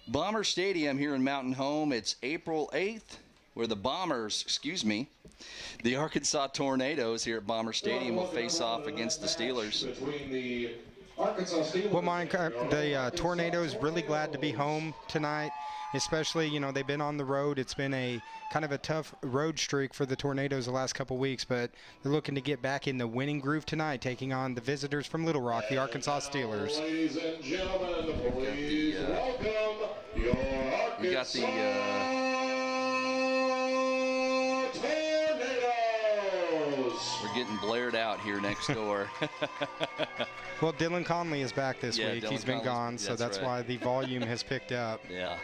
Bomber Stadium here in Mountain Home. It's April 8th, where the Arkansas Tornadoes here at Bomber Stadium will face off against the Steelers. Well, Mike, the Tornadoes really glad to be home tonight, especially, you know, they've been on the road. It's been a kind of a tough road streak for the Tornadoes the last couple weeks, but they're looking to get back in the winning groove tonight, taking on the visitors from Little Rock, the Arkansas Steelers. Ladies and gentlemen, please welcome your Arkansas We got the Tornadoes. we're getting blared out here next door. Well, Dylan Conley is back this week. Dylan He's been Conley's- gone, so that's right. why the volume has picked up. Yeah.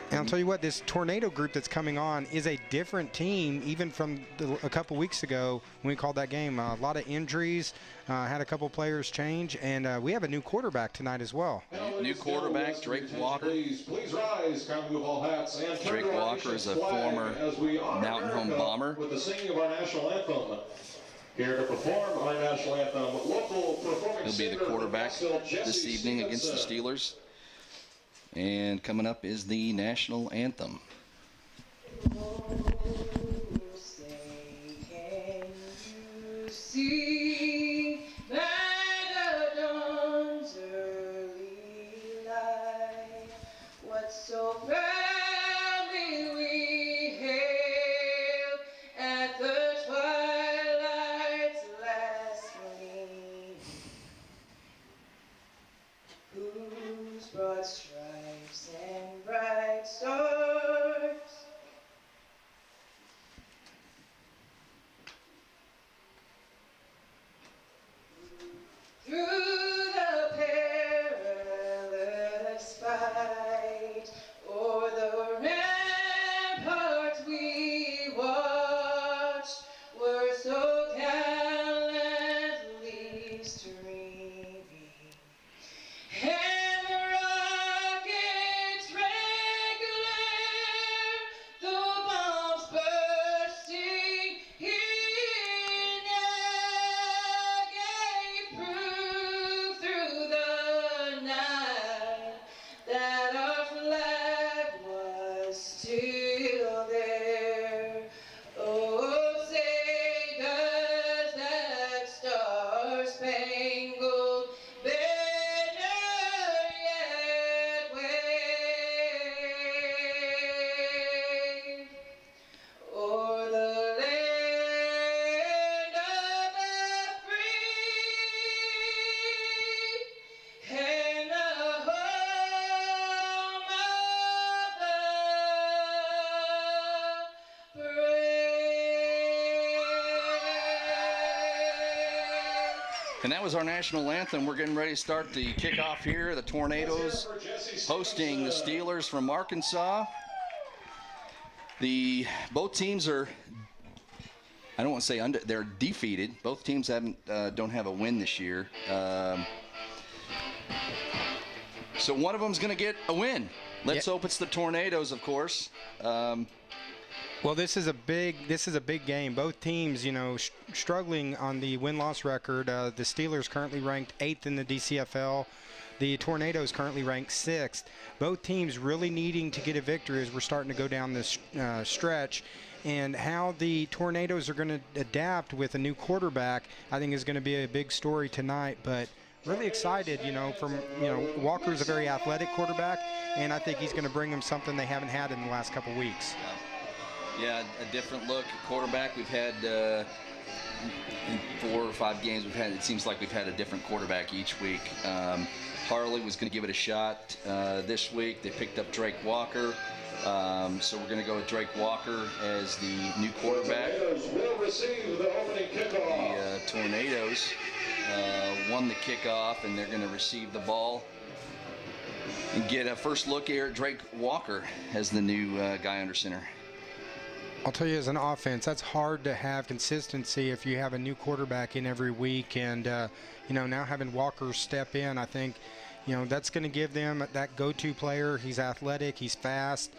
And I'll tell you what, this Tornado group that's coming on is a different team, even from a couple weeks ago when we called that game. A lot of injuries, had a couple players change, and we have a new quarterback tonight as well. New quarterback, Drake Walker. Please rise, kind of move all hats. And turn Drake to our Walker nation's is a flag former as we honor Mountain Home America Bomber. with the singing of our national anthem. Here to perform our national anthem, local performing He'll be the singer from quarterback Nashville, this Jesse evening against the Stevenson. Steelers. And coming up is the national anthem. See by the dawn's early light, what so proudly we hailed at the twilight's last gleam, whose broad stripes and bright stars through the perilous fight, o'er the ramparts we watched, were so gallantly streaming, and the rockets' red glare, the bombs bursting in air, gave proof through the night that our flag was still there. Oh, say does that star-spangled banner yet wave o'er the land of the free and the home of the brave. And that was our national anthem. We're getting ready to start the kickoff here. The Tornadoes hosting the Steelers from Arkansas. Both teams are, I don't want to say they're defeated. Both teams don't have a win this year. So one of them's going to get a win. Let's hope it's the Tornadoes, of course. Well, this is a big game. Both teams, you know, struggling on the win-loss record. The Steelers currently ranked 8th in the DCFL. The Tornadoes currently ranked 6th. Both teams really needing to get a victory as we're starting to go down this stretch. And how the Tornadoes are going to adapt with a new quarterback, I think, is going to be a big story tonight. But really excited, you know, Walker's a very athletic quarterback, and I think he's going to bring them something they haven't had in the last couple weeks. Yeah, a different look at quarterback. We've had in 4 or 5 games, it seems like we've had a different quarterback each week. Harley was going to give it a shot this week. They picked up Drake Walker. So we're going to go with Drake Walker as the new quarterback. Tornadoes will receive the opening kickoff. The Tornadoes won the kickoff, and they're going to receive the ball and get a first look here at Drake Walker as the new guy under center. I'll tell you, as an offense, that's hard to have consistency if you have a new quarterback in every week. And, you know, now having Walker step in, I think, you know, that's going to give them that go-to player. He's athletic, he's fast,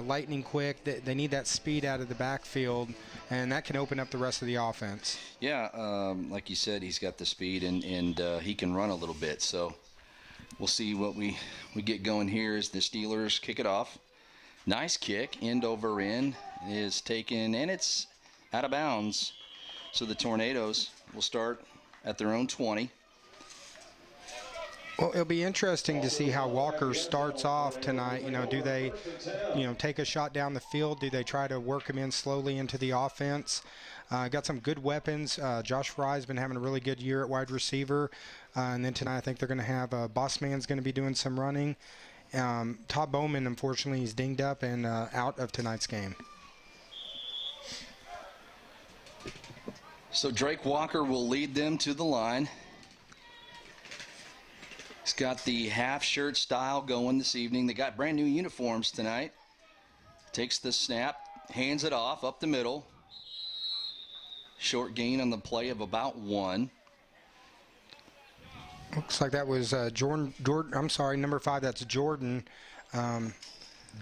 lightning quick. They need that speed out of the backfield, and that can open up the rest of the offense. Yeah, like you said, he's got the speed, and he can run a little bit. So we'll see what we get going here as the Steelers kick it off. Nice kick, end over end is taken, and it's out of bounds. So the Tornadoes will start at their own 20. Well, it'll be interesting to see how Walker starts off tonight. Do they, take a shot down the field? Do they try to work him in slowly into the offense? Got some good weapons. Josh Fry's been having a really good year at wide receiver. And then tonight I think they're going to have Bossman's going to be doing some running. Todd Bowman, unfortunately, is dinged up and out of tonight's game. So Drake Walker will lead them to the line. He's got the half shirt style going this evening. They got brand new uniforms tonight. Takes the snap, hands it off up the middle. Short gain on the play of about 1. Looks like that was Jordan. I'm sorry, number 5. That's Jordan.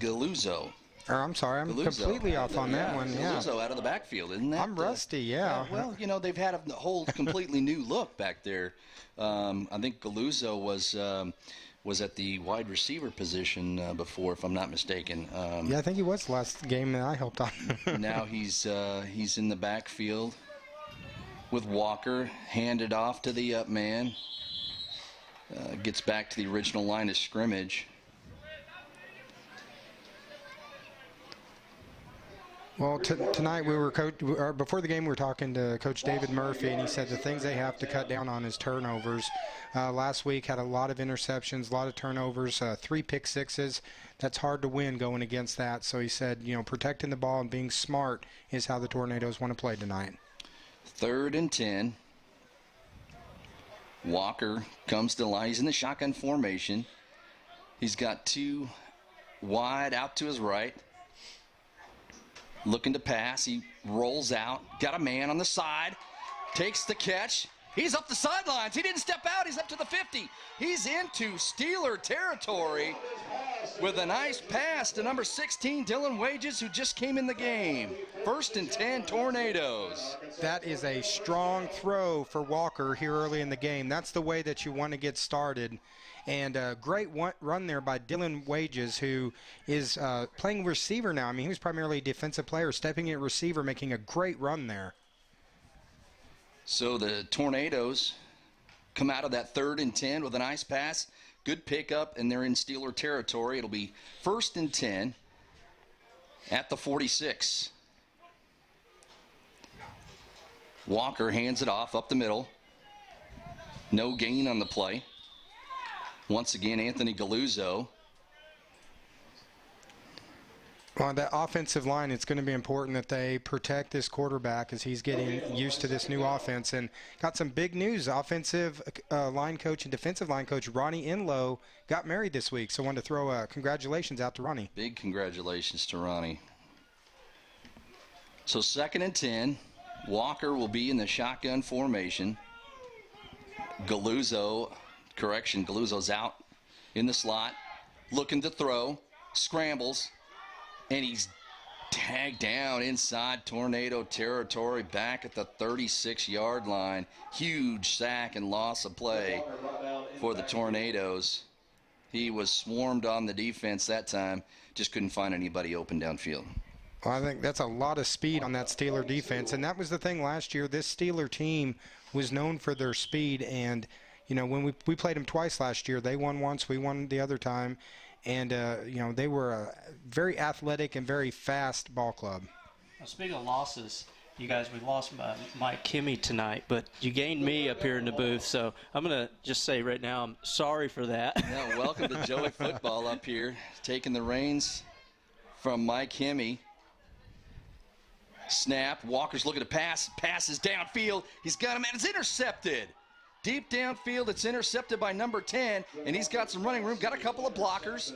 Galuzzo. Or I'm sorry, I'm completely off on that one. Yeah. Galuzzo out of the backfield, isn't that? I'm rusty. Yeah. Well, they've had a whole completely new look back there. I think Galuzzo was at the wide receiver position before, if I'm not mistaken. Yeah, I think he was the last game that I helped on. Now he's in the backfield with Walker, handed off to the up man. Gets back to the original line of scrimmage. Well, tonight before the game we were talking to Coach David Murphy, and he said the things they have to cut down on is turnovers. Last week had a lot of interceptions, a lot of turnovers, 3 pick sixes. That's hard to win going against that. So he said, protecting the ball and being smart is how the Tornadoes want to play tonight. 3rd and 10. Walker comes to the line. He's in the shotgun formation. He's got 2 wide out to his right. Looking to pass. He rolls out. Got a man on the side. Takes the catch. He's up the sidelines. He didn't step out. He's up to the 50. He's into Steeler territory with a nice pass to number 16, Dylan Wages, who just came in the game. 1st and 10, Tornadoes. That is a strong throw for Walker here early in the game. That's the way that you want to get started. And a great run there by Dylan Wages, who is playing receiver now. I mean, he was primarily a defensive player, stepping in at receiver, making a great run there. So the Tornadoes come out of that 3rd and 10 with a nice pass. Good pickup, and they're in Steeler territory. It'll be 1st and 10 at the 46. Walker hands it off up the middle. No gain on the play. Once again, Anthony Galuzzo. Well, that offensive line, it's going to be important that they protect this quarterback as he's getting used to this new offense. And got some big news. Offensive line coach and defensive line coach Ronnie Enlow got married this week. So I wanted to throw congratulations out to Ronnie. Big congratulations to Ronnie. So 2nd and 10. Walker will be in the shotgun formation. Galuzzo's out in the slot, looking to throw, scrambles, and he's tagged down inside Tornado territory back at the 36-yard line. Huge sack and loss of play for the Tornadoes. He was swarmed on the defense that time, just couldn't find anybody open downfield. Well, I think that's a lot of speed on that Steeler defense, and that was the thing last year. This Steeler team was known for their speed, and when we played them twice last year, they won once, we won the other time, and they were a very athletic and very fast ball club. Well, speaking of losses, you guys, we lost Mike Kimmy tonight, but you gained me up here in the booth, so I'm going to just say right now I'm sorry for that. Yeah, welcome to Joey Football up here, taking the reins from Mike Kimmy. Snap, Walker's looking to pass, passes downfield. He's got him, and it's intercepted. Deep downfield, it's intercepted by number 10, and he's got some running room, got a couple of blockers.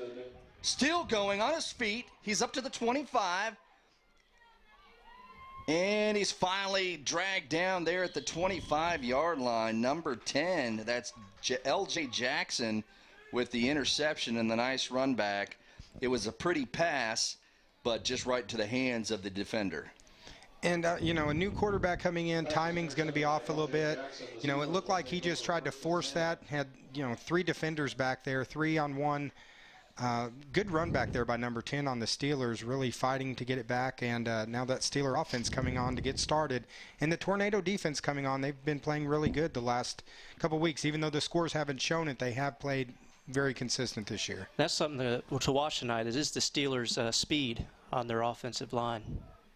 Still going on his feet. He's up to the 25. And he's finally dragged down there at the 25-yard line. Number 10, that's L.J. Jackson with the interception and the nice run back. It was a pretty pass, but just right to the hands of the defender. And, a new quarterback coming in, timing's going to be off a little bit. It looked like he just tried to force that, had, 3 defenders back there, 3 on 1. Good run back there by number 10 on the Steelers, really fighting to get it back. And now that Steeler offense coming on to get started. And the Tornado defense coming on, they've been playing really good the last couple weeks. Even though the scores haven't shown it, they have played very consistent this year. That's something to watch tonight is the Steelers' speed on their offensive line.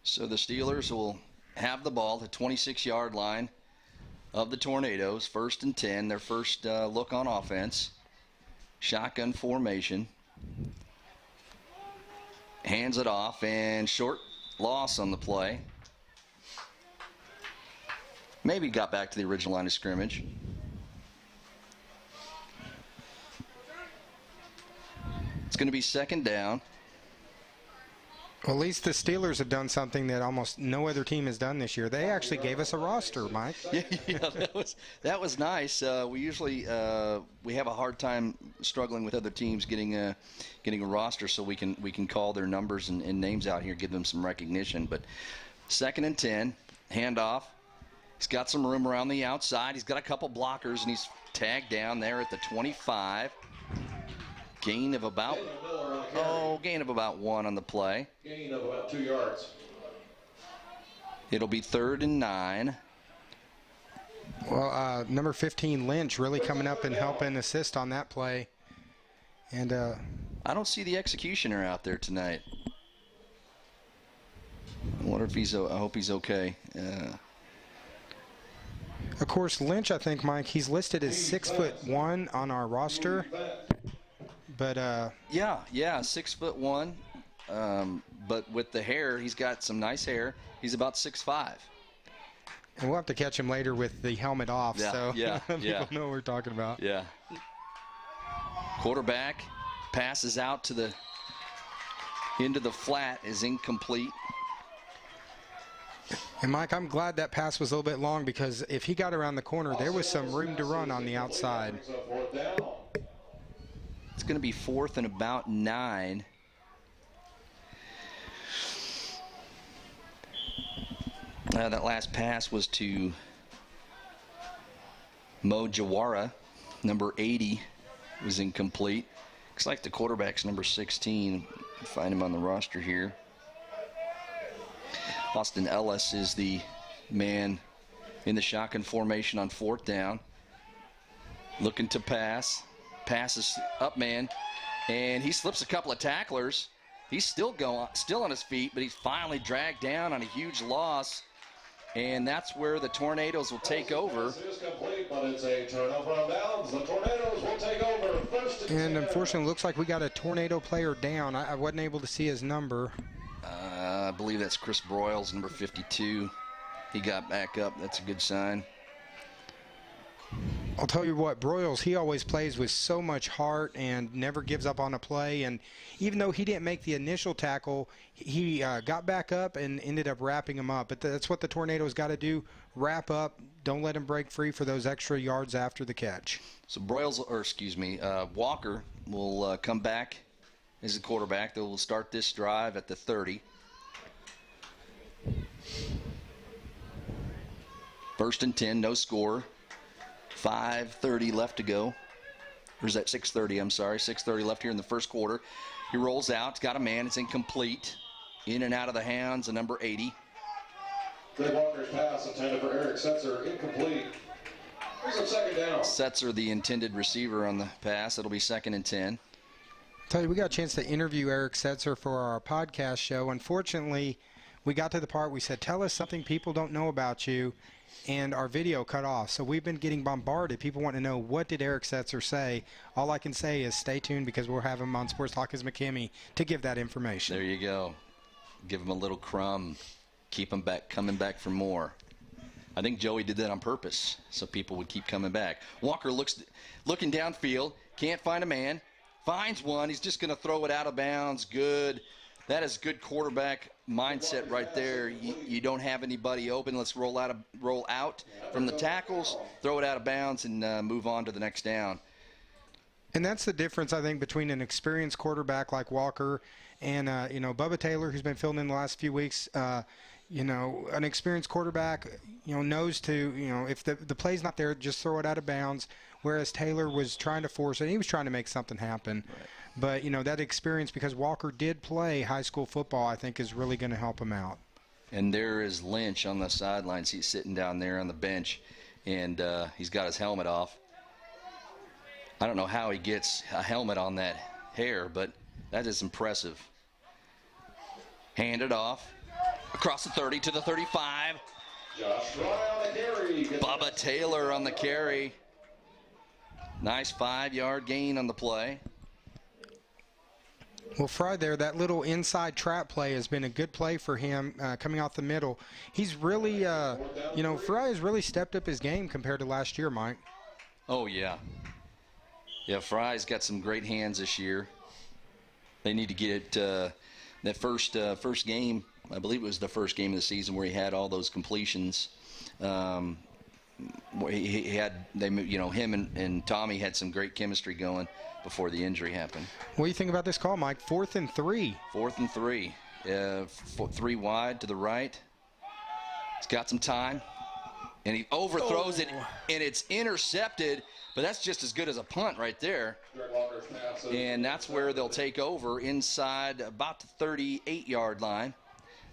So the Steelers will have the ball at the 26-yard line of the Tornadoes. 1st and 10, their first look on offense. Shotgun formation. Hands it off, and short loss on the play. Maybe got back to the original line of scrimmage. It's going to be 2nd down. Well, at least the Steelers have done something that almost no other team has done this year. They actually gave us a roster, Mike. Yeah, that was nice. We usually we have a hard time struggling with other teams getting a roster, so we can call their numbers and names out here, give them some recognition. But 2nd and 10, handoff. He's got some room around the outside. He's got a couple blockers, and he's tagged down there at the 25. Gain of about 1 on the play. Gain of about 2 yards. It'll be 3rd and 9. Well, number 15, Lynch, really coming up and helping assist on that play. And I don't see the executioner out there tonight. I wonder if I hope he's okay. Of course, Lynch, I think, Mike, he's listed as 6'1" on our roster. But yeah, 6'1". But with the hair, he's got some nice hair. He's about 6'5". And we'll have to catch him later with the helmet off, so people know what we're talking about. Yeah. Quarterback passes out into the flat, is incomplete. And, Mike, I'm glad that pass was a little bit long, because if he got around the corner, there was some room to run on the outside. It's going to be 4th and about 9. That last pass was to Mo Jawara, number 80, was incomplete. Looks like the quarterback's number 16. Find him on the roster here. Austin Ellis is the man in the shotgun formation on 4th down. Looking to pass. Passes up, man, and he slips a couple of tacklers. He's still on his feet, but he's finally dragged down on a huge loss, and that's where the Tornadoes will take over. And unfortunately, it looks like we got a Tornado player down. I wasn't able to see his number. I believe that's Chris Broyles, number 52. He got back up. That's a good sign. I'll tell you what, Broyles, he always plays with so much heart and never gives up on a play. And even though he didn't make the initial tackle, he got back up and ended up wrapping him up. But that's what the Tornadoes got to do, wrap up, don't let him break free for those extra yards after the catch. So Walker will come back as the quarterback. They will start this drive at the 30. 1st and 10, no score. 5:30 left to go. Or is that 6:30? I'm sorry. 6:30 left here in the first quarter. He rolls out. He's got a man. It's incomplete. In and out of the hands of number 80. Greg Walker's pass intended for Eric Setzer, incomplete. Here's a 2nd down. Setzer, the intended receiver on the pass. It'll be 2nd and 10. Tell you, we got a chance to interview Eric Setzer for our podcast show. Unfortunately, we got to the part we said, tell us something people don't know about you. And our video cut off. So we've been getting bombarded. People want to know, what did Eric Setzer say? All I can say is stay tuned, because we'll have him on Sports Talk as McKimmey to give that information. There you go. Give him a little crumb. Keep him coming back for more. I think Joey did that on purpose, so people would keep coming back. Walker looking downfield. Can't find a man. Finds one. He's just going to throw it out of bounds. Good. That is good quarterback mindset right there. You don't have anybody open. Let's roll out from the tackles, throw it out of bounds, and move on to the next down. And that's the difference, I think, between an experienced quarterback like Walker and, Bubba Taylor, who's been filling in the last few weeks. you know, an experienced quarterback, you know, knows to, you know, if the play's not there, just throw it out of bounds. Whereas Taylor was trying to force it. He was trying to make something happen. Right. But, you know, that experience, because Walker did play high school football, I think is really going to help him out. And there is Lynch on the sidelines. He's sitting down there on the bench, and he's got his helmet off. I don't know how he gets a helmet on that hair, but that is impressive. Hand it off. Across the 30 to the 35. Josh Fry on the carry. Bubba Taylor on the carry. Nice 5-yard gain on the play. Well, Fry there, that little inside trap play has been a good play for him coming off the middle. He's really, you know, Fry has really stepped up his game compared to last year, Mike. Oh, yeah. Yeah, Fry's got some great hands this year. They need to get that first game. I believe it was the first game of the season where he had all those completions. He had, him and Tommy had some great chemistry going before the injury happened. What do you think about this call, Mike? 4th and 3. 4th and 3. 3 wide to the right. He's got some time. And he overthrows it, and it's intercepted. But that's just as good as a punt right there. And that's where they'll take over inside about the 38-yard line.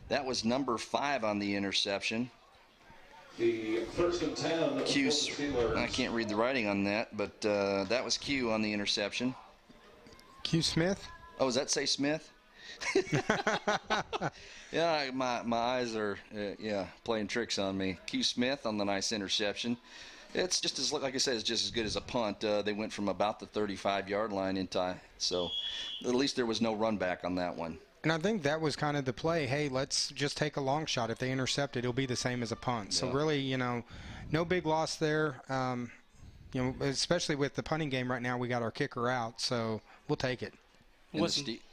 That was number 5 on the interception. The 1st and 10. Q, I can't read the writing on that, but that was Q on the interception. Q Smith? Oh, does that say Smith? Yeah, my eyes are playing tricks on me. Q Smith on the nice interception. It's just as, like I said, it's just as good as a punt. They went from about the 35-yard line into, so at least there was no run back on that one. And I think that was kind of the play. Hey, let's just take a long shot. If they intercept it, it'll be the same as a punt. So really, you know, no big loss there. You know, especially with the punting game right now, we got our kicker out, so we'll take it.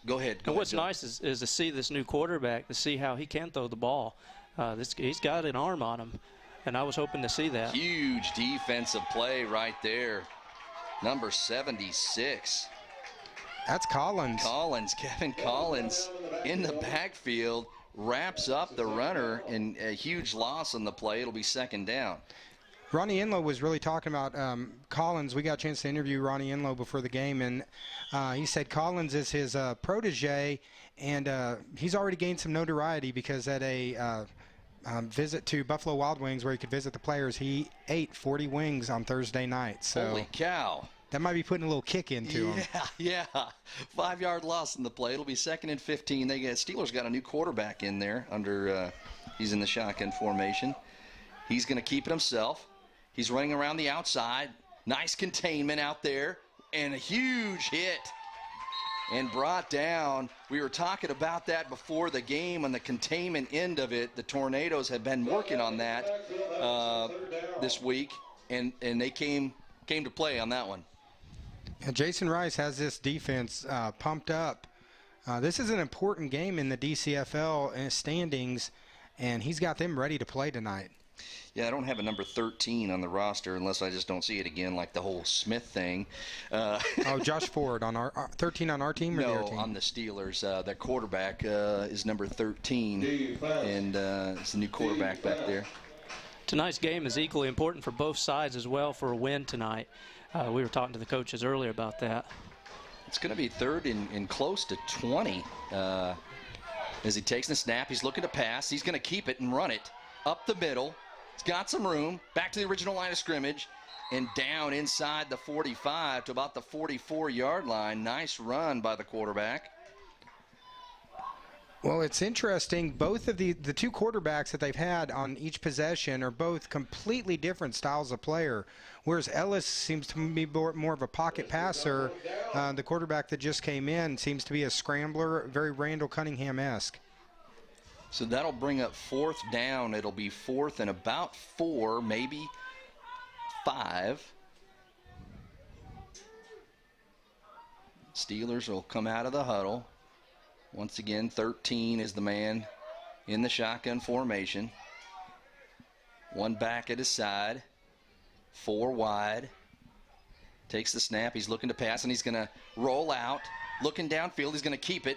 Go ahead. What's nice is to see this new quarterback, to see how he can throw the ball. He's got an arm on him, and I was hoping to see that. Huge defensive play right there. Number 76. That's Collins. Kevin Collins in the backfield, wraps up the runner, and a huge loss on the play. It'll be 2nd down. Ronnie Enlow was really talking about Collins. We got a chance to interview Ronnie Enlow before the game, and he said Collins is his protege, and he's already gained some notoriety because at a visit to Buffalo Wild Wings where he could visit the players, he ate 40 wings on Thursday night. So holy cow. That might be putting a little kick into him. Yeah. 5-yard loss in the play. It'll be 2nd and 15. Steelers got a new quarterback in there he's in the shotgun formation. He's going to keep it himself. He's running around the outside. Nice containment out there. And a huge hit. And brought down. We were talking about that before the game on the containment end of it. The Tornadoes have been working on that this week. And they came to play on that one. Jason Rice has this defense pumped up. This is an important game in the DCFL standings, and he's got them ready to play tonight. Yeah, I don't have a number 13 on the roster unless I just don't see it again, like the whole Smith thing. Josh Ford on our 13 on our team or their team? No, on the Steelers. Their quarterback is number 13, and it's a new quarterback back there. Tonight's game is equally important for both sides as well for a win tonight. We were talking to the coaches earlier about that. It's going to be 3rd and close to 20 as he takes the snap. He's looking to pass. He's going to keep it and run it up the middle. He's got some room. Back to the original line of scrimmage and down inside the 45 to about the 44-yard line. Nice run by the quarterback. Well, it's interesting. Both of the two quarterbacks that they've had on each possession are both completely different styles of player. Whereas Ellis seems to be more of a pocket passer. The quarterback that just came in seems to be a scrambler, very Randall Cunningham-esque. So that'll bring up 4th down. It'll be 4th and about 4, maybe 5. Steelers will come out of the huddle. Once again, 13 is the man in the shotgun formation. 1 back at his side. 4 wide. Takes the snap. He's looking to pass, and he's going to roll out. Looking downfield. He's going to keep it.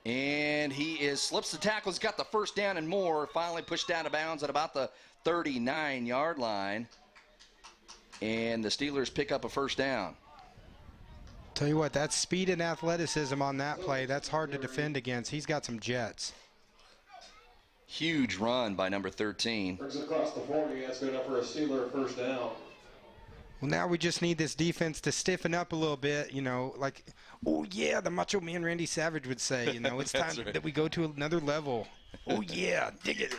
And he slips the tackle. He's got the first down and more. Finally pushed out of bounds at about the 39-yard line. And the Steelers pick up a first down. Tell you what, that's speed and athleticism on that play. That's hard to defend against. He's got some jets. Huge run by number 13. Brings it across the 40. That's good enough for a Steeler first down. Well, now we just need this defense to stiffen up a little bit, you know, like, oh, yeah, the Macho Man Randy Savage would say, you know, it's time right. that we go to another level. Oh, yeah, dig it.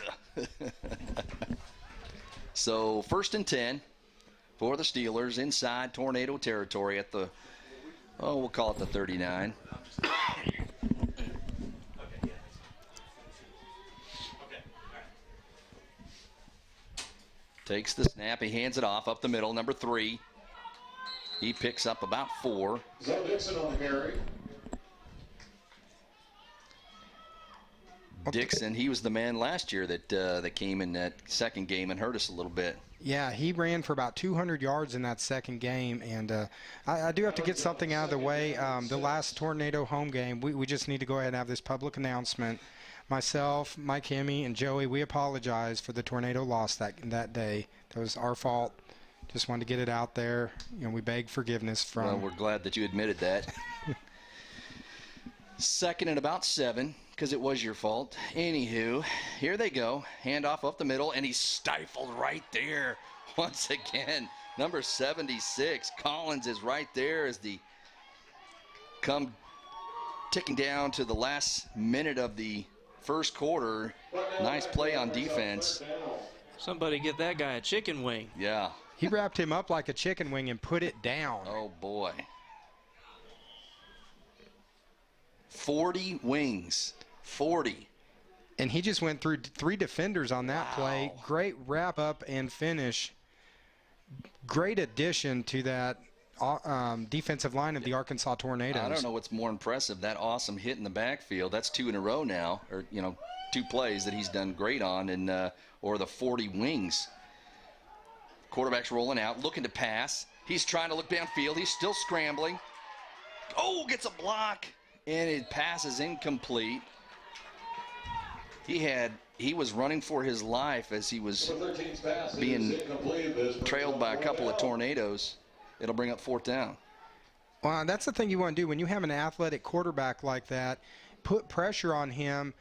So 1st and 10 for the Steelers inside Tornado territory at the, we'll call it the 39. Takes the snap. He hands it off up the middle. Number 3. He picks up about 4. Zoe Dixon on the carry. Dixon, he was the man last year that came in that second game and hurt us a little bit. Yeah, he ran for about 200 yards in that second game, and I do have to get something out of the way. The last Tornado home game, we just need to go ahead and have this public announcement. Myself, Mike Hemme, and Joey, we apologize for the Tornado loss that day. That was our fault. Just wanted to get it out there. You know, we beg forgiveness from. Well, we're glad that you admitted that. 2nd and about 7, because it was your fault. Anywho, here they go. Handoff up the middle, and he's stifled right there once again. Number 76, Collins is right there as the come ticking down to the last minute of the first quarter. Nice play on defense. Somebody get that guy a chicken wing. Yeah. He wrapped him up like a chicken wing and put it down. Oh, boy. 40 wings. 40. And he just went through 3 defenders on that play. Great wrap up and finish. Great addition to that defensive line of the Arkansas Tornadoes. I don't know what's more impressive, that awesome hit in the backfield. That's 2 in a row now, or 2 plays that he's done great on, and or the 40 wings. Quarterback's rolling out, looking to pass. He's trying to look downfield. He's still scrambling. Oh, gets a block, and his pass is incomplete. He was running for his life as he was being trailed by a couple of Tornadoes. It'll bring up 4th down. Well, that's the thing you want to do when you have an athletic quarterback like that. Put pressure on him,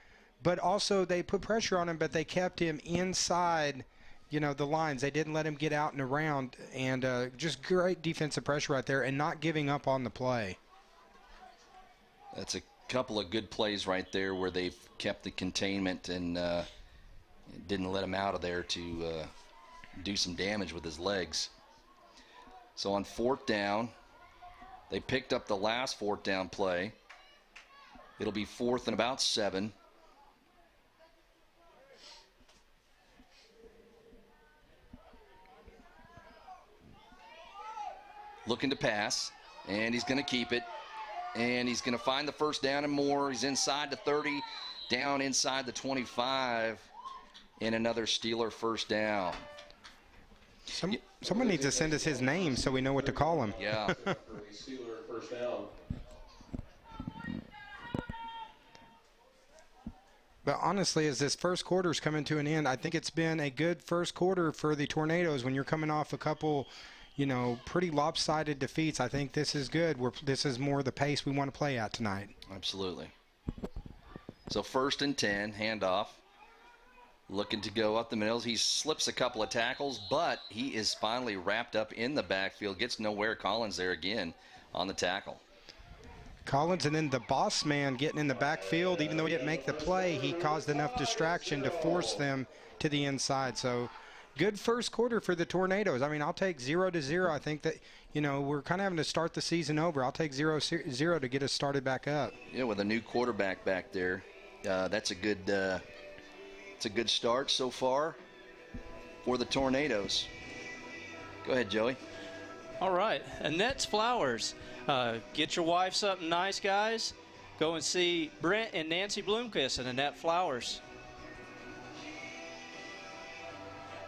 but also they put pressure on him, but they kept him inside, the lines. They didn't let him get out and around, and just great defensive pressure right there, and not giving up on the play. That's a couple of good plays right there where they've kept the containment and didn't let him out of there to do some damage with his legs. So on 4th down, they picked up the last 4th down play. It'll be 4th and about 7. Looking to pass, and he's going to keep it. And he's going to find the first down and more. He's inside the 30, down inside the 25, and another Steeler first down. Someone needs to send us his name so we know what to call him. Yeah. Steeler first down. But honestly, as this first quarter is coming to an end, I think it's been a good first quarter for the Tornadoes when you're coming off a couple, pretty lopsided defeats. I think this is good. This is more the pace we want to play at tonight. Absolutely. So 1st and 10, handoff. Looking to go up the middle. He slips a couple of tackles, but he is finally wrapped up in the backfield. Gets nowhere. Collins there again on the tackle. Collins, and then the boss man getting in the backfield. Even though he didn't make the play, he caused enough distraction to force them to the inside. So good first quarter for the Tornadoes. I mean, I'll take 0-0. I think that, we're kind of having to start the season over. I'll take 0-0 to get us started back up. Yeah, with a new quarterback back there, that's a good it's a good start so far for the Tornadoes. Go ahead, Joey. All right, Annette's Flowers. Get your wife something nice, guys. Go and see Brent and Nancy Bloomquist at Annette Flowers.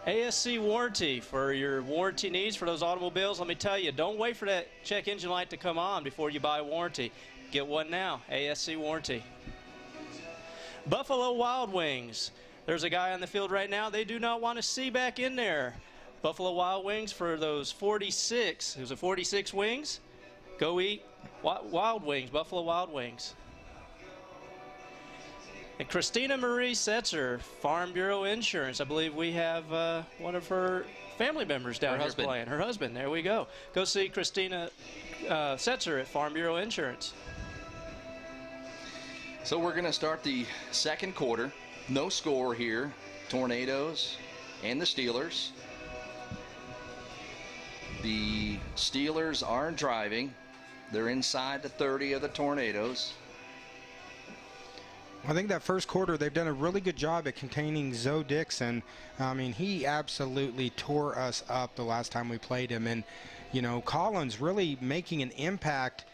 ASC warranty for your warranty needs for those automobiles. Let me tell you, don't wait for that check engine light to come on before you buy a warranty. Get one now, ASC warranty. Buffalo Wild Wings. There's a guy on the field right now they do not want to see back in there. Buffalo Wild Wings for those 46. There's a 46 wings. Go eat Wild Wings, Buffalo Wild Wings. And Christina Marie Setzer, Farm Bureau Insurance. I believe we have one of her family members down here playing. Her husband. There we go. Go see Christina Setzer at Farm Bureau Insurance. So we're going to start the second quarter. No score here. Tornadoes and the Steelers. The Steelers aren't driving. They're inside the 30 of the Tornadoes. I think that first quarter, they've done a really good job at containing Zoe Dixon. I mean, he absolutely tore us up the last time we played him. And, you know, Collins really making an impact,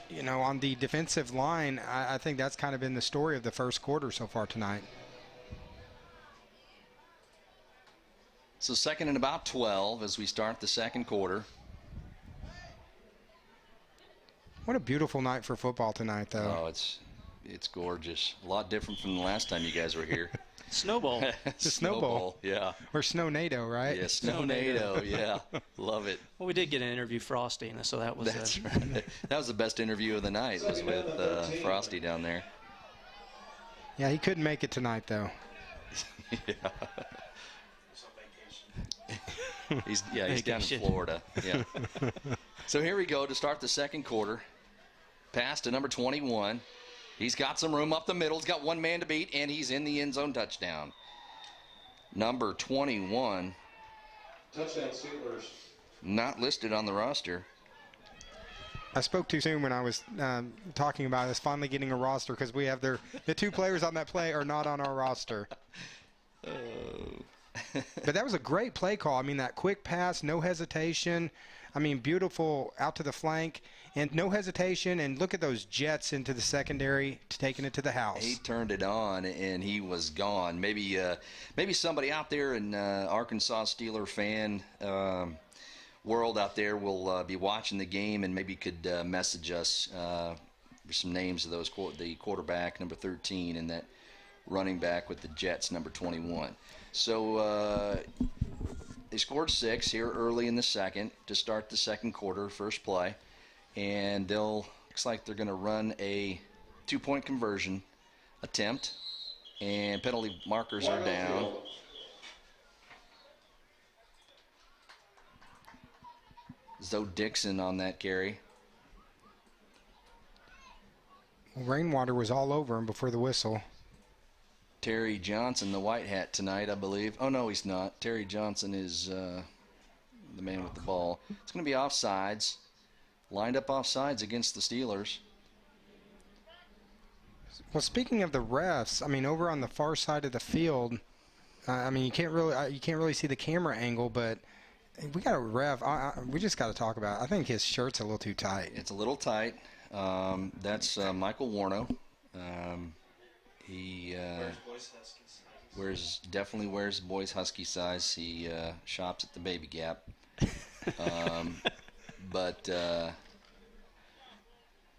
you know, on the defensive line. I think that's kind of been the story of the first quarter so far tonight. So second and about 12 as we start the second quarter. What a beautiful night for football tonight, though. Oh, it's gorgeous. A lot different from the last time you guys were here. Snowball. The snowball. Yeah. Or Snownado, right? Yeah, Snownado. Yeah. Love it. Well, we did get an interview Frosty, so that was That's right. That was the best interview of the night, was with Frosty down there. Yeah, he couldn't make it tonight, though. Yeah. He's down in Florida. Yeah. So here we go to start the second quarter. Pass to number 21. He's got some room up the middle. He's got one man to beat, and he's in the end zone touchdown. Number 21. Touchdown Steelers. Not listed on the roster. I spoke too soon when I was talking about us finally getting a roster because we have the two players on that play are not on our roster. But that was a great play call. I mean, that quick pass, no hesitation. I mean, beautiful out to the flank and no hesitation. And look at those jets into the secondary, taking it to the house. He turned it on and he was gone. Maybe somebody out there in Arkansas Steeler fan world out there will be watching the game and maybe could message us for some names of those, the quarterback number 13 and that running back with the Jets number 21. So they scored 6 here early in the second to start the second quarter, first play. And looks like they're going to run a 2-point conversion attempt. And penalty markers are down. Zoe Dixon on that carry. Rainwater was all over him before the whistle. Terry Johnson, the white hat tonight, I believe. Oh, no, he's not. Terry Johnson is the man with the ball. It's going to be offsides. Lined up offsides against the Steelers. Well, speaking of the refs, I mean, over on the far side of the field, I mean, you can't really see the camera angle, but we got a ref. We just got to talk about it. I think his shirt's a little too tight. It's a little tight. That's Michael Warno. He definitely wears boys Husky size. He shops at the Baby Gap. But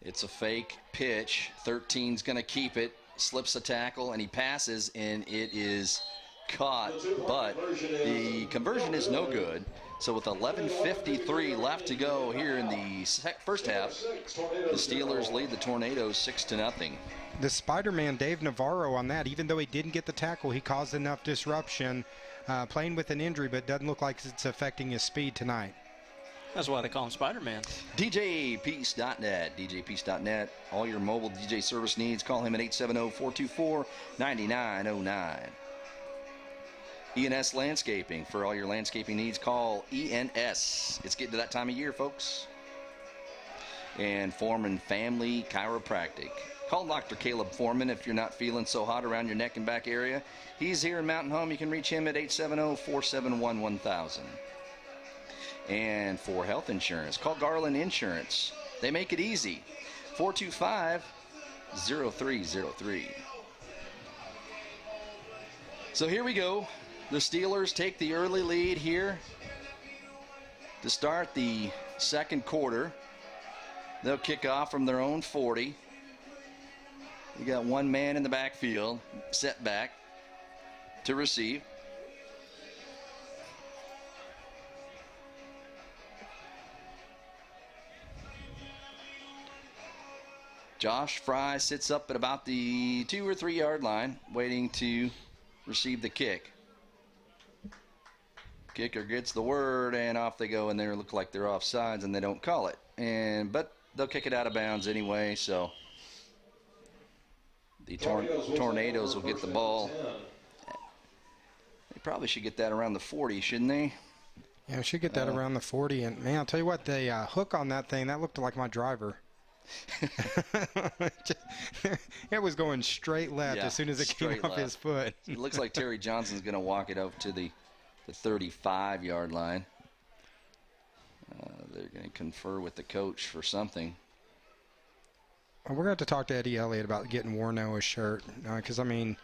it's a fake pitch. 13's going to keep it. Slips a tackle, and he passes, and it is caught. But the conversion is no good. So with 11:53 left to go here in the first half, the Steelers lead the Tornadoes 6-0. The Spider-Man Dave Navarro on that, even though he didn't get the tackle, he caused enough disruption, playing with an injury, but doesn't look like it's affecting his speed tonight. That's why they call him Spider-Man. DJPeace.net. DJPeace.net. All your mobile DJ service needs. Call him at 870-424-9909. ENS Landscaping. For all your landscaping needs, call ENS. It's getting to that time of year, folks. And Foreman Family Chiropractic. Call Dr. Caleb Foreman if you're not feeling so hot around your neck and back area. He's here in Mountain Home. You can reach him at 870-471-1000. And for health insurance, call Garland Insurance. They make it easy. 425-0303. So here we go. The Steelers take the early lead here to start the second quarter. They'll kick off from their own 40. You got one man in the backfield, set back to receive. Josh Fry sits up at about the 2 or 3 yard line, waiting to receive the kick. Kicker gets the word, and off they go, and they look like they're offsides, and they don't call it. But they'll kick it out of bounds anyway, so the Tornadoes will get the ball. They probably should get that around the 40, shouldn't they? Yeah, should get that around the 40. And, man, I'll tell you what, the hook on that thing, that looked like my driver. It was going straight left as soon as it came off his foot. It looks like Terry Johnson's going to walk it up to the 35-yard line. They're going to confer with the coach for something. Well, we're going to have to talk to Eddie Elliott about getting Warno a shirt because, I mean,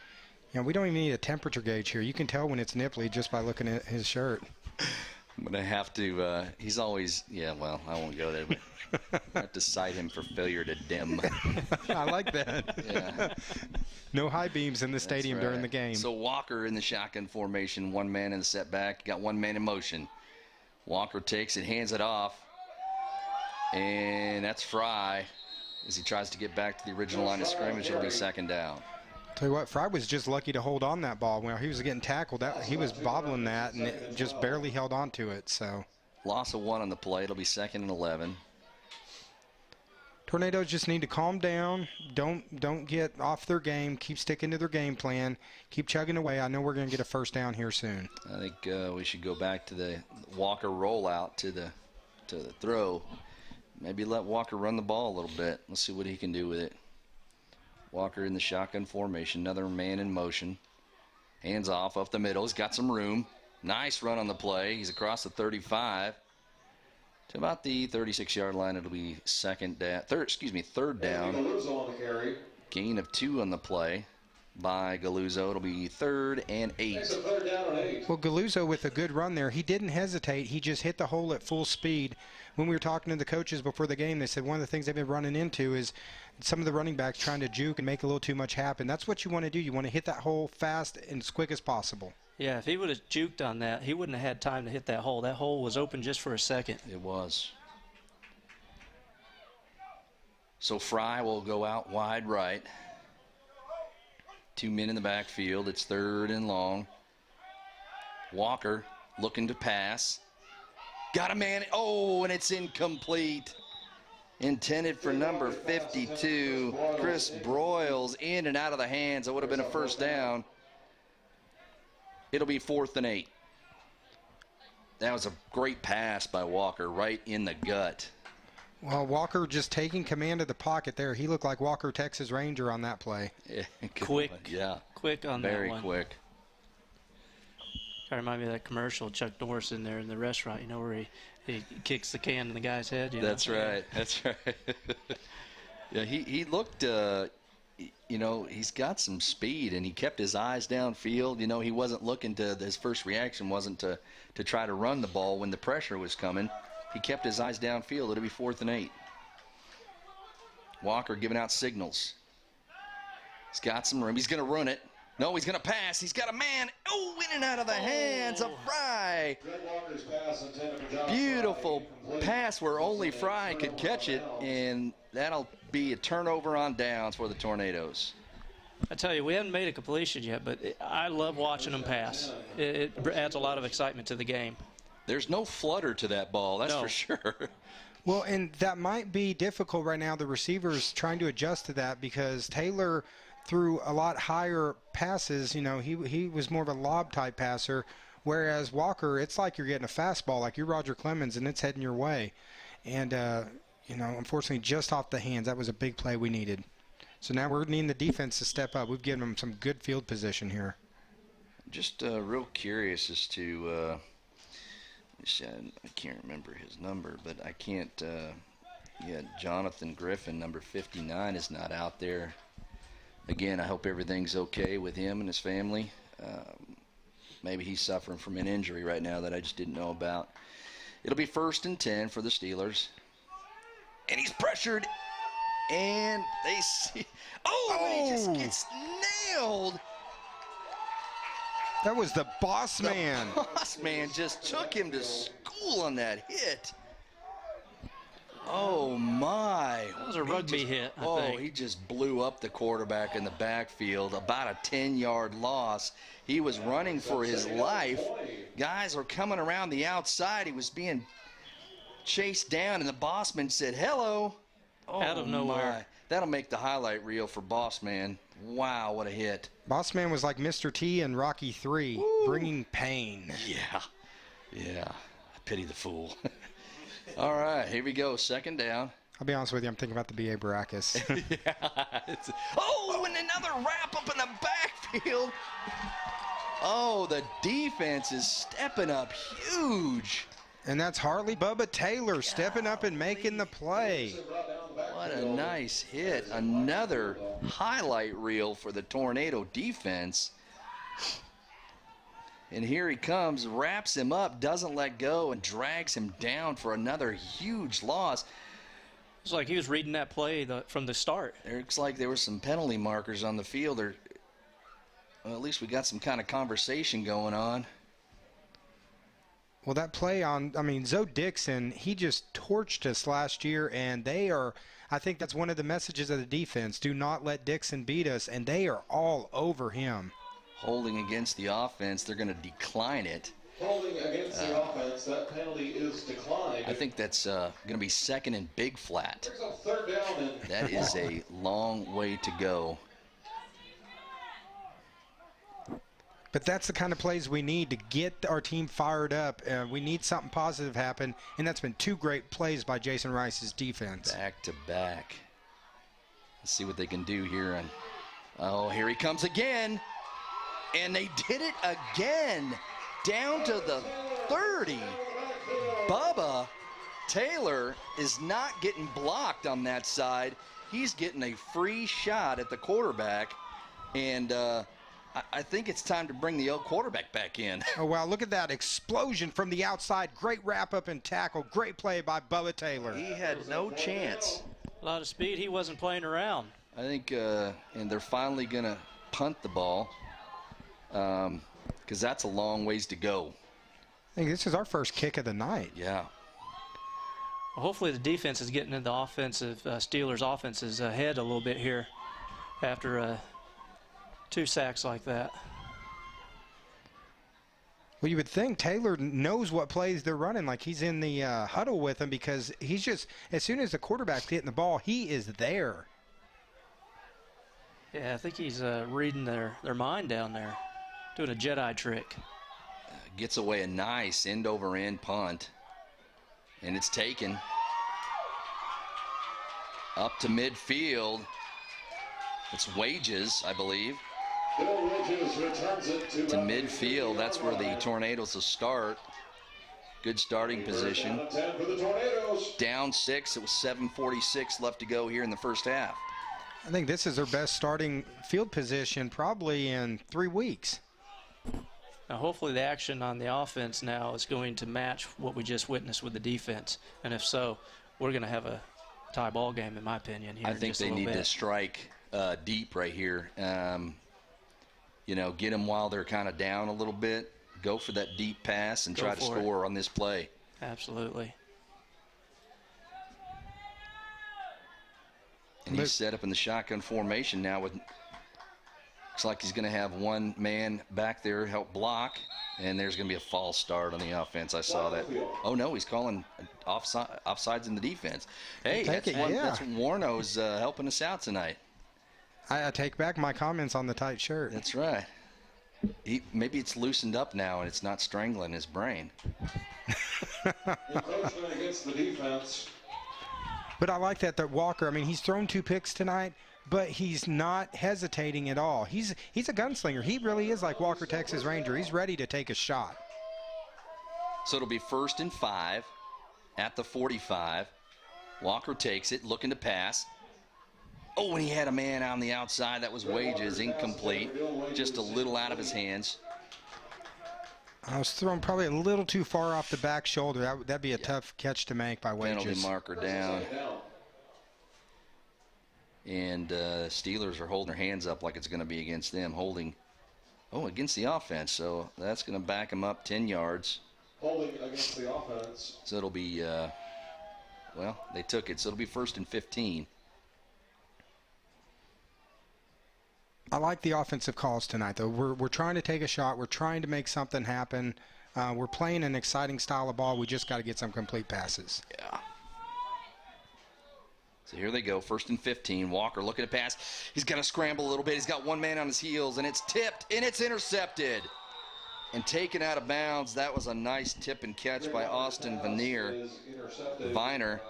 we don't even need a temperature gauge here. You can tell when it's nipply just by looking at his shirt. I'm going to have to, he's always, I won't go there, but I have to cite him for failure to dim. I like that. Yeah. No high beams in the stadium during the game. So Walker in the shotgun formation, one man in the setback, got one man in motion. Walker takes it, hands it off, and that's Fry. As he tries to get back to the original line of scrimmage, it'll be second down. Tell you what, Fry was just lucky to hold on that ball. When he was getting tackled, he was bobbling that, and it just barely held on to it. So loss of 1 on the play. It'll be 2nd and 11. Tornadoes just need to calm down. Don't get off their game. Keep sticking to their game plan. Keep chugging away. I know we're going to get a first down here soon. I think we should go back to the Walker rollout to the throw. Maybe let Walker run the ball a little bit. Let's see what he can do with it. Walker in the shotgun formation, another man in motion. Hands off up the middle. He's got some room. Nice run on the play. He's across the 35 to about the 36-yard line. It'll be third down. Gain of 2 on the play by Galuzzo. It'll be 3rd and 8. Well, Galuzzo with a good run there. He didn't hesitate. He just hit the hole at full speed. When we were talking to the coaches before the game, they said one of the things they've been running into is some of the running backs trying to juke and make a little too much happen. That's what you want to do. You want to hit that hole fast and as quick as possible. Yeah, if he would have juked on that, he wouldn't have had time to hit that hole. That hole was open just for a second. It was. So Fry will go out wide right. 2 men in the backfield. It's 3rd and long. Walker looking to pass. Got a man. Oh, and it's incomplete. Intended for number 52. Chris Broyles in and out of the hands. It would have been a first down. It'll be 4th and 8. That was a great pass by Walker right in the gut. Well, Walker just taking command of the pocket there. He looked like Walker, Texas Ranger on that play. Yeah, quick. One. Yeah. Quick on that one. Very quick. Kind of remind me of that commercial, Chuck Norris in there in the restaurant, where he kicks the can in the guy's head. That's right. That's right. Yeah, he looked, he's got some speed, and he kept his eyes downfield. He wasn't looking his first reaction wasn't to try to run the ball when the pressure was coming. He kept his eyes downfield. It'll be 4th and 8. Walker giving out signals. He's got some room. He's going to run it. No, he's going to pass. He's got a man. Oh, in and out of the hands of Fry. Beautiful pass where only Fry could catch it, and that'll be a turnover on downs for the Tornadoes. I tell you, we haven't made a completion yet, but I love watching them pass. It adds a lot of excitement to the game. There's no flutter to that ball, that's for sure. Well, and that might be difficult right now. The receivers trying to adjust to that because Taylor threw a lot higher passes. He was more of a lob-type passer, whereas Walker, it's like you're getting a fastball, like you're Roger Clemens, and it's heading your way. And, unfortunately, just off the hands, that was a big play we needed. So now we're needing the defense to step up. We've given them some good field position here. Just real curious as to I can't remember his number, but I can't. Jonathan Griffin, number 59, is not out there. Again, I hope everything's okay with him and his family. Maybe he's suffering from an injury right now that I just didn't know about. It'll be 1st and 10 for the Steelers. And he's pressured, And they see. Oh, he just gets nailed. That was the boss man. The boss man just took him to school on that hit. Oh, my. That was a rugby hit, I think. He just blew up the quarterback in the backfield. About a 10-yard loss. He was running for his life. Guys are coming around the outside. He was being chased down, and the boss man said, hello. Oh, out of nowhere. My. That'll make the highlight reel for Boss Man. Wow, what a hit. Boss man was like Mr. T in Rocky 3, bringing pain. Yeah. I pity the fool. All right, here we go. Second down. I'll be honest with you, I'm thinking about the B.A. Baracus. Oh, and another wrap up in the backfield. Oh, the defense is stepping up huge. And that's Harley Bubba Taylor stepping up and making the play. What a nice hit. Another highlight reel for the Tornado defense. And here he comes, wraps him up, doesn't let go, and drags him down for another huge loss. It's like he was reading that play from the start. It looks like there were some penalty markers on the field. Well, at least we got some kind of conversation going on. Well, that play Zoe Dixon, he just torched us last year, and I think that's one of the messages of the defense. Do not let Dixon beat us, and they are all over him. Holding against the offense, they're going to decline it. Holding against the offense, that penalty is declined. I think that's going to be second and big flat. Brings up third down and That is a long way to go. But that's the kind of plays we need to get our team fired up. We need something positive happen, and that's been 2 great plays by Jason Rice's defense. Back to back. Let's see what they can do here. And oh, here he comes again. And they did it again. Down to the 30. Bubba Taylor is not getting blocked on that side. He's getting a free shot at the quarterback. And I think it's time to bring the old quarterback back in. Oh, wow, look at that explosion from the outside. Great wrap-up and tackle. Great play by Bubba Taylor. He had no chance. A lot of speed. He wasn't playing around. I think, and they're finally going to punt the ball because that's a long ways to go. I think this is our first kick of the night. Yeah. Well, hopefully the defense is getting in the offensive, Steelers' offense's ahead a little bit here after 2 sacks like that. Well, you would think Taylor knows what plays they're running, like he's in the huddle with them, because he's just, as soon as the quarterback's getting the ball, he is there. Yeah, I think he's reading their mind down there, doing a Jedi trick. Gets away a nice end-over-end punt, and it's taken up to midfield. It's Wages, I believe. To midfield, that's where the Tornadoes will start. Good starting position. Down 6, it was 7:46 left to go here in the first half. I think this is their best starting field position probably in 3 weeks. Now, hopefully the action on the offense now is going to match what we just witnessed with the defense. And if so, we're going to have a tie ball game, in my opinion. Here I think they need to strike deep right here. You know, get them while they're kind of down a little bit. Go for that deep pass and try to score on this play. Absolutely. And he's set up in the shotgun formation now with, looks like he's going to have one man back there help block, and there's going to be a false start on the offense. I saw that. Oh, no, he's calling offsides in the defense. Hey, that's Warno's helping us out tonight. I take back my comments on the tight shirt. That's right. Maybe it's loosened up now and it's not strangling his brain. Encroachment against the defense. But I like that Walker, I mean, he's thrown 2 picks tonight, but he's not hesitating at all. He's a gunslinger. He really is like Walker, Texas Ranger. He's ready to take a shot. So it'll be 1st and 5 at the 45. Walker takes it, looking to pass. Oh, and he had a man on the outside. That was Wages, incomplete. Just a little out of his hands. I was thrown probably a little too far off the back shoulder. That'd be a tough catch to make by Wages. Penalty marker down. And Steelers are holding their hands up like it's going to be against them, against the offense. So that's going to back them up 10 yards. Holding against the offense. So it'll be, they took it. So it'll be 1st and 15. I like the offensive calls tonight, though. We're trying to take a shot. We're trying to make something happen. We're playing an exciting style of ball. We just got to get some complete passes. Yeah. So here they go, 1st and 15. Walker looking to pass. He's going to scramble a little bit. He's got one man on his heels, and it's tipped, and it's intercepted. And taken out of bounds. That was a nice tip and catch by Austin Viner.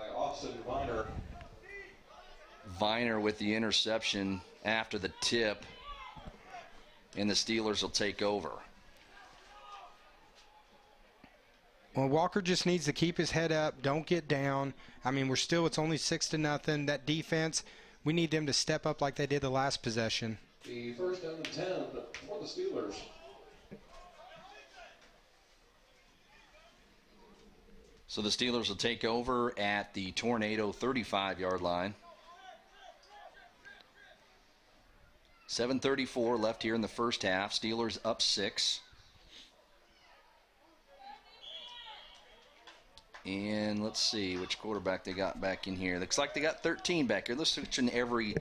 Viner with the interception after the tip. And the Steelers will take over. Well, Walker just needs to keep his head up. Don't get down. I mean, it's only 6-0. That defense, we need them to step up like they did the last possession. The 1st and 10 for the Steelers. So the Steelers will take over at the Tornado 35-yard line. 7:34 left here in the first half. Steelers up 6. And let's see which quarterback they got back in here. Looks like they got 13 back here. They're switching every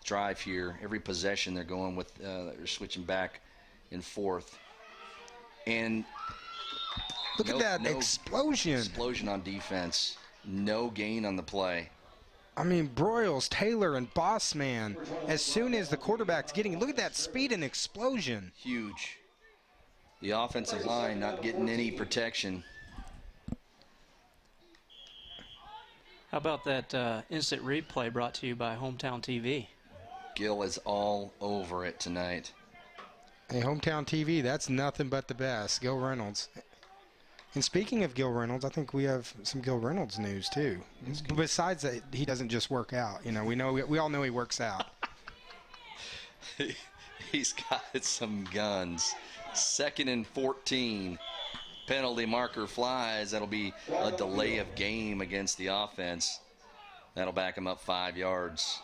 drive here, every possession they're going with. They're switching back and forth. And look at that explosion. Explosion on defense. No gain on the play. I mean, Broyles, Taylor, and Bossman, as soon as the quarterback's look at that speed and explosion. Huge. The offensive line not getting any protection. How about that instant replay brought to you by Hometown TV? Gill is all over it tonight. Hey, Hometown TV, that's nothing but the best. Gil Reynolds. And speaking of Gil Reynolds, I think we have some Gil Reynolds news too. Besides that, he doesn't just work out. We all know he works out. He's got some guns. 2nd and 14. Penalty marker flies. That'll be a delay of game against the offense. That'll back him up 5 yards.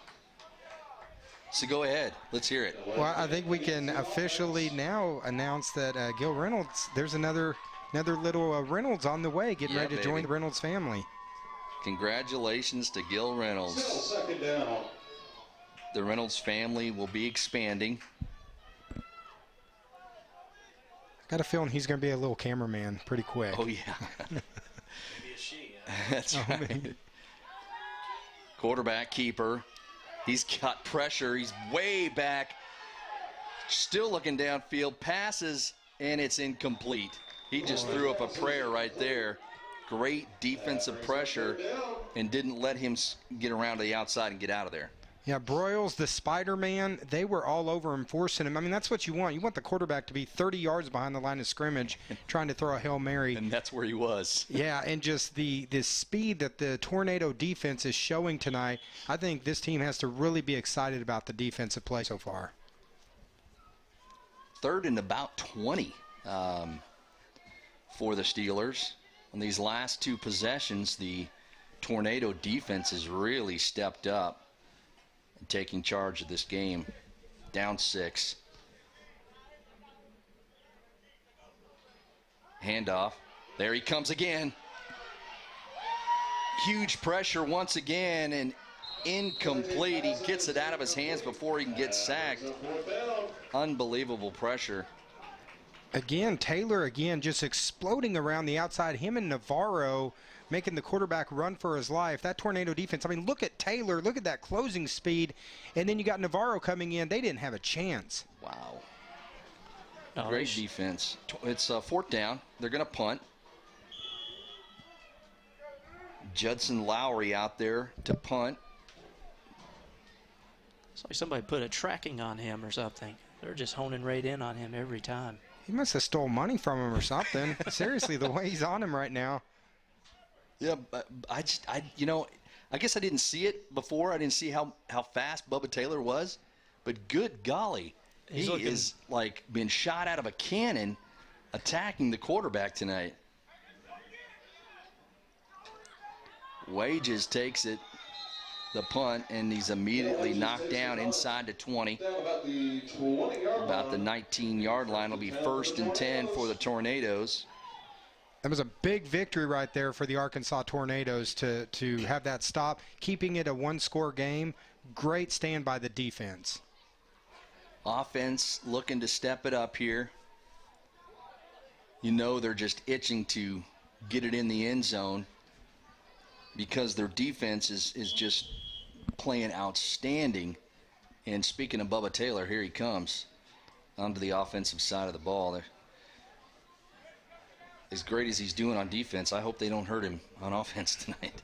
So go ahead. Let's hear it. Well, I think we can officially now announce that Gil Reynolds, there's another little Reynolds on the way, getting ready to join the Reynolds family. Congratulations to Gil Reynolds. Still 2nd down. The Reynolds family will be expanding. Got a feeling he's going to be a little cameraman pretty quick. Oh, yeah. Maybe a she. That's right. Quarterback keeper. He's got pressure. He's way back. Still looking downfield. Passes, and it's incomplete. He just threw up a prayer right there. Great defensive pressure and didn't let him get around to the outside and get out of there. Yeah, Broyles, the Spider-Man, they were all over him, forcing him. I mean, that's what you want. You want the quarterback to be 30 yards behind the line of scrimmage trying to throw a Hail Mary. And that's where he was. Yeah, and just the speed that the Tornado defense is showing tonight, I think this team has to really be excited about the defensive play so far. 3rd and about 20 for the Steelers. On these last 2 possessions, the Tornado defense has really stepped up. Taking charge of this game. Down 6. Handoff. There he comes again. Huge pressure once again, and incomplete. He gets it out of his hands before he can get sacked. Unbelievable pressure. Again, Taylor, just exploding around the outside. Him and Navarro making the quarterback run for his life. That Tornado defense, I mean, look at Taylor. Look at that closing speed. And then you got Navarro coming in. They didn't have a chance. Wow. No, Great defense. It's 4th down. They're going to punt. Judson Lowry out there to punt. It's like somebody put a tracking on him or something. They're just honing right in on him every time. He must have stole money from him or something. Seriously, the way he's on him right now. Yeah, but I guess I didn't see it before. I didn't see how fast Bubba Taylor was. But good golly, he is like being shot out of a cannon attacking the quarterback tonight. Wages takes it. the punt, and he's immediately knocked down inside the 20. Down about the 20-yard About the 19-yard line. It'll be 1st and 10 for the Tornadoes. That was a big victory right there for the Arkansas Tornadoes to have that stop, keeping it a one-score game. Great stand by the defense. Offense looking to step it up here. You know they're just itching to get it in the end zone because their defense is just playing outstanding. And speaking of Bubba Taylor, here he comes onto the offensive side of the ball. As great as he's doing on defense, I hope they don't hurt him on offense tonight.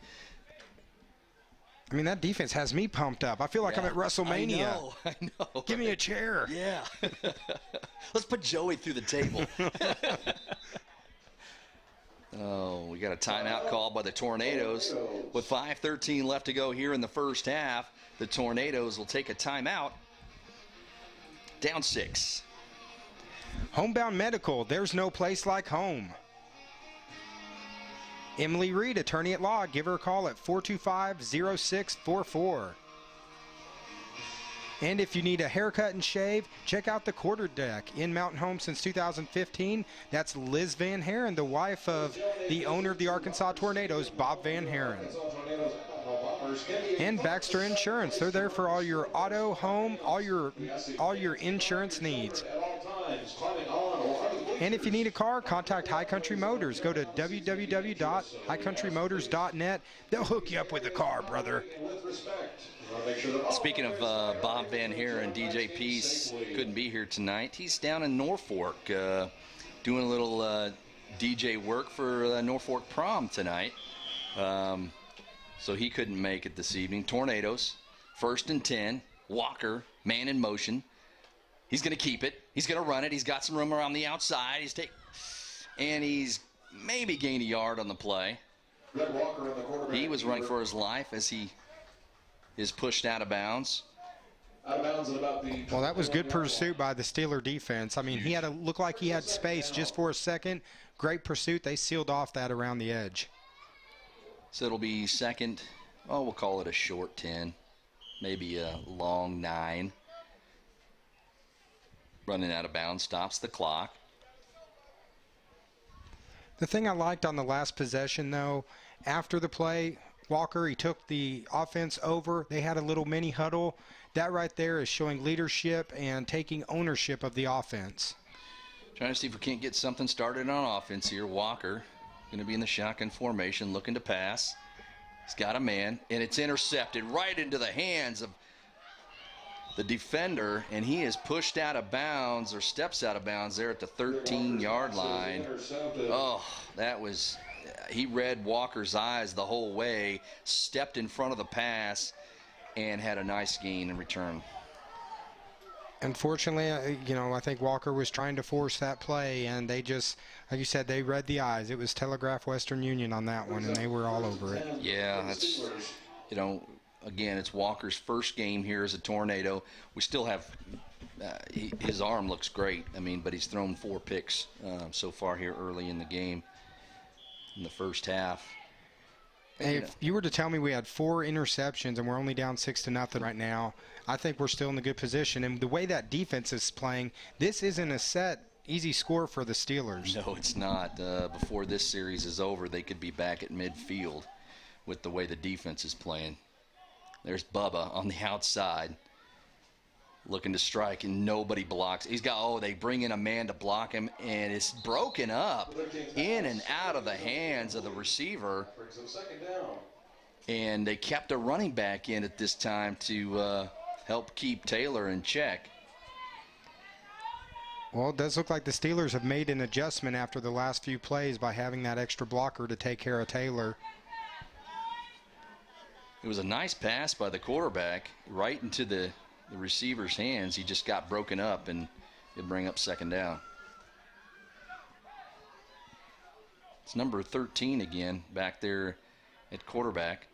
I mean, that defense has me pumped up. I feel like I'm at WrestleMania. I know. Give me a chair. Yeah. Let's put Joey through the table. Oh, we got a timeout called by the Tornadoes. With 5:13 left to go here in the first half, the Tornadoes will take a timeout. Down 6. Homebound Medical, there's no place like home. Emily Reed, attorney at law, give her a call at 425-0644. And if you need a haircut and shave, check out the Quarter Deck in Mountain Home since 2015. That's Liz Van Haren, the wife of the owner of the Arkansas Tornadoes, Bob Van Haren. And Baxter Insurance, they're there for all your auto, home, all your insurance needs. And if you need a car, contact High Country Motors. Go to www.highcountrymotors.net. They'll hook you up with the car, brother. Speaking of Bob Van Haren, DJ Peace couldn't be here tonight. He's down in Norfolk doing a little DJ work for Norfolk Prom tonight. So he couldn't make it this evening. Tornadoes, 1st and 10. Walker, man in motion. He's going to keep it. He's going to run it. He's got some room around the outside. He's maybe gained a yard on the play. He was running for his life as he is pushed out of bounds. Well, that was good pursuit by the Steeler defense. I mean, he had to look like he had space just for a second. Great pursuit. They sealed off that around the edge. So it'll be second. Oh, we'll call it a short 10, maybe a long 9. Running out of bounds, stops the clock. The thing I liked on the last possession, though, after the play, Walker, he took the offense over. They had a little mini huddle. That right there is showing leadership and taking ownership of the offense. Trying to see if we can't get something started on offense here. Walker going to be in the shotgun formation, looking to pass. He's got a man, and it's intercepted right into the hands of the defender, and he is pushed out of bounds or steps out of bounds there at the 13-yard line. Oh, that was, he read Walker's eyes the whole way, stepped in front of the pass, and had a nice gain in return. Unfortunately, I think Walker was trying to force that play, and they just, like you said, they read the eyes. It was Telegraph Western Union on that one, and they were all over it. Yeah, that's, again, it's Walker's first game here as a Tornado. We still have, his arm looks great. But he's thrown 4 picks so far here early in the game in the first half. Hey, if you were to tell me we had 4 interceptions and we're only down 6-0 right now, I think we're still in a good position. And the way that defense is playing, this isn't a set, easy score for the Steelers. No, it's not. Before this series is over, they could be back at midfield with the way the defense is playing. There's Bubba on the outside looking to strike, and nobody blocks. They bring in a man to block him, and it's broken up in and out of the hands of the receiver. And they kept a running back in at this time to help keep Taylor in check. Well, it does look like the Steelers have made an adjustment after the last few plays by having that extra blocker to take care of Taylor. It was a nice pass by the quarterback right into the receiver's hands. He just got broken up, and it'll bring up 2nd down. It's number 13 again back there at quarterback.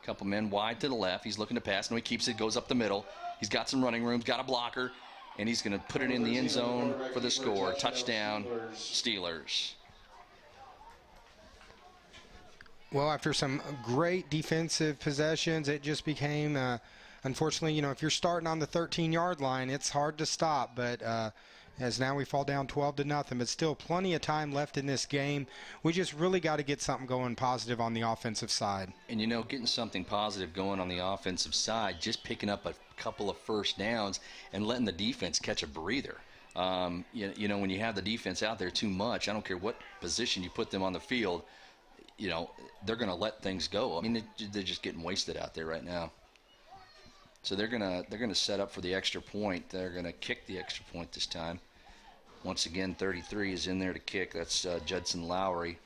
Couple men wide to the left. He's looking to pass. No, he keeps it, goes up the middle. He's got some running room, got a blocker, and he's going to put it in the end zone for the score. Touchdown, Steelers. Well, after some great defensive possessions, it just became, unfortunately, if you're starting on the 13-yard line, it's hard to stop. But as now we fall down 12-0, but still plenty of time left in this game. We just really got to get something going positive on the offensive side. And, getting something positive going on the offensive side, just picking up a couple of first downs and letting the defense catch a breather. When you have the defense out there too much, I don't care what position you put them on the field, they're going to let things go. I mean, they're just getting wasted out there right now. So they're gonna set up for the extra point. They're gonna kick the extra point this time. Once again, 33 is in there to kick. That's Judson Lowry.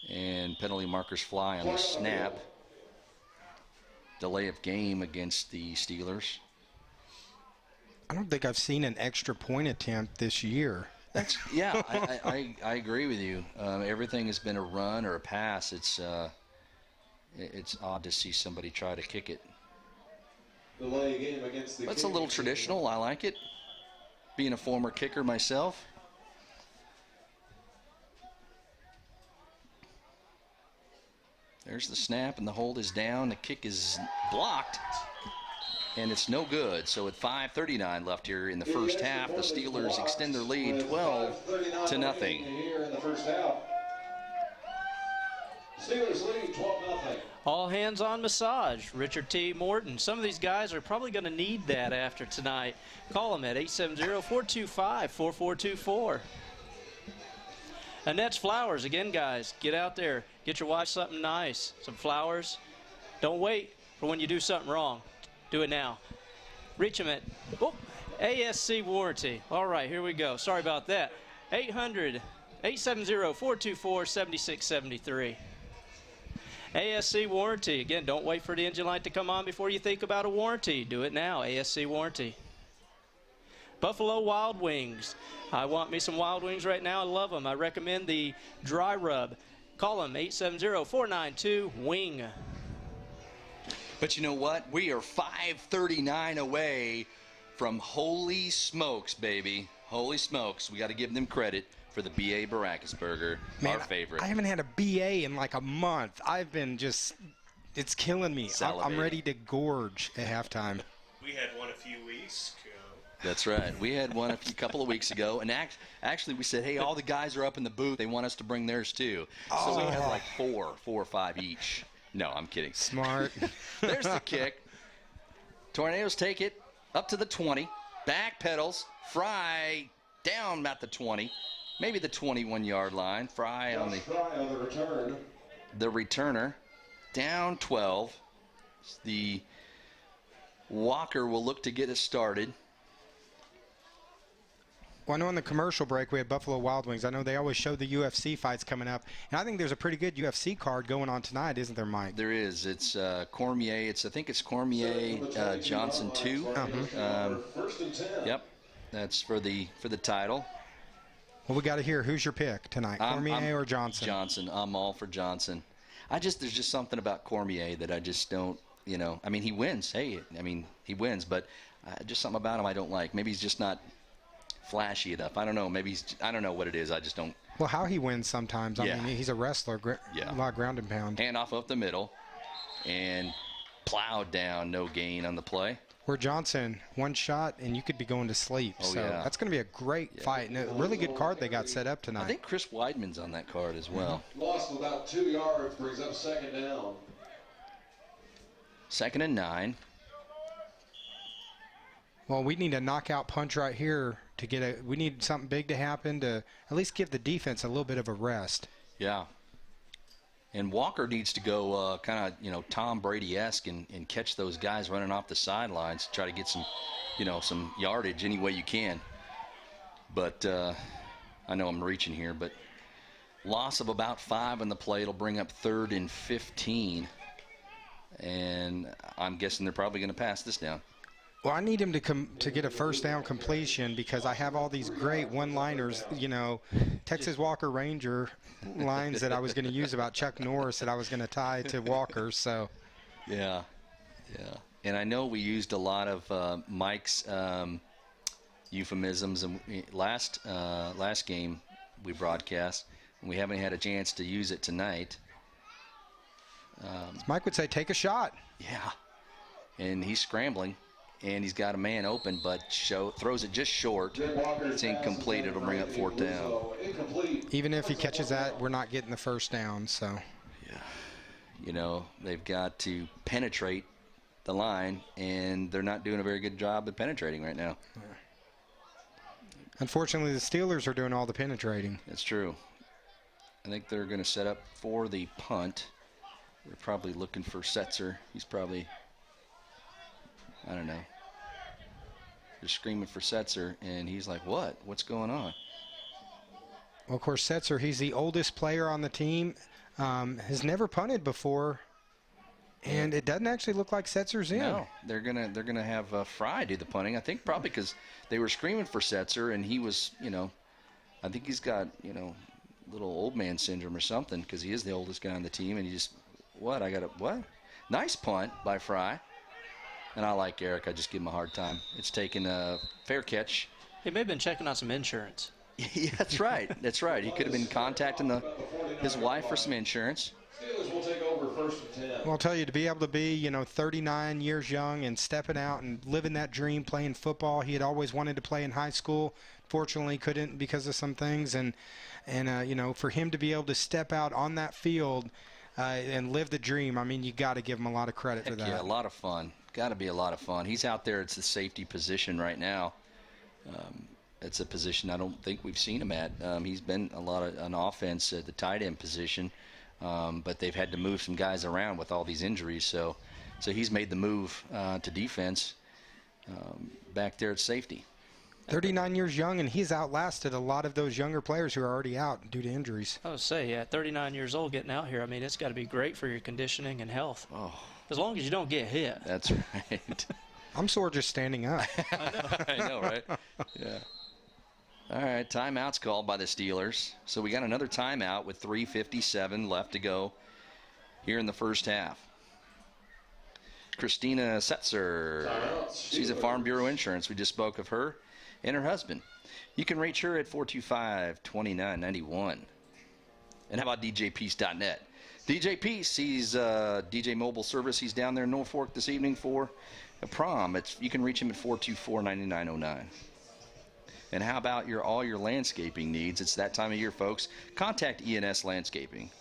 And penalty markers fly on the snap. Delay of game against the Steelers. I don't think I've seen an extra point attempt this year. I agree with you. Everything has been a run or a pass. It's odd to see somebody try to kick it. Delay game against the That's a little traditional. I like it. Being a former kicker myself. There's the snap, and the hold is down. The kick is blocked, and it's no good. So at 5:39 left here in the first half, the Steelers extend their lead 12-0. Here in the first half. Steelers lead 12-0. All hands on massage. Richard T. Morton. Some of these guys are probably going to need that after tonight. Call them at 870-425-4424. Annette's Flowers. Again, guys, get out there. Get your wife something nice. Some flowers. Don't wait for when you do something wrong. Do it now. Reach them at ASC Warranty. All right, here we go. Sorry about that. 870-424-7673. ASC Warranty. Again, don't wait for the engine light to come on before you think about a warranty. Do it now. ASC Warranty. Buffalo Wild Wings. I want me some Wild Wings right now. I love them. I recommend the dry rub. Call them 870-492-WING. But you know what? We are 5:39 away from Holy Smokes, baby. Holy Smokes. We got to give them credit for the B.A. Baracus Burger, our favorite. I haven't had a BA in like a month. I've been it's killing me. I'm ready to gorge at halftime. We had one a few weeks ago. That's right. We had one a couple of weeks ago, and actually we said, hey, all the guys are up in the booth. They want us to bring theirs too. So we had like four or five each. No, I'm kidding. Smart. There's the kick. Tornadoes take it up to the 20. Back pedals. Fry down at the 20. Maybe the 21-yard line. Fry on the return. The returner. Down 12. The Walker will look to get us started. Well, I know on the commercial break we had Buffalo Wild Wings. I know they always show the UFC fights coming up. And I think there's a pretty good UFC card going on tonight, isn't there, Mike? There is. It's Cormier. I think it's Cormier Johnson 2. Yep. That's for the title. Well, we got to hear who's your pick tonight, Cormier or Johnson? Johnson. I'm all for Johnson. There's just something about Cormier that I just don't, I mean, he wins. Hey, he wins, but just something about him I don't like. Maybe he's just not flashy enough. I don't know. Maybe I don't know what it is. I just don't. Well, how he wins sometimes. I mean, he's a wrestler. A lot of ground and pound. Hand off up the middle and plowed down. No gain on the play. Where Johnson, one shot, and you could be going to sleep. That's going to be a great fight. And a really good card they got set up tonight. I think Chris Weidman's on that card as well. Lost about 2 yards, brings up second down. 2nd and 9. Well, we need a knockout punch right here to get we need something big to happen to at least give the defense a little bit of a rest. Yeah. And Walker needs to go kind of, Tom Brady-esque and catch those guys running off the sidelines, try to get some, some yardage any way you can. But I know I'm reaching here, but loss of about 5 on the play. It'll bring up 3rd and 15. And I'm guessing they're probably going to pass this down. Well, I need him to get a first down completion because I have all these great one-liners, Texas Walker Ranger lines that I was going to use about Chuck Norris that I was going to tie to Walker. So, yeah. And I know we used a lot of Mike's euphemisms. And last game, we broadcast, and we haven't had a chance to use it tonight. Mike would say, take a shot. Yeah, and he's scrambling, and he's got a man open, but throws it just short. It's incomplete. It'll bring up 4th down. Even if he catches that, we're not getting the first down. So, yeah, you know, they've got to penetrate the line, and they're not doing a very good job of penetrating right now. Yeah. Unfortunately, the Steelers are doing all the penetrating. That's true. I think they're going to set up for the punt. They're probably looking for Setzer. He's probably, I don't know. They're screaming for Setzer, and he's like, what? What's going on? Well, of course, Setzer, he's the oldest player on the team, has never punted before, and it doesn't actually look like Setzer's in. No, they're gonna have Fry do the punting. I think probably because they were screaming for Setzer, and he was, you know, I think he's got, you know, little old man syndrome or something, because he is the oldest guy on the team, and he just, what? Nice punt by Fry. And I like Eric. I just give him a hard time. It's taken a fair catch. He may have been checking on some insurance. Yeah, that's right. That's right. He could have been contacting his wife for some insurance. Steelers will take over 1st and 10. Well, I'll tell you, to be able to be, you know, 39 years young and stepping out and living that dream, playing football. He had always wanted to play in high school. Fortunately, couldn't because of some things. And you know, for him to be able to step out on that field and live the dream, I mean, you got to give him a lot of credit for that. Yeah, a lot of fun. Got to be a lot of fun. He's out there. It's the safety position right now. It's a position I don't think we've seen him at. He's been a lot of an offense at the tight end position, but they've had to move some guys around with all these injuries. So he's made the move to defense back there at safety. 39 years young, and he's outlasted a lot of those younger players who are already out due to injuries. I would say, yeah, 39 years old getting out here. I mean, it's got to be great for your conditioning and health. Oh, as long as you don't get hit. That's right. I'm sore just standing up. I know, right? Yeah. All right, timeout's called by the Steelers. So we got another timeout with 3:57 left to go here in the first half. Christina Setzer, she's at Farm Bureau Insurance. We just spoke of her and her husband. You can reach her at 425-2991. And how about DJPeace.net? DJ Peace, he's DJ Mobile Service. He's down there in Norfolk this evening for a prom. You can reach him at 424-9909. And how about all your landscaping needs? It's that time of year, folks. Contact ENS Landscaping.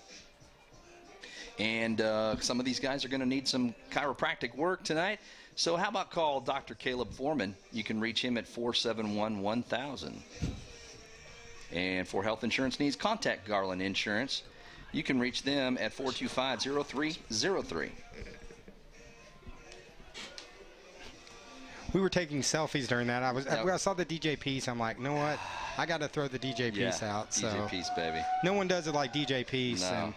And some of these guys are going to need some chiropractic work tonight. So how about call Dr. Caleb Foreman? You can reach him at 471-1000. And for health insurance needs, contact Garland Insurance. You can reach them at 425-0303. We were taking selfies during that. I saw the DJ Peace. I'm like, you know what? I got to throw the DJ Peace out. So DJ Peace, baby. No one does it like DJ Peace. No.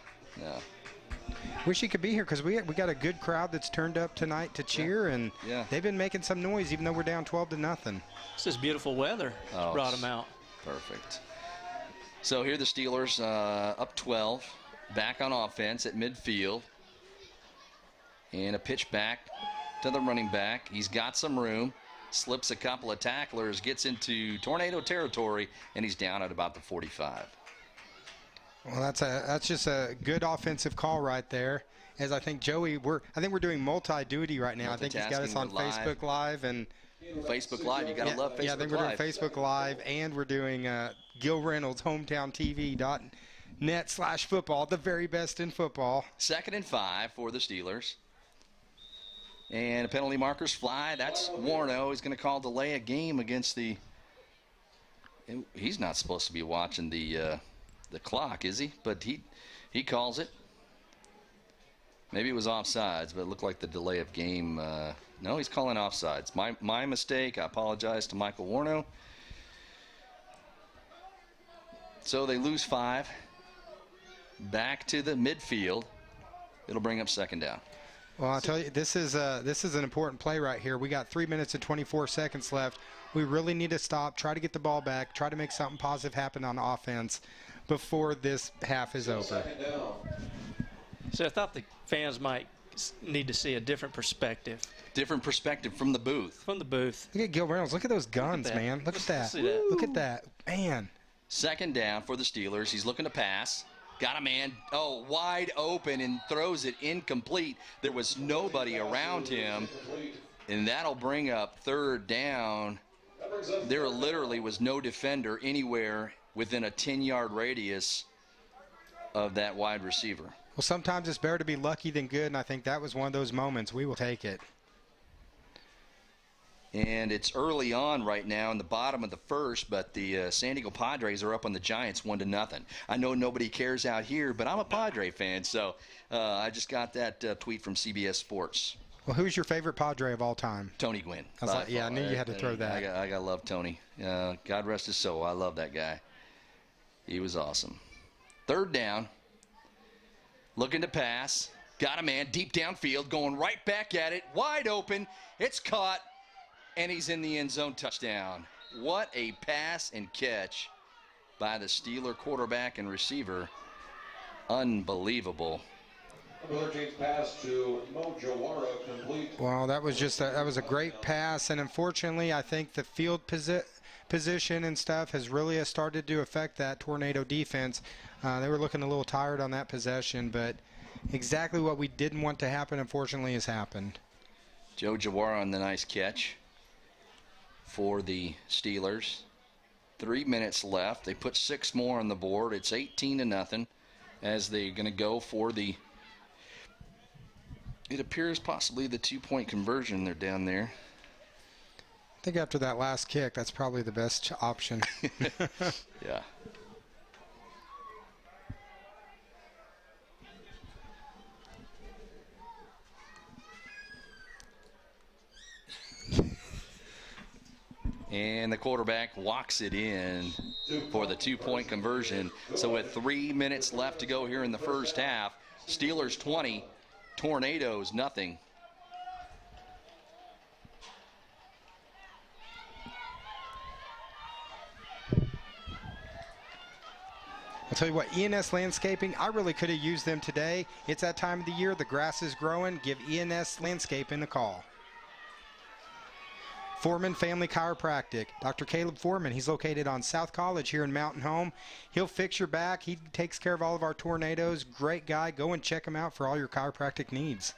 Wish he could be here because we got a good crowd that's turned up tonight to cheer, and they've been making some noise even though we're down 12-0. It's this beautiful weather brought them out. Perfect. So here the Steelers up 12, back on offense at midfield, and a pitch back to the running back. He's got some room, slips a couple of tacklers, gets into tornado territory, and he's down at about the 45. Well, that's just a good offensive call right there. As I think Joey, we're doing multi-duty right now. I think he's got us on Facebook Live and Facebook Live. You gotta love Facebook Live. Yeah, I think we're doing Facebook Live, and we're doing Gil Reynolds HometownTV.net/football, the very best in football. 2nd and 5 for the Steelers. And penalty markers fly. That's Warno. He's going to call delay a game against the. He's not supposed to be watching the clock, is he? But he calls it. Maybe it was offsides, but it looked like the delay of game. No, he's calling offsides. My mistake. I apologize to Michael Warno. So they lose 5. Back to the midfield. It'll bring up 2nd down. Well, I'll tell you, this is an important play right here. We got 3 minutes and 24 seconds left. We really need to stop, try to get the ball back, try to make something positive happen on offense before this half is over. So I thought the fans might need to see a different perspective. Different perspective from the booth. From the booth. Look at Gil Reynolds. Look at those guns, man. Look at that. See that. Look at that. Man. Second down for the Steelers. He's looking to pass. Got a man, wide open and throws it incomplete. There was nobody around him, and that'll bring up third down. There literally was no defender anywhere within a 10-yard radius of that wide receiver. Well, sometimes it's better to be lucky than good, and I think that was one of those moments. We will take it. And it's early on right now in the bottom of the first, but the San Diego Padres are up on the Giants 1-0. I know nobody cares out here, but I'm a Padre fan, so I just got that tweet from CBS Sports. Well, who's your favorite Padre of all time? Tony Gwynn. I was like, yeah, I knew you had to throw that. I got to love Tony. God rest his soul. I love that guy. He was awesome. Third down. Looking to pass. Got a man deep downfield, going right back at it. Wide open. It's caught. And he's in the end zone. Touchdown. What a pass and catch by the Steeler quarterback and receiver. Unbelievable. Pass to Mo Jawara, complete. Well, that was a great pass, and unfortunately, I think the field position and stuff has really started to affect that Tornado defense. They were looking a little tired on that possession, but exactly what we didn't want to happen, unfortunately, has happened. Joe Jawara on the nice catch for the Steelers. 3 minutes left. They put 6 more on the board. It's 18-0 as they're going to go for the, it appears possibly the 2-point conversion. They're down there. I think after that last kick, that's probably the best option. Yeah. And the quarterback walks it in for the 2-point conversion. So with 3 minutes left to go here in the first half, Steelers 20, Tornadoes nothing. I'll tell you what, ENS Landscaping, I really could have used them today. It's that time of the year, the grass is growing. Give ENS Landscaping a call. Foreman Family Chiropractic. Dr. Caleb Foreman, he's located on South College here in Mountain Home. He'll fix your back. He takes care of all of our Tornadoes. Great guy. Go and check him out for all your chiropractic needs.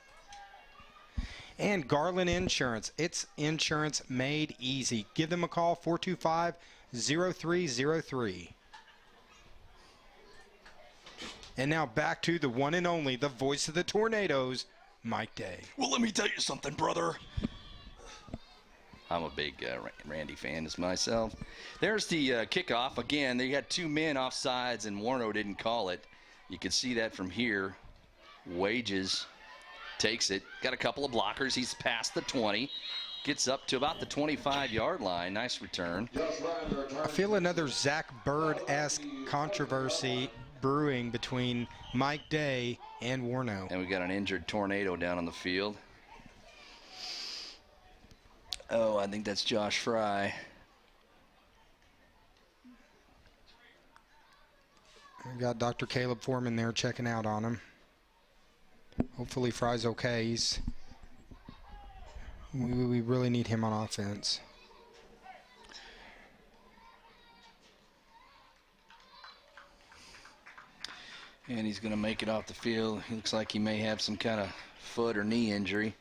And Garland Insurance. It's insurance made easy. Give them a call, 425-0303. And now back to the one and only, the voice of the Tornadoes, Mike Day. Well, let me tell you something, brother. I'm a big Randy fan as myself. There's the kickoff. Again, they had 2 men off sides, and Warno didn't call it. You can see that from here. Wages takes it. Got a couple of blockers. He's past the 20. Gets up to about the 25-yard line. Nice return. I feel another Zach Bird-esque controversy brewing between Mike Day and Warno. And we got an injured Tornado down on the field. Oh, I think that's Josh Fry. We got Dr. Caleb Foreman there checking out on him. Hopefully Fry's okay. We really need him on offense. And he's going to make it off the field. He looks like he may have some kind of foot or knee injury.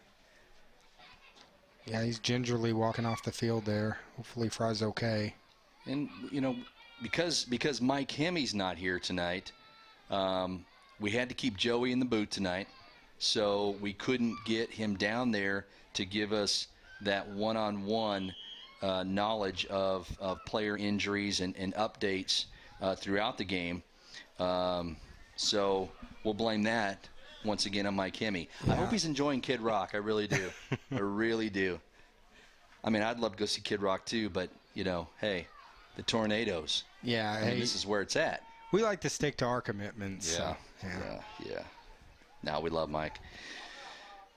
Yeah, he's gingerly walking off the field there. Hopefully Fry's okay. And, you know, because Mike Hemmy's not here tonight, we had to keep Joey in the booth tonight. So we couldn't get him down there to give us that one-on-one knowledge of player injuries and updates throughout the game. So we'll blame that once again on Mike Hemme. Yeah. I hope he's enjoying Kid Rock. I really do. I really do. I mean, I'd love to go see Kid Rock too, but, you know, hey, the Tornadoes. Yeah. I mean, this is where it's at. We like to stick to our commitments. Yeah. So, yeah. Now we love Mike.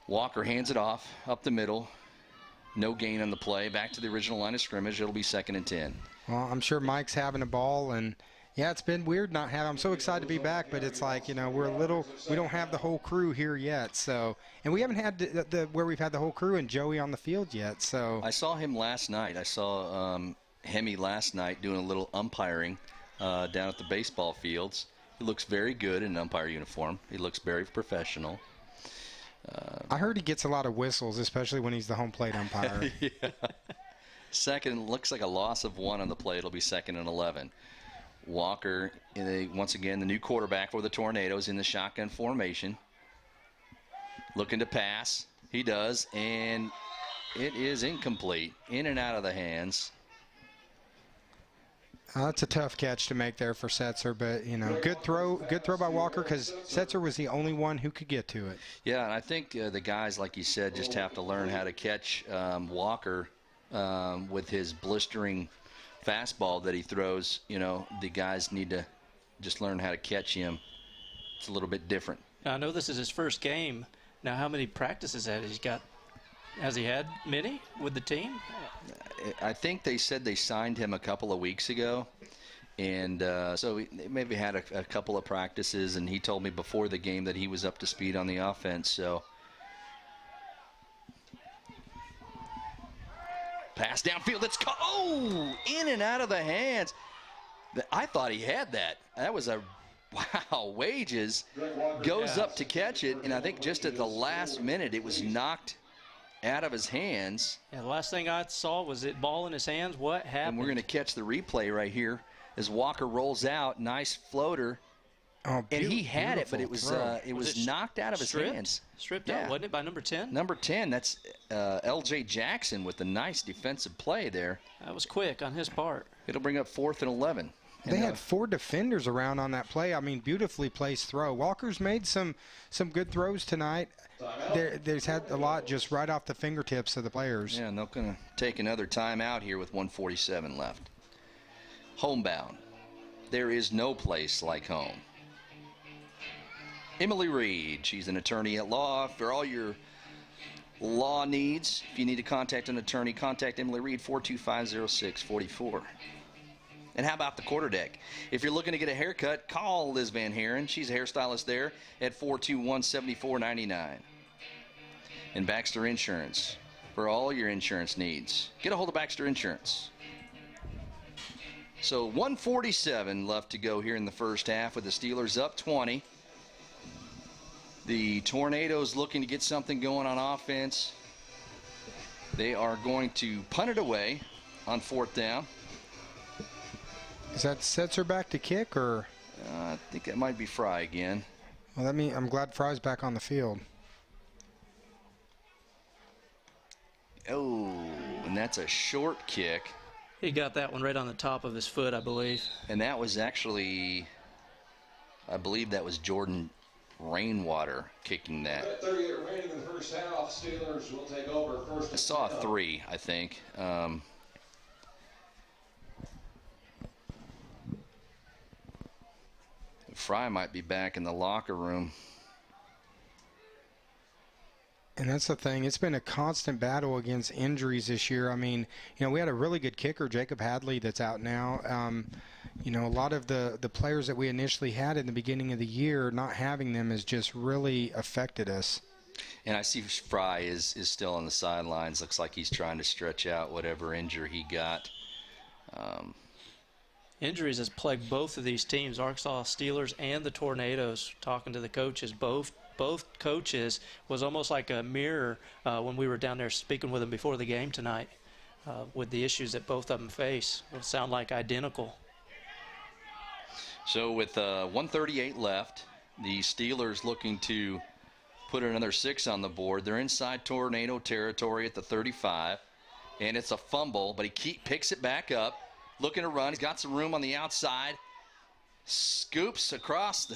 Walker hands it off up the middle. No gain on the play. Back to the original line of scrimmage. It'll be 2nd and 10. Well, I'm sure Mike's having a ball, and yeah, it's been weird not having. I'm so excited to be back, but it's like, you know, we don't have the whole crew here yet. So, and we haven't had the where we've had the whole crew and Joey on the field yet. So I saw him last night. I saw Hemme last night doing a little umpiring down at the baseball fields. He looks very good in an umpire uniform. He looks very professional. I heard he gets a lot of whistles, especially when he's the home plate umpire. Yeah. Second, looks like a loss of 1 on the play. It'll be 2nd and 11. Walker, once again, the new quarterback for the Tornadoes in the shotgun formation. Looking to pass. He does, and it is incomplete. In and out of the hands. That's a tough catch to make there for Setzer, but, good throw by Walker because Setzer was the only one who could get to it. Yeah, and I think the guys, like you said, just have to learn how to catch Walker with his blistering fastball that he throws. The guys need to just learn how to catch him. It's a little bit different. Now, I know this is his first game. Now, how many practices has he got? Has he had many with the team? I think they said they signed him a couple of weeks ago, and so he maybe had a couple of practices, and he told me before the game that he was up to speed on the offense. So pass downfield. In and out of the hands. I thought he had that. That was a wow. Wages goes up to catch it, and I think just at the last minute it was knocked out of his hands. Yeah, the last thing I saw was it ball in his hands. What happened? And we're going to catch the replay right here as Walker rolls out. Nice floater. Oh, and he had it, but it was knocked out of his hands. Stripped out, wasn't it, by number 10? Number 10, that's L.J. Jackson with a nice defensive play there. That was quick on his part. It'll bring up 4th and 11. They had 4 defenders around on that play. I mean, beautifully placed throw. Walker's made some good throws tonight. There's had a lot just right off the fingertips of the players. Yeah, and they're going to take another timeout here with 1:47 left. Homebound. There is no place like home. Emily Reed, she's an attorney at law. For all your law needs, if you need to contact an attorney, contact Emily Reed, 425-0644. And how about the quarterdeck? If you're looking to get a haircut, call Liz Van Haren. She's a hairstylist there at 421-7499. And Baxter Insurance for all your insurance needs. Get a hold of Baxter Insurance. So 1:47 left to go here in the first half with the Steelers up 20. The Tornadoes looking to get something going on offense. They are going to punt it away on 4th down. Is that Setzer back to kick, or? I think that might be Fry again. Well, I'm glad Fry's back on the field. Oh, and that's a short kick. He got that one right on the top of his foot, I believe. And that was actually, I believe that was Jordan Rainwater kicking that. 38 remaining in the first half. Steelers will take over first. I saw a 3, I think. Fry might be back in the locker room. And that's the thing. It's been a constant battle against injuries this year. I mean, we had a really good kicker, Jacob Hadley, that's out now. A lot of the players that we initially had in the beginning of the year, not having them has just really affected us. And I see Fry is still on the sidelines. Looks like he's trying to stretch out whatever injury he got. Injuries has plagued both of these teams, Arkansas Steelers and the Tornadoes. Talking to the coaches, both coaches was almost like a mirror when we were down there speaking with them before the game tonight with the issues that both of them face. It sound like identical. So with 1:38 left, the Steelers looking to put another 6 on the board. They're inside Tornado territory at the 35, and it's a fumble, but he picks it back up. Looking to run. He's got some room on the outside. Scoops across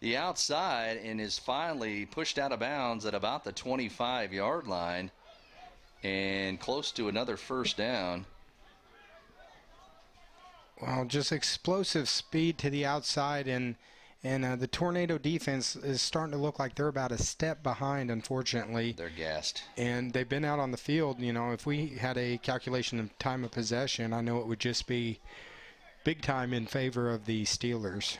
the outside and is finally pushed out of bounds at about the 25-yard line and close to another first down. Well, just explosive speed to the outside, and the Tornado defense is starting to look like they're about a step behind, unfortunately. They're gassed. And they've been out on the field. If we had a calculation of time of possession, I know it would just be big time in favor of the Steelers.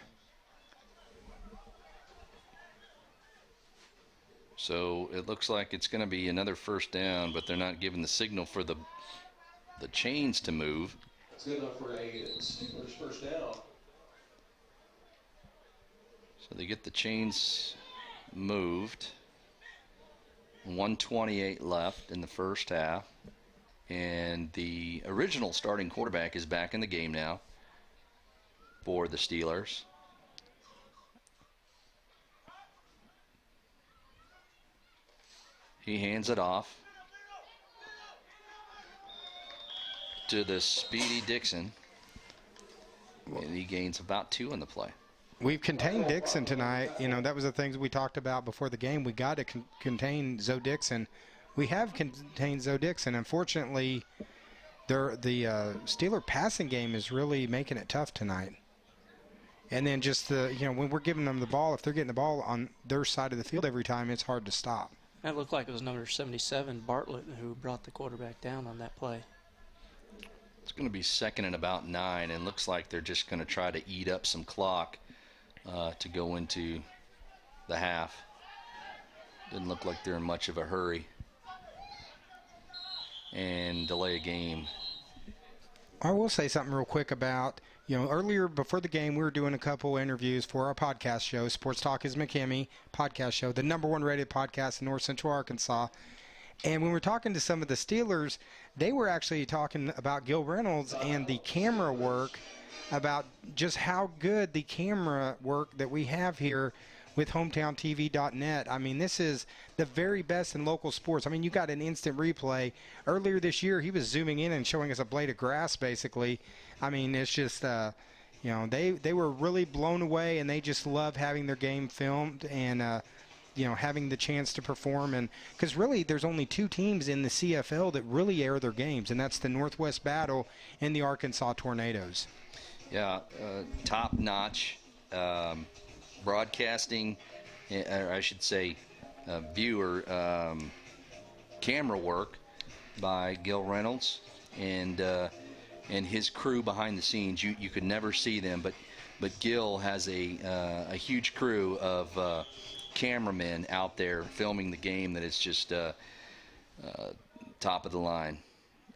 So it looks like it's going to be another first down, but they're not giving the signal for the chains to move. It's good enough for a Steelers first down. So they get the chains moved. 1:28 left in the first half. And the original starting quarterback is back in the game now for the Steelers. He hands it off to the speedy Dixon. And he gains about 2 in the play. We've contained Dixon tonight. You know, that was the things we talked about before the game. We got to contain Zoe Dixon. We have contained Zoe Dixon. Unfortunately, the Steeler passing game is really making it tough tonight. And then just when we're giving them the ball, if they're getting the ball on their side of the field every time, it's hard to stop. That looked like it was number 77, Bartlett, who brought the quarterback down on that play. It's going to be second and about 9, and looks like they're just going to try to eat up some clock to go into the half. Doesn't look like they're in much of a hurry. And delay a game. I will say something real quick about, earlier before the game, we were doing a couple interviews for our podcast show, Sports Talk is McKimmie podcast show, the #1 rated podcast in North Central Arkansas. And when we were talking to some of the Steelers, they were actually talking about Gil Reynolds and the camera work, about just how good the camera work that we have here with HometownTV.net. I mean, this is the very best in local sports. I mean, you got an instant replay. Earlier this year, he was zooming in and showing us a blade of grass, basically. I mean, it's just, they were really blown away, and they just love having their game filmed and, having the chance to perform. And because really there's only 2 teams in the CFL that really air their games, and that's the Northwest Battle and the Arkansas Tornadoes. Yeah, top-notch broadcasting, or I should say viewer camera work by Gil Reynolds and his crew behind the scenes. You could never see them, but Gil has a huge crew of cameramen out there filming the game that is just top of the line,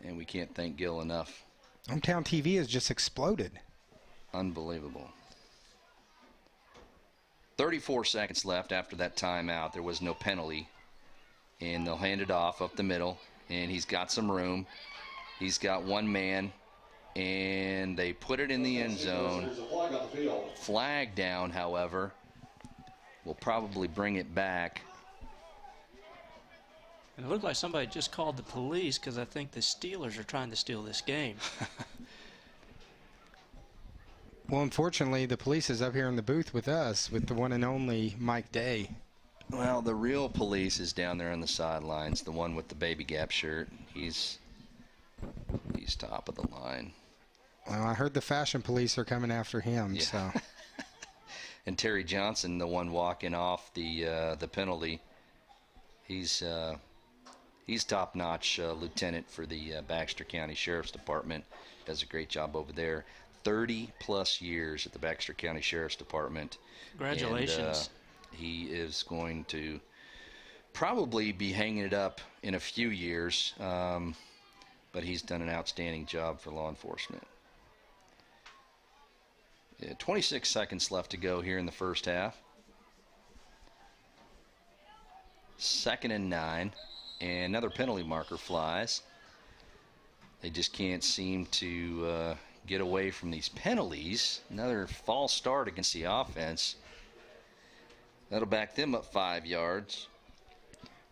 and we can't thank Gil enough. Hometown TV has just exploded. Unbelievable. 34 seconds left after that timeout. There was no penalty, and they'll hand it off up the middle, and he's got some room. He's got one man, and they put it in the end zone. Flag down, however. We'll probably bring it back. And it looked like somebody just called the police because I think the Steelers are trying to steal this game. Well, unfortunately, the police is up here in the booth with us, with the one and only Mike Day. Well, the real police is down there on the sidelines, the one with the baby gap shirt. He's top of the line. Well, I heard the fashion police are coming after him, yeah. So. And Terry Johnson, the one walking off the penalty, he's top-notch lieutenant for the Baxter County Sheriff's Department. Does a great job over there. 30-plus years at the Baxter County Sheriff's Department. Congratulations. And, he is going to probably be hanging it up in a few years, but he's done an outstanding job for law enforcement. 26 seconds left to go here in the first half. 2nd and 9, and another penalty marker flies. They just can't seem to get away from these penalties. Another false start against the offense. That'll back them up 5 yards.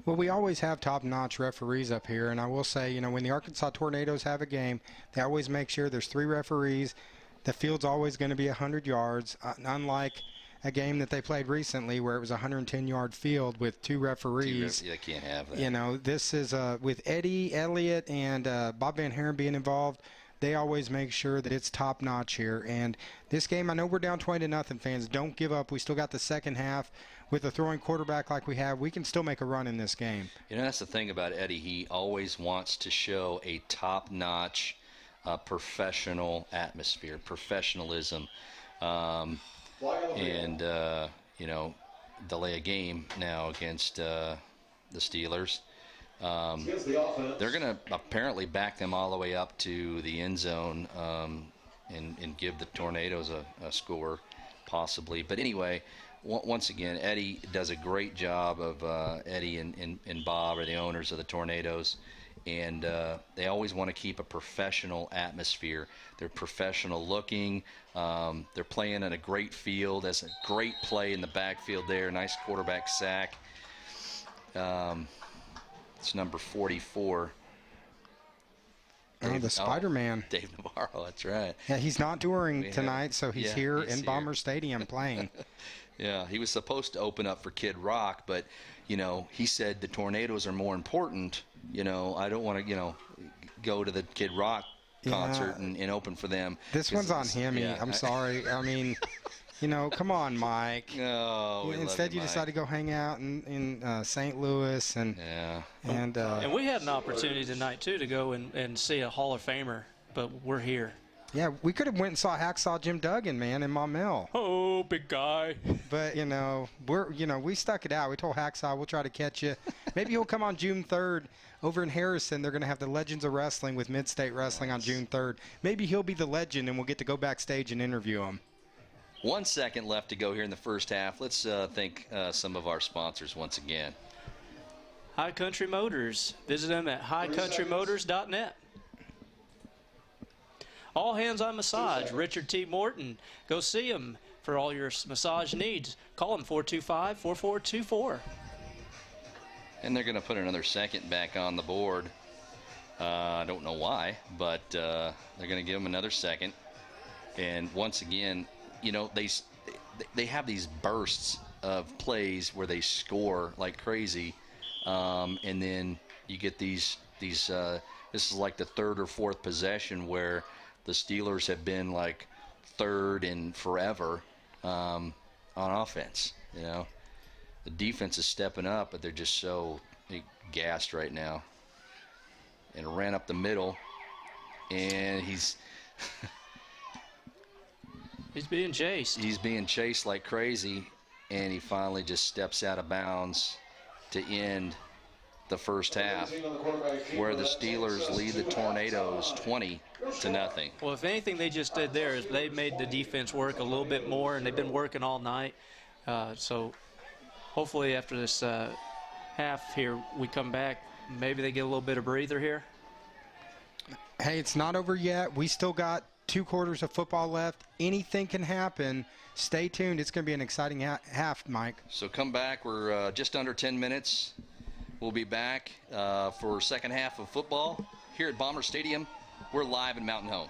Well, we always have top-notch referees up here, and I will say, when the Arkansas Tornadoes have a game, they always make sure there's 3 referees. The field's always going to be 100 yards, unlike a game that they played recently where it was a 110-yard field with 2 referees. They can't have that. This is with Eddie Elliott and Bob Van Haren being involved. They always make sure that it's top-notch here. And this game, I know we're down 20-0, fans. Don't give up. We still got the second half. With a throwing quarterback like we have, we can still make a run in this game. That's the thing about Eddie. He always wants to show a top-notch professional atmosphere, professionalism, and delay a game now against the Steelers. Against the offense. They're going to apparently back them all the way up to the end zone and give the Tornadoes a score, possibly. But anyway, once again, Eddie does a great job of Eddie and Bob are the owners of the Tornadoes. And they always want to keep a professional atmosphere. They're professional looking. They're playing in a great field. That's a great play in the backfield there. Nice quarterback sack. It's number 44. The Spider-Man. Dave Navarro, that's right. Yeah, he's not touring tonight, so he's here he's in here. Bomber Stadium playing. Yeah, he was supposed to open up for Kid Rock, but, he said the Tornadoes are more important. I don't want to, go to the Kid Rock concert and open for them. This one's on him. Yeah. I'm sorry. I mean, come on, Mike. No, Instead, you decided to go hang out in St. Louis, and we had an opportunity tonight too to go and see a Hall of Famer, but we're here. Yeah, we could have went and saw Hacksaw Jim Duggan, man, in Maumelle. Oh, big guy. But we stuck it out. We told Hacksaw we'll try to catch you. Maybe he'll come on June 3rd over in Harrison. They're going to have the Legends of Wrestling with Mid-State Wrestling on June 3rd. Maybe he'll be the legend, and we'll get to go backstage and interview him. 1 second left to go here in the first half. Let's thank some of our sponsors once again. High Country Motors. Visit them at highcountrymotors.net. All Hands on Massage, Richard T. Morton. Go see him for all your massage needs. Call him 425-4424. And they're going to put another second back on the board. I don't know why, but they're going to give him another second. And once again, they have these bursts of plays where they score like crazy, and then you get these. This is like the third or fourth possession where the Steelers have been like third in forever on offense. The defense is stepping up, but they're just so gassed right now. And ran up the middle, and he's being chased. He's being chased like crazy, and he finally just steps out of bounds to end the first half, where the Steelers lead the Tornadoes 20-0. Well, if anything they just did there is they made the defense work a little bit more, and they've been working all night. So hopefully after this half here, we come back, maybe they get a little bit of breather here. Hey, it's not over yet. We still got 2 quarters of football left. Anything can happen. Stay tuned. It's going to be an exciting half, Mike. So come back. We're just under 10 minutes. We'll be back for second half of football here at Bomber Stadium. We're live in Mountain Home.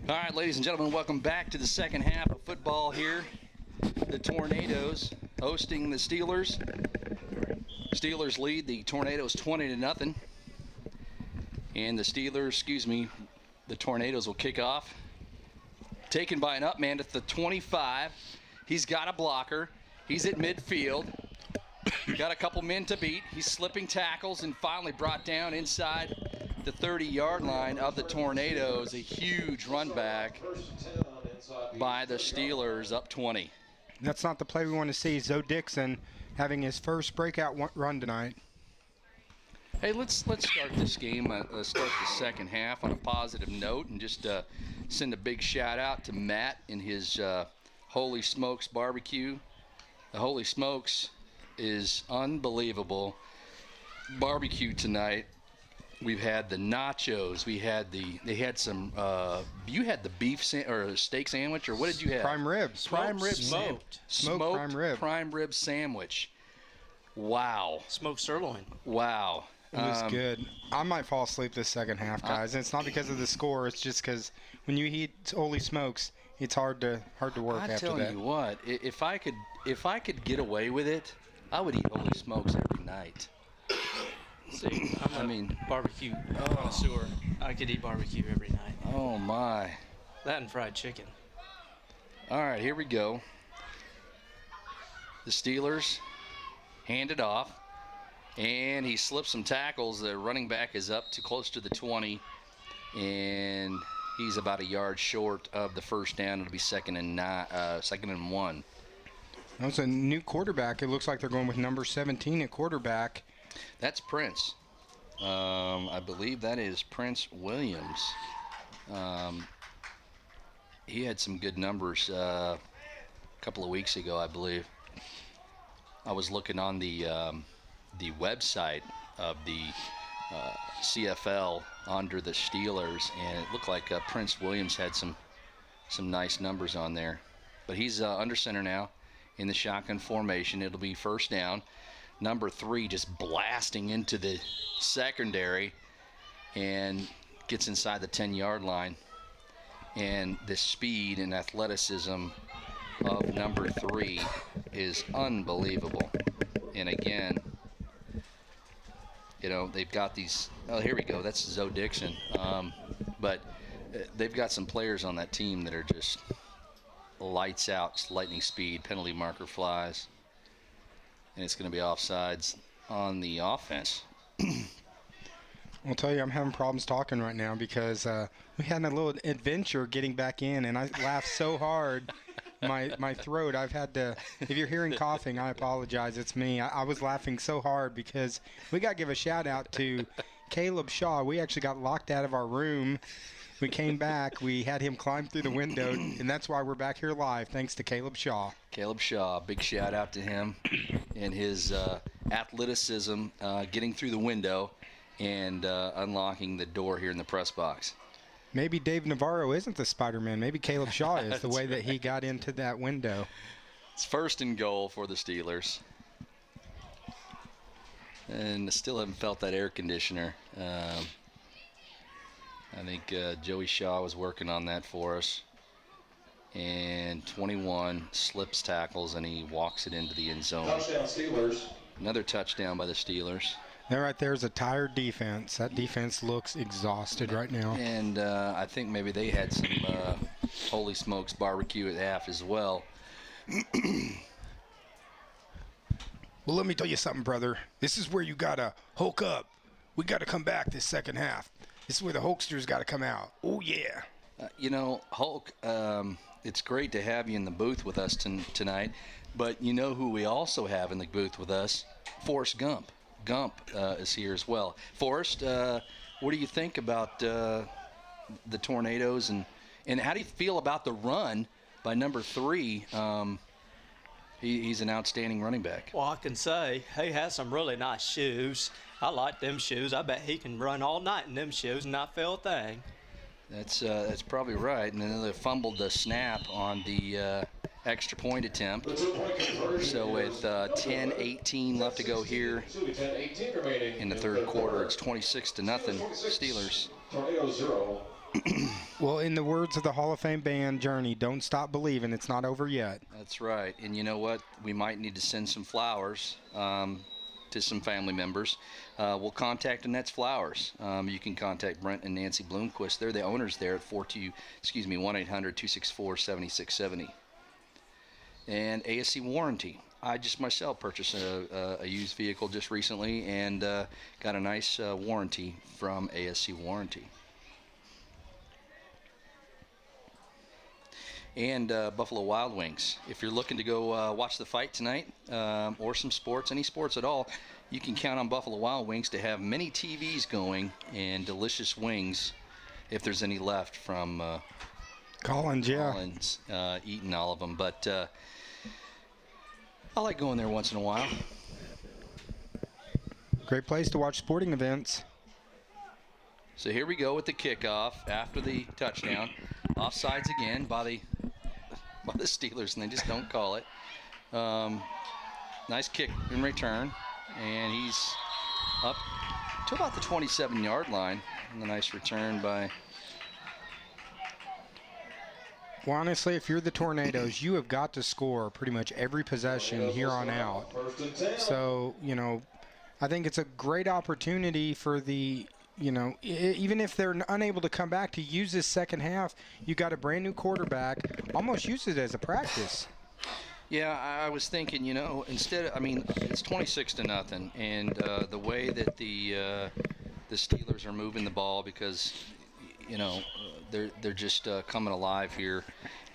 All right, ladies and gentlemen, welcome back to the second half of football here. The Tornadoes hosting the Steelers. Steelers lead the Tornadoes 20-0. And the Tornadoes will kick off. Taken by an up man at the 25. He's got a blocker. He's at midfield. Got a couple men to beat. He's slipping tackles and finally brought down inside the 30-yard line of the Tornadoes. A huge run back by the Steelers, up 20. That's not the play we want to see. Zoe Dixon having his first breakout run tonight. Hey, let's start this game, start the second half on a positive note, and just send a big shout out to Matt and his Holy Smokes barbecue. The Holy Smokes is unbelievable barbecue tonight. We've had the nachos. They had some. You had the beef or steak sandwich, or what did you have? Prime ribs. Smoked prime rib sandwich. Wow. Smoked sirloin. Wow. It was good. I might fall asleep this second half, guys. And it's not because of the score. It's just because when you eat Holy Smokes, it's hard to work after that. I tell you what, if I could get away with it, I would eat Holy Smokes every night. See, I mean, barbecue connoisseur. I could eat barbecue every night. Oh my. That and fried chicken. All right, here we go. The Steelers hand it off, and he slips some tackles. The running back is up to close to the 20, and he's about a yard short of the first down. It'll be second and 1. That's a new quarterback. It looks like they're going with number 17 at quarterback. That's Prince. I believe that is Prince Williams. He had some good numbers a couple of weeks ago, I believe. I was looking on the website of the CFL under the Steelers, and it looked like Prince Williams had some nice numbers on there. But he's under center now in the shotgun formation. It'll be first down. Number 3 just blasting into the secondary and gets inside the 10-yard line. And the speed and athleticism of number 3 is unbelievable. And again, they've got these. Oh, here we go. That's Zoe Dixon. But they've got some players on that team that are just lights out, lightning speed, penalty marker flies. And it's going to be offsides on the offense. I'll tell you, I'm having problems talking right now because we had a little adventure getting back in, and I laughed so hard. My throat, I've had to, if you're hearing coughing, I apologize. It's me. I was laughing so hard because we got to give a shout out to Caleb Shaw. We actually got locked out of our room. We came back. We had him climb through the window, and that's why we're back here live, thanks to Caleb Shaw. Caleb Shaw, big shout out to him and his athleticism getting through the window and unlocking the door here in the press box. Maybe Dave Navarro isn't the Spider-Man. Maybe Caleb Shaw is, the way that he got into that window. It's first and goal for the Steelers. And I still haven't felt that air conditioner. I think Joey Shaw was working on that for us. And 21 slips tackles, and he walks it into the end zone. Touchdown Steelers. Another touchdown by the Steelers. That right there is a tired defense. That defense looks exhausted right now. And I think maybe they had some Holy Smokes barbecue at half as well. Well, let me tell you something, brother. This is where you got to hulk up. We got to come back this second half. This is where the Hulksters got to come out. Oh, yeah. Hulk, it's great to have you in the booth with us tonight. But you know who we also have in the booth with us? Forrest Gump. Gump is here as well. Forrest, what do you think about the Tornadoes, and how do you feel about the run by number 3? He's an outstanding running back. Well, I can say he has some really nice shoes. I like them shoes. I bet he can run all night in them shoes and not feel a thing. That's probably right. And then they fumbled the snap on the extra point attempt. So with 10-18 left to go here in the third quarter, it's 26-0 Steelers. Tornado 0. Well, in the words of the Hall of Fame band Journey, don't stop believing. It's not over yet. That's right. And you know what? We might need to send some flowers to some family members. We'll contact Annette's Flowers. You can contact Brent and Nancy Bloomquist. They're the owners there at 1-800-264-7670. And ASC Warranty. I just myself purchased a used vehicle just recently and got a nice warranty from ASC Warranty. And Buffalo Wild Wings. If you're looking to go watch the fight tonight or some sports, any sports at all, you can count on Buffalo Wild Wings to have many TVs going and delicious wings if there's any left from Collins, eating all of them. But I like going there once in a while. Great place to watch sporting events. So here we go with the kickoff after the touchdown. Offsides again by the Steelers, and they just don't call it. Nice kick in return, and he's up to about the 27-yard line. And a nice return by... Well, honestly, if you're the Tornadoes, you have got to score pretty much every possession here on out. So, you know, I think it's a great opportunity for the... You know, even if they're unable to come back to use this second half, you got a brand new quarterback. Almost use it as a practice. Yeah, I was thinking, you know, instead of, I mean, it's 26-0, and the way that the Steelers are moving the ball, because, you know, they're just coming alive here,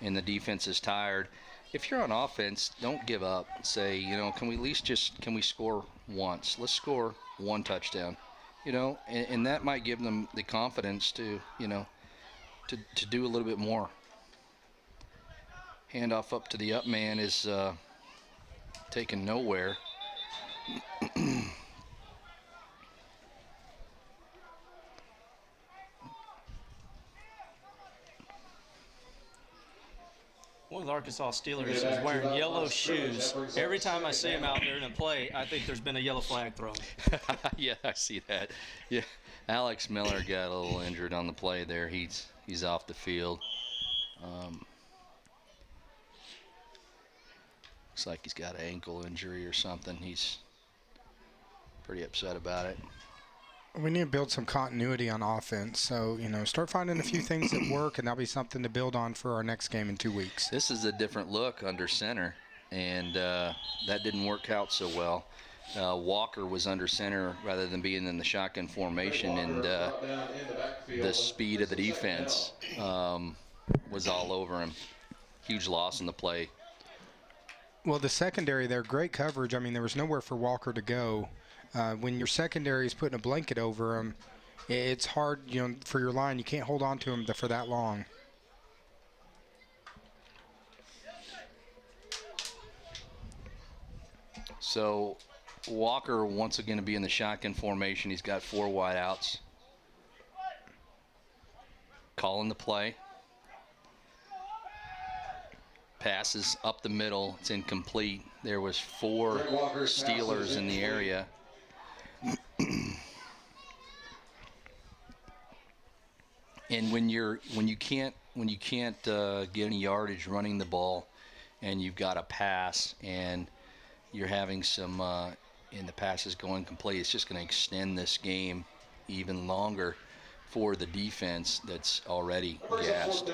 and the defense is tired. If you're on offense, don't give up. Say, you know, can we at least can we score once? Let's score one touchdown. You know, and that might give them the confidence to, you know, to do a little bit more. Handoff up to the up man is taken nowhere. One of the Arkansas Steelers is wearing yellow shoes. Every time I see him out there in a play, I think there's been a yellow flag thrown. Yeah, I see that. Yeah, Alex Miller got a little injured on the play there. He's off the field. Looks like he's got an ankle injury or something. He's pretty upset about it. We need to build some continuity on offense. So, you know, start finding a few things that work, and that'll be something to build on for our next game in 2 weeks. This is a different look under center, and that didn't work out so well. Walker was under center rather than being in the shotgun formation, and the speed of the defense was all over him. Huge loss in the play. Well, the secondary there, great coverage. I mean, there was nowhere for Walker to go. When your secondary is putting a blanket over him, it's hard, you know, for your line. You can't hold on to him for that long. So Walker once again to be in the shotgun formation. He's got 4 wideouts. Calling the play. Passes up the middle. It's incomplete. There was 4 Steelers in the area. And when you can't get any yardage running the ball, and you've got a pass, and you're having some and the pass is going complete, it's just going to extend this game even longer for the defense that's already gassed.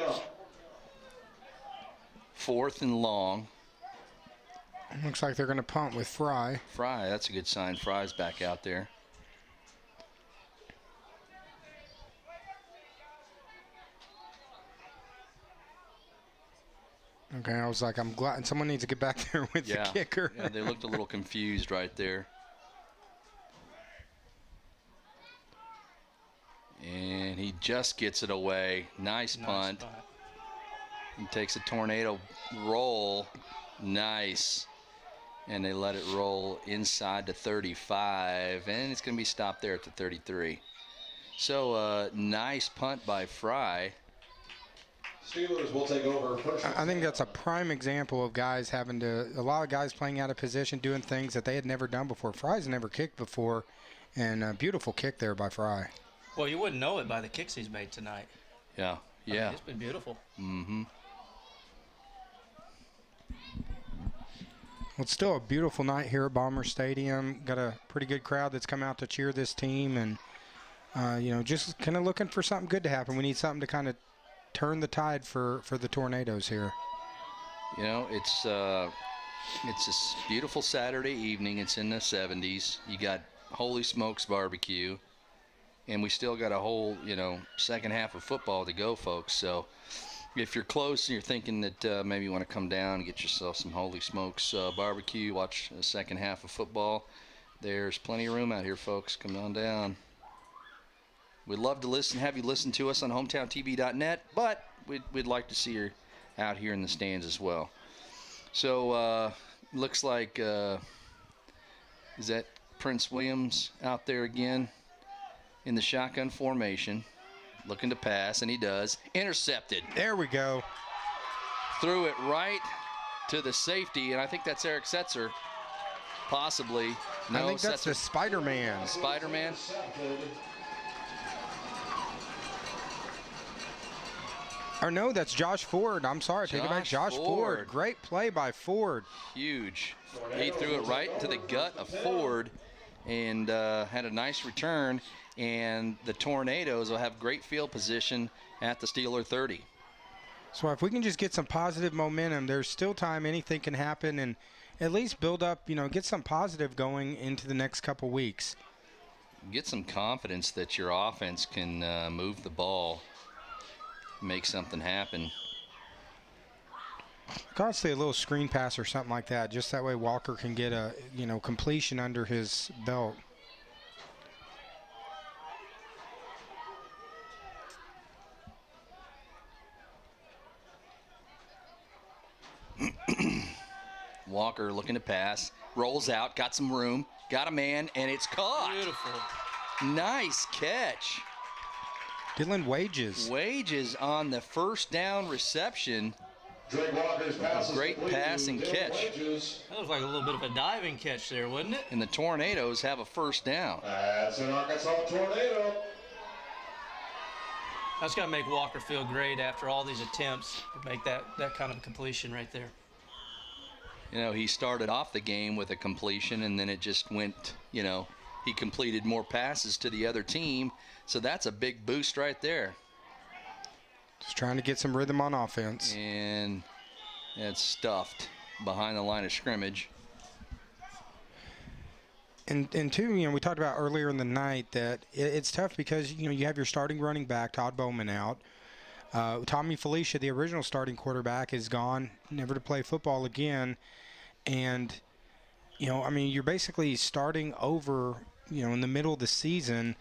4th and long. Looks like they're going to punt with Fry. Fry, that's a good sign. Fry's back out there. Okay, I was like, I'm glad someone needs to get back there with the kicker. Yeah, they looked a little confused right there. And he just gets it away. Nice punt. He takes a tornado roll. Nice. And they let it roll inside the 35. And it's going to be stopped there at the 33. So nice punt by Fry. Steelers will take over. I think that's a prime example of guys having to, a lot of guys playing out of position, doing things that they had never done before. Fry's never kicked before, and a beautiful kick there by Fry. Well, you wouldn't know it by the kicks he's made tonight. Yeah, Yeah. It's been beautiful. Mm-hmm. Well, it's still a beautiful night here at Bomber Stadium. Got a pretty good crowd that's come out to cheer this team, and just kind of looking for something good to happen. We need something to kind of turn the tide for the Tornadoes here. You know, it's a beautiful Saturday evening. It's in the 70s. You got Holy Smokes barbecue, and we still got a whole, second half of football to go, folks. So if you're close and you're thinking that maybe you want to come down and get yourself some Holy Smokes barbecue, watch the second half of football, there's plenty of room out here, folks. Come on down. We'd love to have you listen to us on hometowntv.net, but we'd like to see you out here in the stands as well. So looks like is that Prince Williams out there again in the shotgun formation, looking to pass, and he does. Intercepted. There we go. Threw it right to the safety, and I think that's Eric Setzer, possibly. No, I think that's Setzer. the Spider-Man. Spider-Man. Or no, that's Josh Ford. I'm sorry, take it back. Josh Ford. Great play by Ford. Huge. He threw it right into the gut of Ford and had a nice return. And the Tornadoes will have great field position at the Steeler 30. So if we can just get some positive momentum, there's still time. Anything can happen, and at least build up, get some positive going into the next couple weeks. Get some confidence that your offense can move the ball, make something happen. Honestly, a little screen pass or something like that, just that way Walker can get a completion under his belt. Walker looking to pass, rolls out, got some room, got a man, and it's caught. Beautiful. Nice catch. Dylan Wages. Wages on the first down reception. Drake Walker's pass is Great complete pass and to Dylan catch. Wages. That was like a little bit of a diving catch there, wasn't it? And the Tornadoes have a first down. That's an Arkansas Tornado. That's got to make Walker feel great after all these attempts to make that kind of completion right there. He started off the game with a completion, and then it just went, he completed more passes to the other team. So that's a big boost right there. Just trying to get some rhythm on offense. And it's stuffed behind the line of scrimmage. And two, we talked about earlier in the night that it's tough because, you have your starting running back, Todd Bowman, out. Tommy Felicia, the original starting quarterback, is gone, never to play football again. And, you're basically starting over, in the middle of the season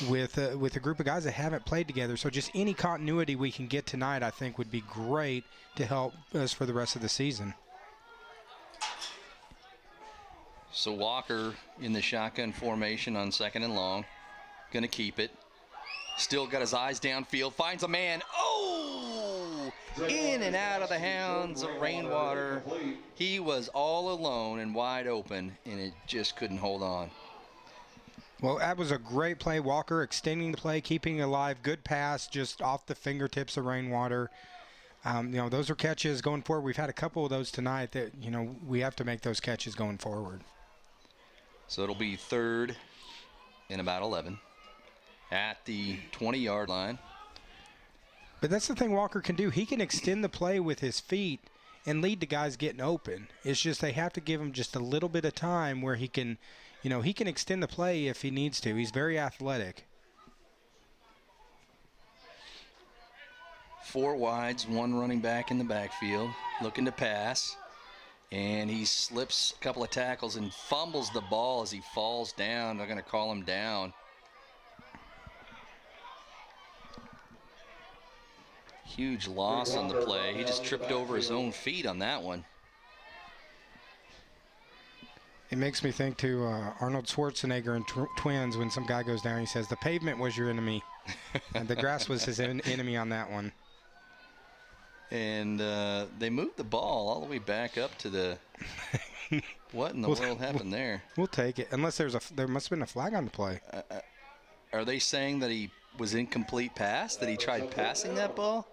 with a group of guys that haven't played together. So just any continuity we can get tonight, I think, would be great to help us for the rest of the season. So Walker in the shotgun formation on second and long. Going to keep it. Still got his eyes downfield. Finds a man. Oh! In and out of the hands of Rainwater. He was all alone and wide open, and it just couldn't hold on. Well, that was a great play. Walker extending the play, keeping it alive. Good pass just off the fingertips of Rainwater. Those are catches going forward. We've had a couple of those tonight that, we have to make those catches going forward. So it'll be third and about 11 at the 20-yard line. But that's the thing Walker can do. He can extend the play with his feet and lead to guys getting open. It's just they have to give him just a little bit of time where he can, he can extend the play if he needs to. He's very athletic. 4 wides, 1 running back in the backfield, looking to pass. And he slips a couple of tackles and fumbles the ball as he falls down. They're going to call him down. Huge loss on the play. He just tripped over his own feet on that one. It makes me think to Arnold Schwarzenegger in Twins when some guy goes down, he says, the pavement was your enemy. And the grass was his enemy on that one. And they moved the ball all the way back up to the what in the world happened there? We'll take it. Unless there must have been a flag on the play. Are they saying that he was incomplete pass, that he tried passing that ball?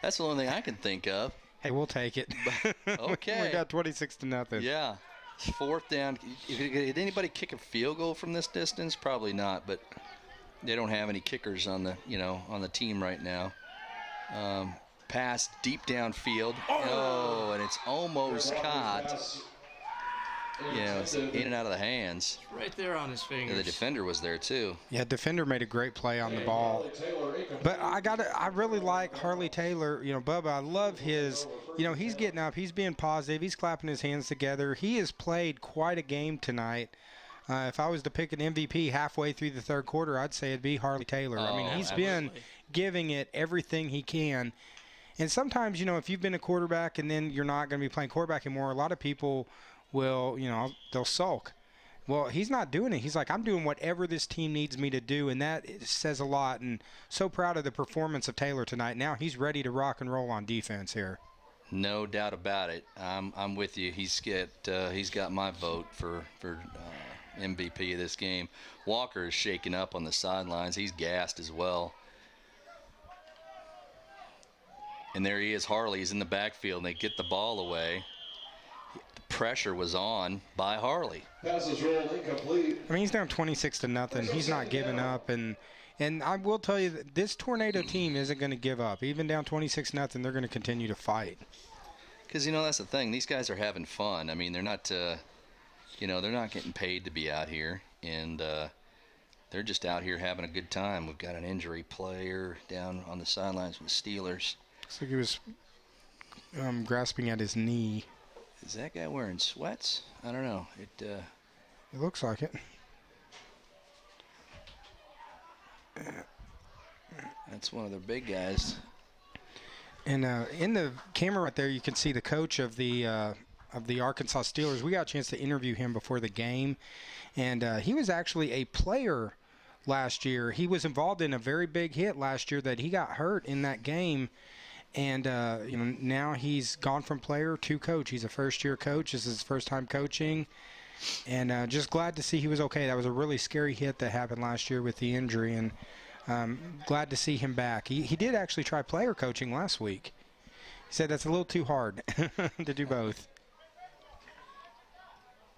That's the only thing I can think of. Hey, we'll take it. Okay. We got 26-0. Yeah. Fourth down. Did anybody kick a field goal from this distance? Probably not, but they don't have any kickers on the team right now. Pass deep downfield. Oh, and it's almost caught. It's in and out of the hands. Right there on his fingers. The defender was there too. Yeah, defender made a great play on the ball. But I really like Harley Taylor. Bubba, I love his, he's getting up, he's being positive, he's clapping his hands together. He has played quite a game tonight. If I was to pick an MVP halfway through the third quarter, I'd say it'd be Harley Taylor. I mean, he's been giving it everything he can. And sometimes, if you've been a quarterback and then you're not going to be playing quarterback anymore, a lot of people will, they'll sulk. Well, he's not doing it. He's like, I'm doing whatever this team needs me to do, and that says a lot. And so proud of the performance of Taylor tonight. Now he's ready to rock and roll on defense here. No doubt about it. I'm with you. He's got my vote for MVP of this game. Walker is shaking up on the sidelines. He's gassed as well. And there he is. Harley's in the backfield, and they get the ball away. Pressure was on by Harley. Passes rolled incomplete. I mean, he's down 26-0. He's not giving up, and I will tell you that this Tornado team isn't going to give up. Even down 26-0, they're going to continue to fight. Because that's the thing. These guys are having fun. I mean, they're not, they're not getting paid to be out here, and they're just out here having a good time. We've got an injury player down on the sidelines with the Steelers. Looks like he was grasping at his knee. Is that guy wearing sweats? I don't know. It looks like it. That's one of their big guys. And in the camera right there, you can see the coach of the Arkansas Steelers. We got a chance to interview him before the game, and he was actually a player last year. He was involved in a very big hit last year that he got hurt in that game. And, now he's gone from player to coach. He's a first-year coach. This is his first time coaching. And just glad to see he was okay. That was a really scary hit that happened last year with the injury. And glad to see him back. He did actually try player coaching last week. He said that's a little too hard to do both.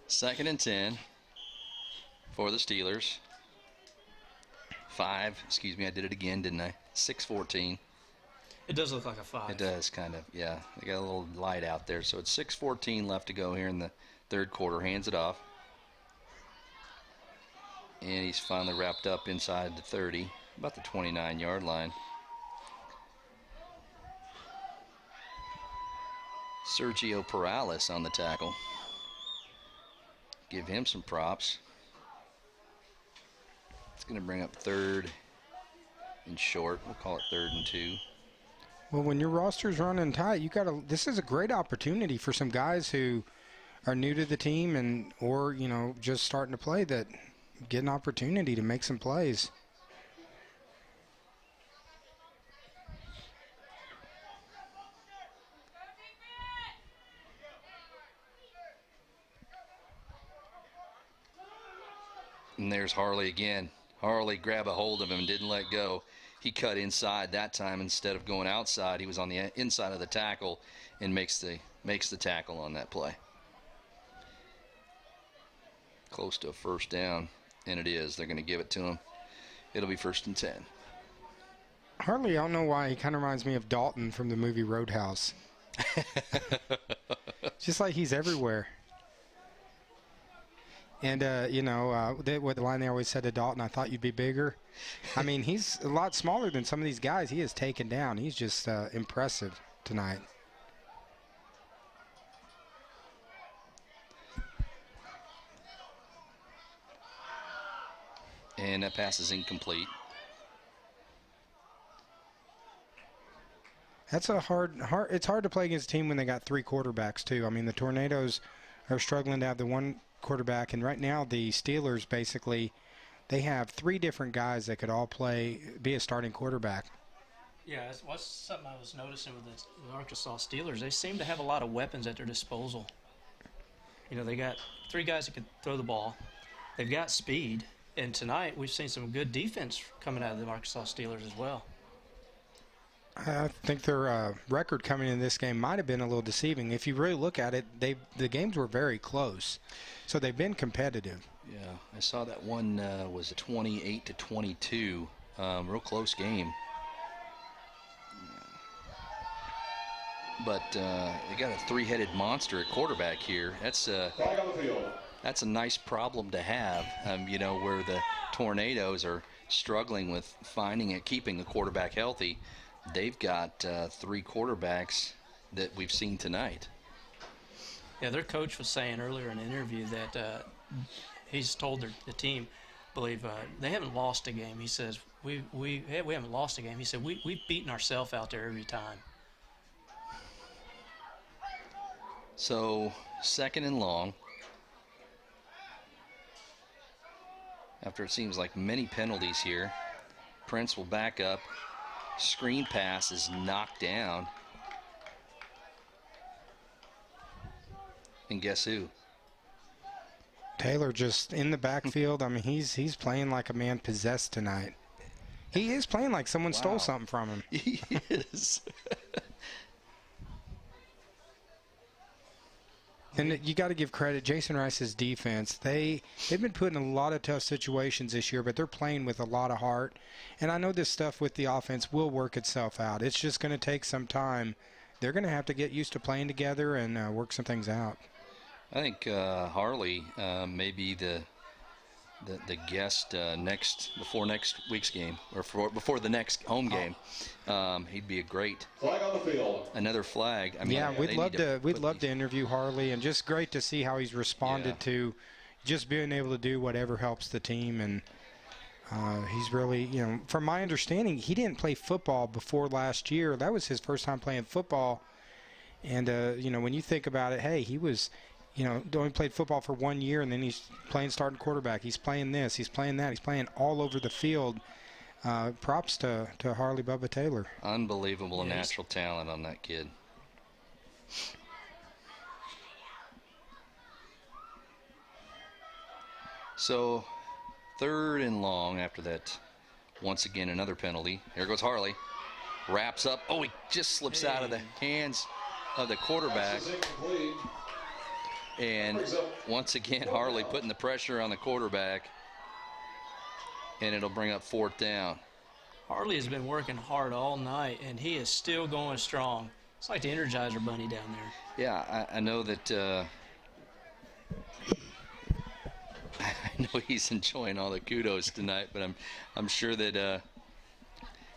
2nd and 10 for the Steelers. I did it again, didn't I? 6:14. It does look like a 5. It does, kind of, yeah. They got a little light out there. So it's 6:14 left to go here in the third quarter. Hands it off. And he's finally wrapped up inside the 30, about the 29-yard line. Sergio Perales on the tackle. Give him some props. It's going to bring up 3rd and short. We'll call it 3rd and 2. Well, when your roster's running tight, this is a great opportunity for some guys who are new to the team or just starting to play that get an opportunity to make some plays. And there's Harley again. Harley grabbed a hold of him and didn't let go. He cut inside that time instead of going outside. He was on the inside of the tackle and makes the tackle on that play. Close to a first down, and it is. They're going to give it to him. It'll be 1st and 10. Harley, I don't know why, he kind of reminds me of Dalton from the movie Roadhouse. Just like he's everywhere. And, what the line they always said to Dalton, I thought you'd be bigger. I mean, he's a lot smaller than some of these guys he has taken down. He's just impressive tonight. And that pass is incomplete. That's a it's hard to play against a team when they got 3 quarterbacks, too. I mean, the Tornadoes are struggling to have the one quarterback, and right now the Steelers basically they have 3 different guys that could all be a starting quarterback. Yeah, that's something I was noticing with the Arkansas Steelers. They seem to have a lot of weapons at their disposal. They got 3 guys that can throw the ball. They've got speed, and tonight we've seen some good defense coming out of the Arkansas Steelers as well. I think their record coming in this game might have been a little deceiving. If you really look at it, the games were very close, so they've been competitive. Yeah, I saw that one was a 28-22, real close game. But they got a three-headed monster at quarterback here. That's a nice problem to have, where the Tornadoes are struggling with keeping a quarterback healthy. They've got three quarterbacks that we've seen tonight. Yeah, their coach was saying earlier in an interview that he's told the team, believe they haven't lost a game. He says we haven't lost a game. He said we've beaten ourselves out there every time. So 2nd and long. After it seems like many penalties here, Prince will back up. Screen pass is knocked down. And guess who? Taylor just in the backfield. I mean, he's playing like a man possessed tonight. He is playing like someone stole something from him. He is. And you got to give credit, Jason Rice's defense. They've been put in a lot of tough situations this year, but they're playing with a lot of heart. And I know this stuff with the offense will work itself out. It's just going to take some time. They're going to have to get used to playing together and work some things out. I think Harley may be the guest before next week's game, or before the next home game. He'd be a great Flag on the field. Another flag. I mean, yeah, we'd love to interview Harley, and just great to see how he's responded to just being able to do whatever helps the team. And he's really, from my understanding, he didn't play football before last year. That was his first time playing football. And when you think about it, hey, he was, only played football for 1 year, and then he's playing starting quarterback. He's playing this, he's playing that, he's playing all over the field. Props to Harley Bubba Taylor. Unbelievable natural talent on that kid. So 3rd and long after that. Once again, another penalty. Here goes Harley. Wraps up. Oh, he just slips out of the hands of the quarterback. And once again, Harley putting the pressure on the quarterback. And it'll bring up 4th down. Harley has been working hard all night, and he is still going strong. It's like the Energizer Bunny down there. Yeah, I know that I know he's enjoying all the kudos tonight, but I'm sure that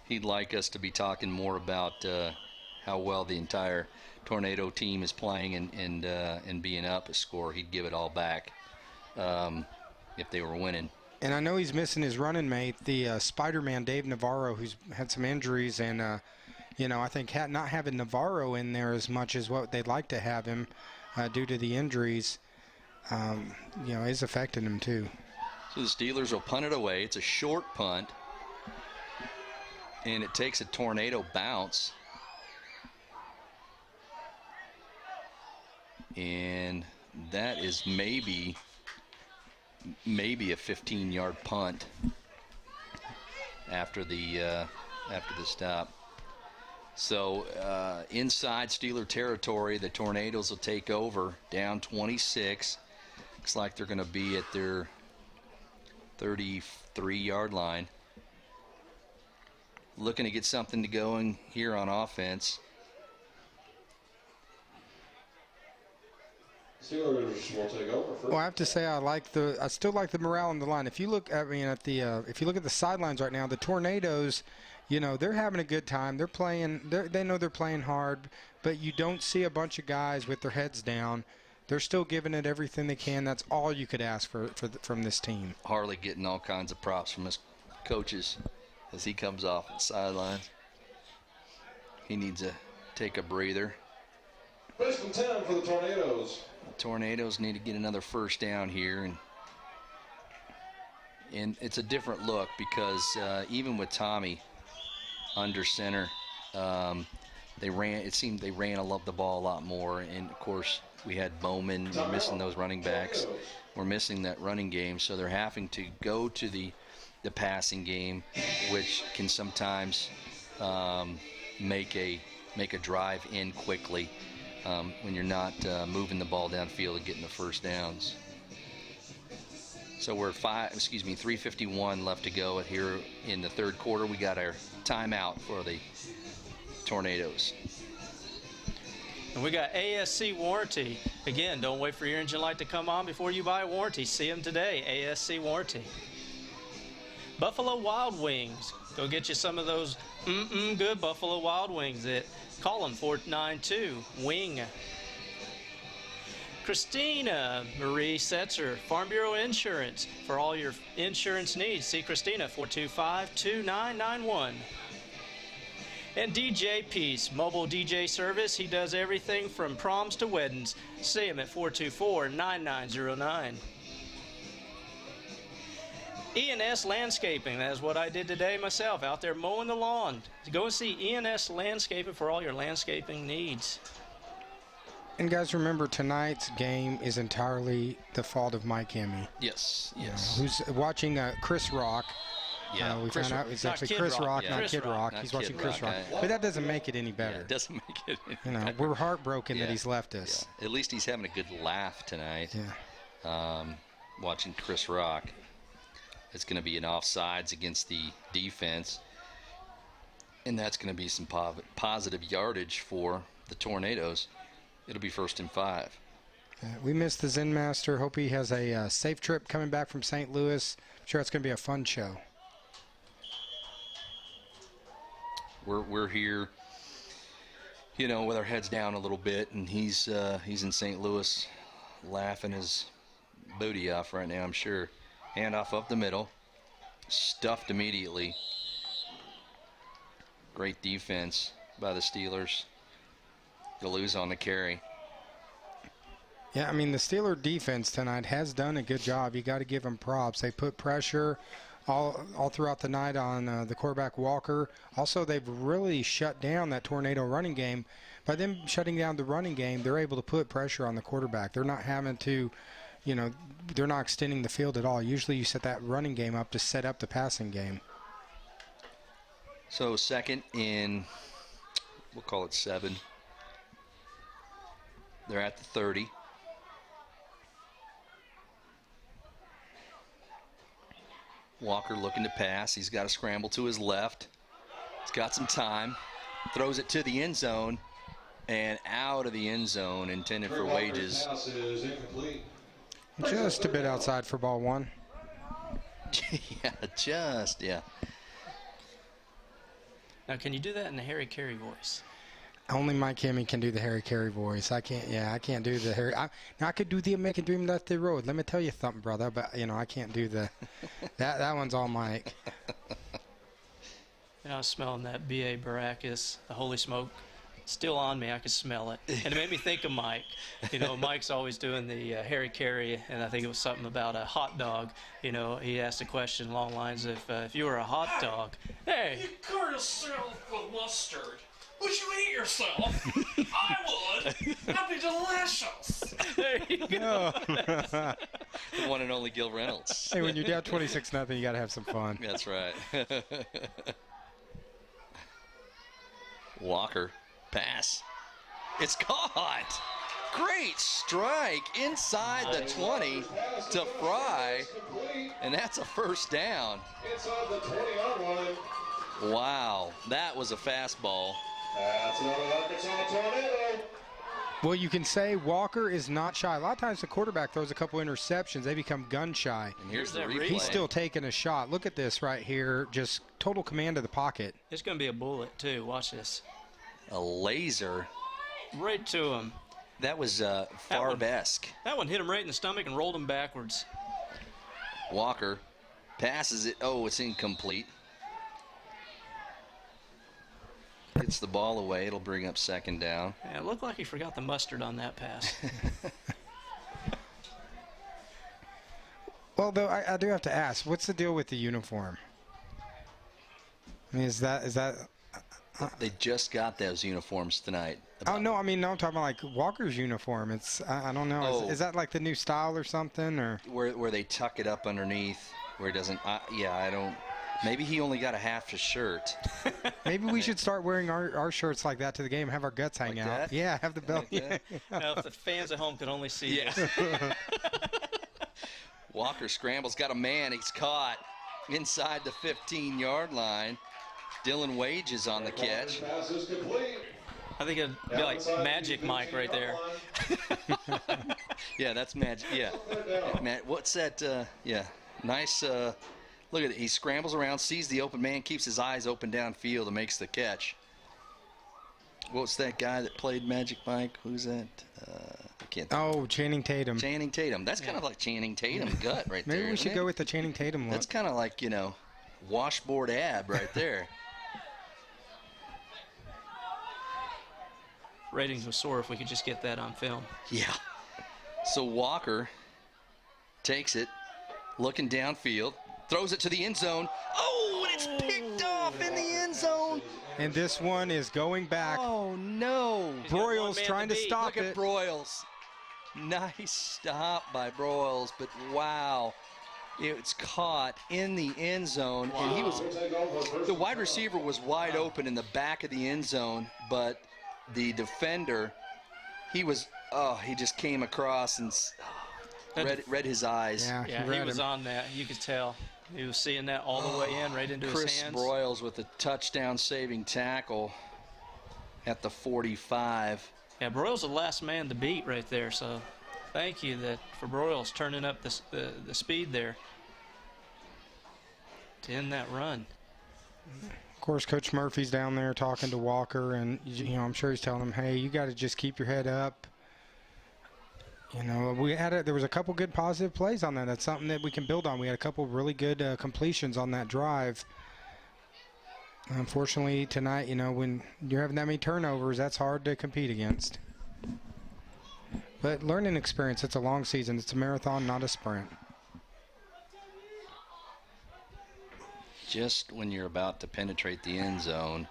he'd like us to be talking more about how well the entire Tornado team is playing and being up a score. He'd give it all back if they were winning. And I know he's missing his running mate, the Spider-Man Dave Navarro, who's had some injuries. And, I think not having Navarro in there as much as what they'd like to have him due to the injuries, is affecting him too. So the Steelers will punt it away. It's a short punt. And it takes a Tornado bounce. And that is maybe a 15-yard punt after the stop. So inside Steeler territory, the Tornadoes will take over, down 26. Looks like they're going to be at their 33-yard line. Looking to get something going here on offense. Steelers will take over first. Well, I have to say I still like the morale on the line. If you look at if you look at the sidelines right now, the Tornadoes, they're having a good time. They're playing. They know they're playing hard, but you don't see a bunch of guys with their heads down. They're still giving it everything they can. That's all you could ask from this team. Harley getting all kinds of props from his coaches as he comes off the sidelines. He needs to take a breather. First and 10 for the Tornadoes. The Tornadoes need to get another first down here, and it's a different look because even with Tommy under center, it seemed they ran the ball a lot more, and of course we had Bowman. We're missing those running backs. We're missing that running game, so they're having to go to the passing game, which can sometimes make a drive in quickly when you're not moving the ball downfield and getting the first downs. So we're 3:51 left to go here in the third quarter. We got our timeout for the Tornadoes. And we got ASC warranty. Again, don't wait for your engine light to come on before you buy a warranty. See them today, ASC warranty. Buffalo Wild Wings. Go get you some of those good Buffalo Wild Wings. Call them 492-WING. Christina Marie Setzer, Farm Bureau Insurance. For all your insurance needs, see Christina, 425-2991. And DJ Peace, mobile DJ service. He does everything from proms to weddings. See him at 424-9909. E&S Landscaping, that is what I did today myself, out there mowing the lawn. Go and see E&S Landscaping for all your landscaping needs. And guys, remember, tonight's game is entirely the fault of Mike Hemme. Yes. Who's watching Chris Rock. Yeah, we found out it's actually Chris Rock, not Kid Rock. He's watching Chris Rock. But that doesn't make it any better. Yeah, it doesn't make it any better. We're heartbroken that he's left us. Yeah. At least he's having a good laugh tonight. Yeah. Watching Chris Rock. It's going to be an offsides against the defense. And that's going to be some positive yardage for the Tornadoes. It'll be 1st and 5. We missed the Zen Master. Hope he has a safe trip coming back from St. Louis. I'm sure it's going to be a fun show. We're here, with our heads down a little bit, and he's in St. Louis laughing his booty off right now, I'm sure. Handoff up the middle, stuffed immediately. Great defense by the Steelers. They'll lose on the carry. Yeah, I mean, the Steeler defense tonight has done a good job. You got to give them props. They put pressure all throughout the night on the quarterback Walker. Also, they've really shut down that Tornado running game. By them shutting down the running game, they're able to put pressure on the quarterback. They're not having to, they're not extending the field at all. Usually you set that running game up to set up the passing game. So 2nd and, we'll call it 7. They're at the 30. Walker looking to pass. He's got to scramble to his left. He's got some time. Throws it to the end zone and out of the end zone, intended for wages. Just a bit outside for ball 1. Yeah. Now, can you do that in the Harry Carey voice? Only Mike Hemme can do the Harry Carey voice. I can't do the Harry. I could do the American Dream Left the Road. Let me tell you something, brother. But I can't do the. that one's all Mike. I was smelling that B.A. Baracus, the holy smoke, still on me. I could smell it, and it made me think of Mike. Mike's always doing the Harry Carey, and I think it was something about a hot dog. He asked a question along the lines of, if you were a hot dog, hey. You cover yourself with mustard. Would you eat yourself? I would. That'd be delicious. There you go. The one and only Gil Reynolds. Hey, when you're down 26-0, you got to have some fun. That's right. Walker, pass. It's caught. Great strike inside the 20 to Fry, and that's a 1st down. Inside the 20-yard line. Wow, that was a fastball. That's another Arkansas Tornado. Well, you can say Walker is not shy. A lot of times the quarterback throws a couple interceptions. They become gun shy. And here's the that replay. He's still taking a shot. Look at this right here. Just total command of the pocket. It's going to be a bullet, too. Watch this. A laser. Right to him. That was Favre-esque. That one hit him right in the stomach and rolled him backwards. Walker passes it. Oh, it's incomplete. Gets the ball away. It'll bring up 2nd down. Yeah, it looked like he forgot the mustard on that pass. Well, though, I do have to ask, what's the deal with the uniform? I mean, is that They just got those uniforms tonight. Oh, no, I'm talking about like Walker's uniform. It's, I don't know. Oh. Is that like the new style or something? Or Where they tuck it up underneath, where it doesn't, I don't. Maybe he only got a half a shirt. Maybe we should start wearing our shirts like that to the game, have our guts hang Like out. that? Yeah, have the belt. Like that? Now, if the fans at home could only see Yeah. this. Walker scrambles, got a man. He's caught inside the 15-yard line. Dylan Wages on the catch. Pass is complete. I think it'd be like Magic Mike right there. Yeah, that's magic. Yeah. What's that? Yeah. Nice. Look at it. He scrambles around, sees the open man, keeps his eyes open downfield, and makes the catch. What's that guy that played Magic Mike? Who's that? I can't think. Oh, Channing Tatum. Channing Tatum. That's kind of like Channing Tatum gut right there. Maybe we isn't should it? go with the Channing Tatum look. That's kind of like, washboard ab right there. Ratings would soar if we could just get that on film. Yeah. So Walker takes it, looking downfield, throws it to the end zone. Oh, and it's picked off in the end zone. And this one is going back. Oh, no. got one Broyles man trying to to beat. stop Look at it. Broyles. Nice stop by Broyles, but wow. It's caught in the end zone. And he was, the wide receiver was wide open in the back of the end zone, but the defender, he just came across and read his eyes. Yeah, Yeah, he read was him. on that. You could tell. He was seeing that all the way in, right into his Chris hands. Broyles with a touchdown-saving tackle at the 45. Yeah, Broyles the last man to beat right there. So thank you for Broyles turning up the speed there to end that run. Of course, Coach Murphy's down there talking to Walker, and I'm sure he's telling him, "Hey, you got to just keep your head up." There was a couple good positive plays on that. That's something that we can build on. We had a couple really good completions on that drive. Unfortunately, tonight, when you're having that many turnovers, that's hard to compete against. But learning experience, it's a long season. It's a marathon, not a sprint. Just when you're about to penetrate the end zone,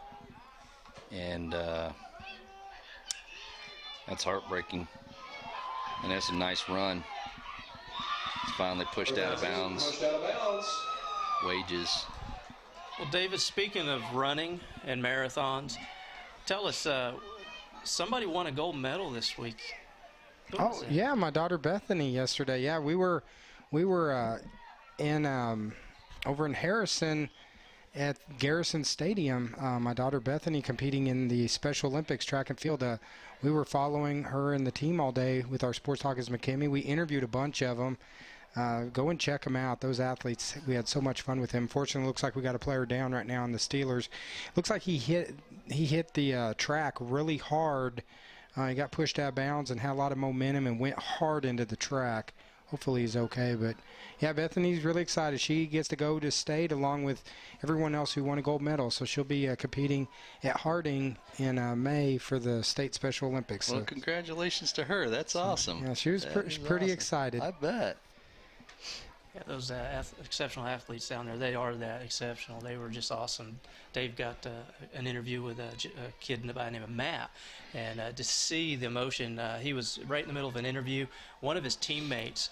and that's heartbreaking. And that's a nice run. It's finally pushed out of bounds. Pushed out of bounds. Wages. Well, David, speaking of running and marathons, tell us, somebody won a gold medal this week. Who was Oh it? yeah, my daughter Bethany yesterday. Yeah, we were in over in Harrison at Garrison Stadium. My daughter Bethany competing in the Special Olympics track and field. We were following her and the team all day with our Sports Talk is McKinney. We interviewed a bunch of them. Go and check them out. Those athletes, we had so much fun with them. Fortunately, looks like we got a player down right now on the Steelers. Looks like he hit the track really hard. He got pushed out of bounds and had a lot of momentum and went hard into the track. Hopefully he's okay. But, yeah, Bethany's really excited. She gets to go to state along with everyone else who won a gold medal. So she'll be competing at Harding in May for the State Special Olympics. Well, So, congratulations to her. That's awesome. yeah, she was That is pretty awesome. excited. I bet. Yeah, those exceptional athletes down there, they are that exceptional. They were just awesome. Dave got an interview with a kid by the name of Matt, and to see the emotion, he was right in the middle of an interview. One of his teammates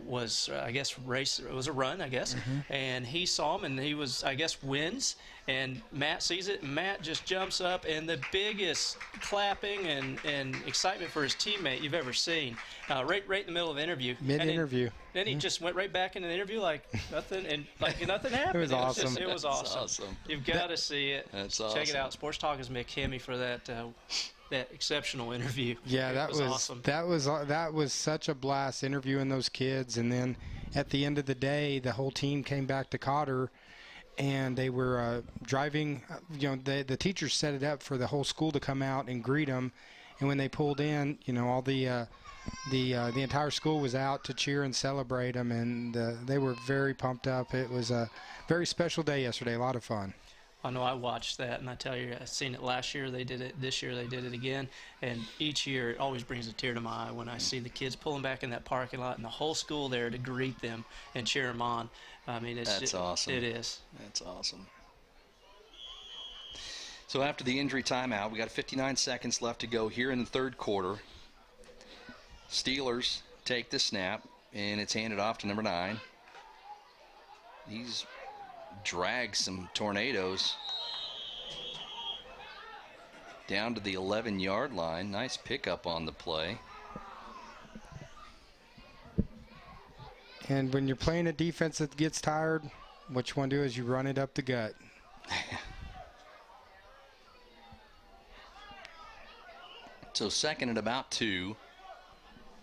was, I guess, it was a run, I guess, and he saw him, and he was, I guess, wins, and Matt sees it, and Matt just jumps up, and the biggest clapping and excitement for his teammate you've ever seen, right in the middle of the interview. Mid-interview. Then he just went right back in the interview like nothing, and like nothing happened. It was awesome. It was That's awesome. awesome. You've got to see it. That's Check it awesome. out. Sports Talk is McKinney for that exceptional interview. Yeah, that was awesome. that was such a blast interviewing those kids, and then at the end of the day, the whole team came back to Cotter, and they were driving. The teachers set it up for the whole school to come out and greet them, and when they pulled in, all the entire school was out to cheer and celebrate them, and they were very pumped up. It was a very special day yesterday. A lot of fun. I know I watched that, and I tell you, I've seen it last year. They did it this year. They did it again, and each year it always brings a tear to my eye when I see the kids pulling back in that parking lot and the whole school there to greet them and cheer them on. I mean, That's awesome. It is. That's awesome. So after the injury timeout, we got 59 seconds left to go here in the third quarter. Steelers take the snap, and it's handed off to number 9. He's drag some Tornadoes down to the 11-yard line. Nice pickup on the play. And when you're playing a defense that gets tired, what you want to do is you run it up the gut. So second and about 2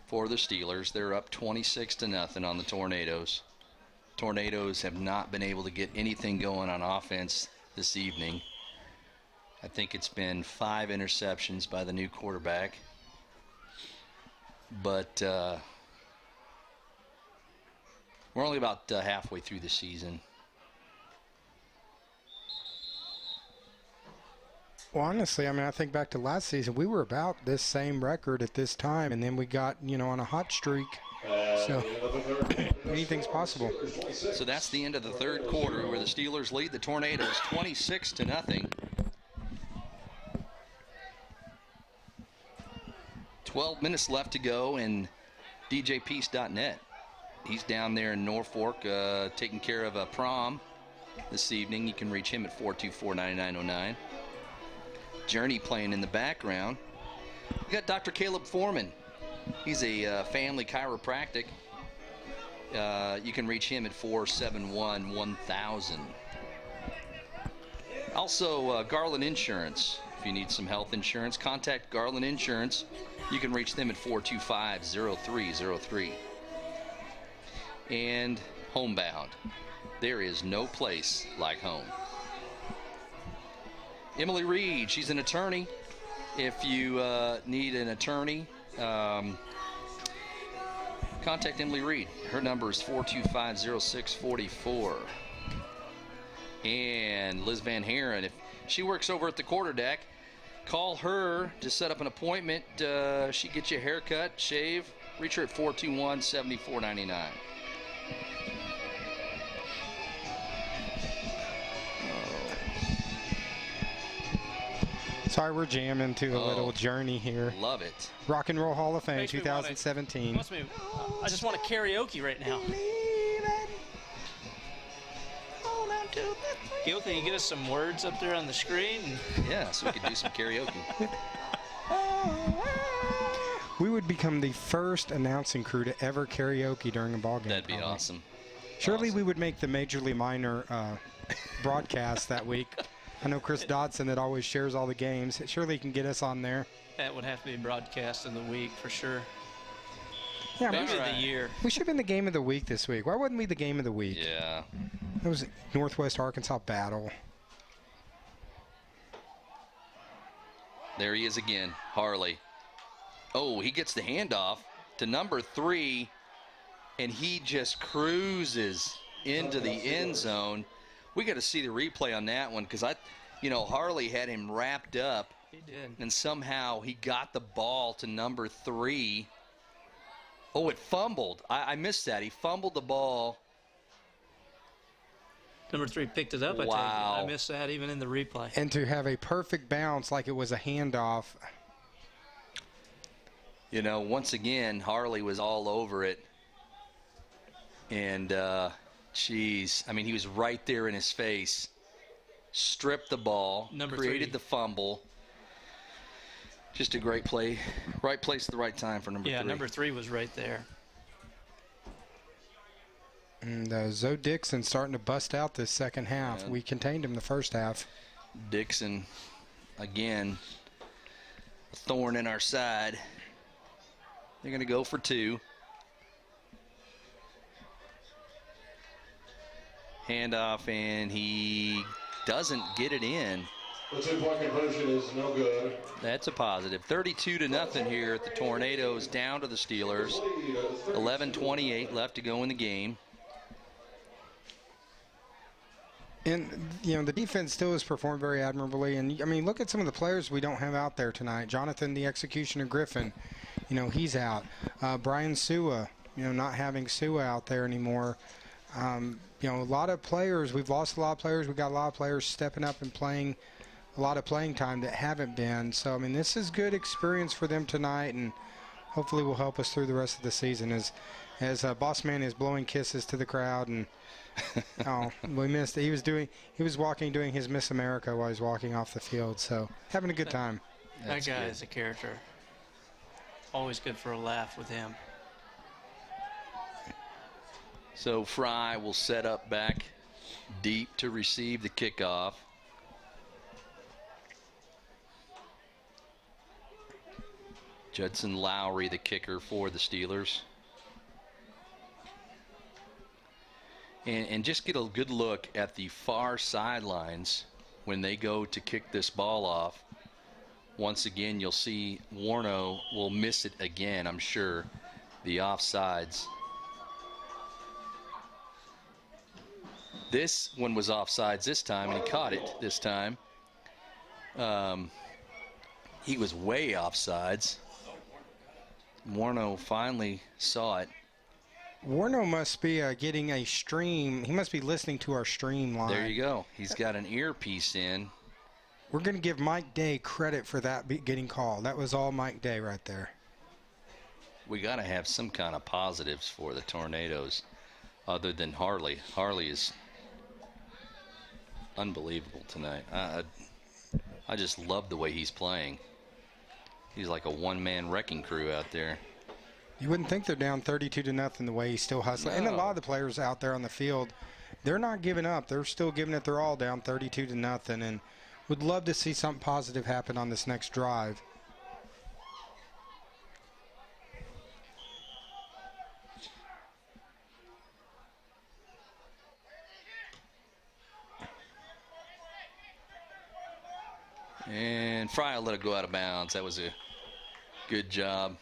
for the Steelers. They're up 26-0 on the Tornadoes. Tornadoes have not been able to get anything going on offense this evening. I think it's been 5 interceptions by the new quarterback. But we're only about halfway through the season. Well, honestly, I mean, I think back to last season, we were about this same record at this time, and then we got, on a hot streak. So anything's possible. So that's the end of the third quarter where the Steelers lead the Tornadoes 26-0. 12 minutes left to go in DJPeace.net. He's down there in Norfolk taking care of a prom this evening. You can reach him at 424-9909. Journey playing in the background. We got Dr. Caleb Foreman. He's a family chiropractic. You can reach him at 471-1000. Also, Garland Insurance. If you need some health insurance, contact Garland Insurance. You can reach them at 425-0303. And Homebound. There is no place like home. Emily Reed, she's an attorney. If you need an attorney, contact Emily Reed. Her number is 425-0644. And Liz Van Haren, if she works over at the quarterdeck, call her to set up an appointment. She gets you a haircut, shave. Reach her at 421-7499. Sorry, we're jamming to a little Journey here. Love it. Rock and Roll Hall of Fame Makes me 2017. I just want to karaoke right now. Gil, can you get us some words up there on the screen? Yeah, so we could do some karaoke. We would become the first announcing crew to ever karaoke during a ball game. That'd be probably. awesome. Surely we would make the Majorly Minor broadcast that week. I know Chris Dodson that always shares all the games. Surely he can get us on there. That would have to be broadcast in the week for sure. Yeah, Maybe of the year. We should have been the game of the week this week. Why wasn't we the game of the week? Yeah. It was Northwest Arkansas battle. There he is again, Harley. Oh, he gets the handoff to number 3, and he just cruises into the end zone. We got to see the replay on that one because Harley had him wrapped up. He did. And somehow he got the ball to number 3. Oh, it fumbled. I missed that. He fumbled the ball. Number 3 picked it up. Wow. I missed that even in the replay. And to have a perfect bounce like it was a handoff. Once again, Harley was all over it. And, he was right there in his face. Stripped the ball. Created the fumble. Just a great play. Right place at the right time for number 3. Yeah, number 3 was right there. And Zoe Dixon starting to bust out this second half. Yeah. We contained him the first half. Dixon, again, a thorn in our side. They're going to go for 2. Handoff, and he doesn't get it in. The 2-point conversion is no good. That's a positive. 32-0 here at the Tornadoes, down to the Steelers. 11:28 left to go in the game. And, the defense still has performed very admirably. And, look at some of the players we don't have out there tonight. Jonathan, the Executioner Griffin, he's out. Brian Sua, not having Sua out there anymore. A lot of players, we've lost a lot of players. We've got a lot of players stepping up and playing a lot of playing time that haven't been. So, this is good experience for them tonight, and hopefully will help us through the rest of the season. As as Boss Man is blowing kisses to the crowd, and oh, we missed it. He was walking, doing his Miss America while he's walking off the field, so having a good time. That guy is a character. Always good for a laugh with him. So Fry will set up back deep to receive the kickoff. Judson Lowry, the kicker for the Steelers. And just get a good look at the far sidelines when they go to kick this ball off. Once again, you'll see Warno will miss it again, I'm sure, the offsides. This one was offsides this time, and he caught it this time. He was way offsides. Warno finally saw it. Warno must be getting a stream. He must be listening to our stream line. There you go. He's got an earpiece in. We're going to give Mike Day credit for that getting called. That was all Mike Day right there. We got to have some kind of positives for the Tornadoes other than Harley. Harley is unbelievable tonight. I just love the way he's playing. He's like a one-man wrecking crew out there. You wouldn't think they're down 32-0 the way he's still hustling. No. And a lot of the players out there on the field, they're not giving up. They're still giving it their all, down 32-0, and would love to see something positive happen on this next drive. And Fry will let it go out of bounds. That was a good job.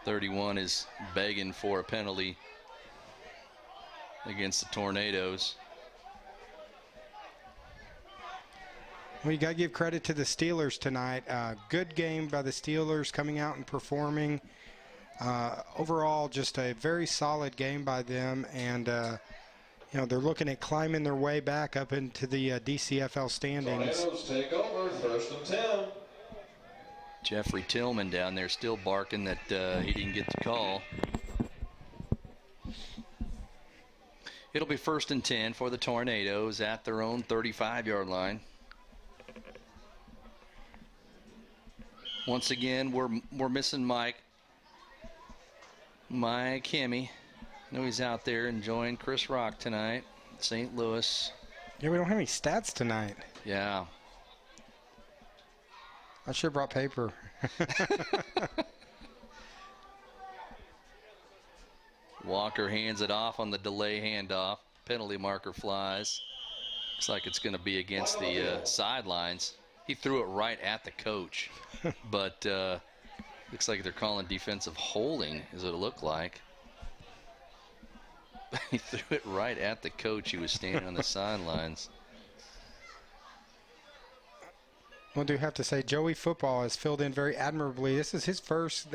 31 is begging for a penalty against the Tornadoes. Well, you got to give credit to the Steelers tonight. Good game by the Steelers, coming out and performing. Overall, just a very solid game by them, and you know, they're looking at climbing their way back up into the DCFL standings. Tornadoes take over, 1st and 10. Jeffrey Tillman down there still barking that he didn't get the call. It'll be 1st and 10 for the Tornadoes at their own 35-yard line. Once again, we're missing Mike Hemme. I know he's out there enjoying Chris Rock tonight, St. Louis. Yeah, we don't have any stats tonight. Yeah. I should have brought paper. Walker hands it off on the delay handoff. Penalty marker flies. Looks like it's going to be against the sidelines. He threw it right at the coach, but looks like they're calling defensive holding, is what it looked like. He threw it right at the coach. He was standing on the sidelines. Well, I do have to say, Joey Football has filled in very admirably. This is his first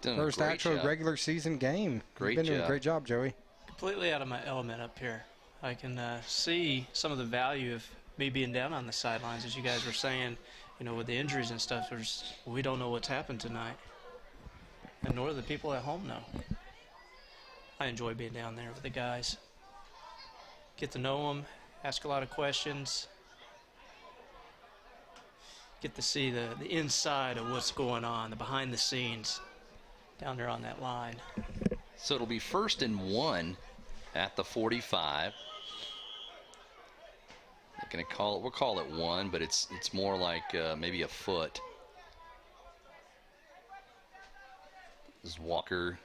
actual regular season game. Great You've been doing job. a great job, Joey. Completely out of my element up here. I can see some of the value of me being down on the sidelines, as you guys were saying, you know, with the injuries and stuff. We don't know what's happened tonight, and nor do the people at home know. I enjoy being down there with the guys. Get to know them, ask a lot of questions. Get to see the inside of what's going on, the behind the scenes down there on that line. So it'll be 1st and 1 at the 45. They're going to call it, we'll call it 1, but it's more like maybe a foot. As Walker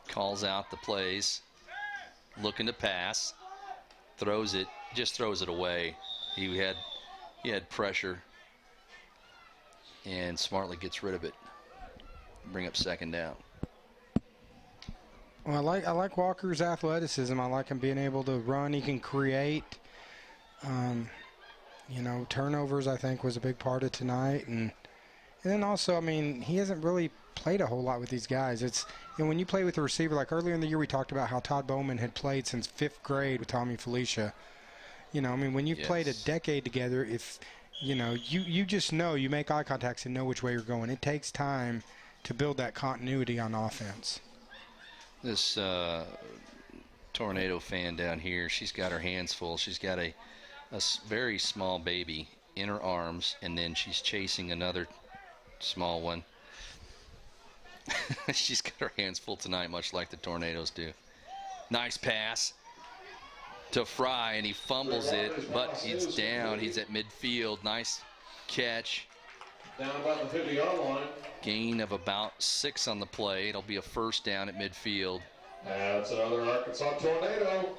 calls out the plays, looking to pass, throws it away. He had pressure and smartly gets rid of it. Bring up 2nd down. Well, I like Walker's athleticism. I like him being able to run. He can create. You know, turnovers, I think, was a big part of tonight. And then also, I mean, he hasn't really played a whole lot with these guys. It's, you know, when you play with a receiver, like earlier in the year we talked about how Todd Bowman had played since 5th grade with Tommy Felicia. You know, I mean, when you've played a decade together, if you know, you just know, you make eye contacts and know which way you're going. It takes time to build that continuity on offense. This Tornado fan down here, she's got her hands full. She's got a very small baby in her arms, and then she's chasing another small one. She's got her hands full tonight, much like the Tornadoes do. Nice pass to Fry, and he fumbles it, but he's down. He's at midfield. Nice catch. Down about the 50-yard line. Gain of about 6 on the play. It'll be a first down at midfield. That's another Arkansas Tornado.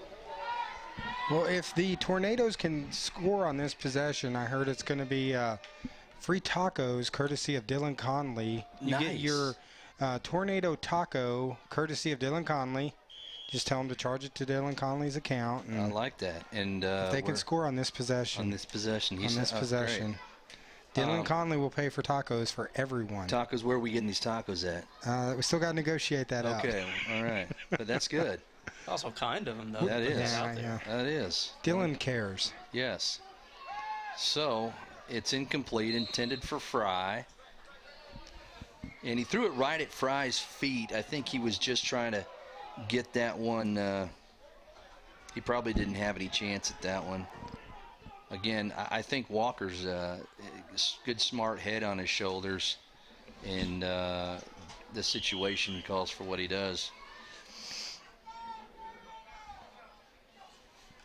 Well, if the Tornadoes can score on this possession, I heard it's going to be free tacos courtesy of Dylan Conley. You get your Tornado taco courtesy of Dylan Conley. Just tell them to charge it to Dylan Conley's account. And I like that. And if they can score on this possession. On this possession. Great. Dylan Conley will pay for tacos for everyone. Tacos, where are we getting these tacos at? We still got to negotiate that out. Okay, all right. But that's good. Also kind of them, though. That is. Yeah. That is. Dylan cares. Yes. So it's incomplete, intended for Fry. And he threw it right at Fry's feet. I think he was just trying to get that one. He probably didn't have any chance at that one. Again, I think Walker's good, smart head on his shoulders, and the situation calls for what he does.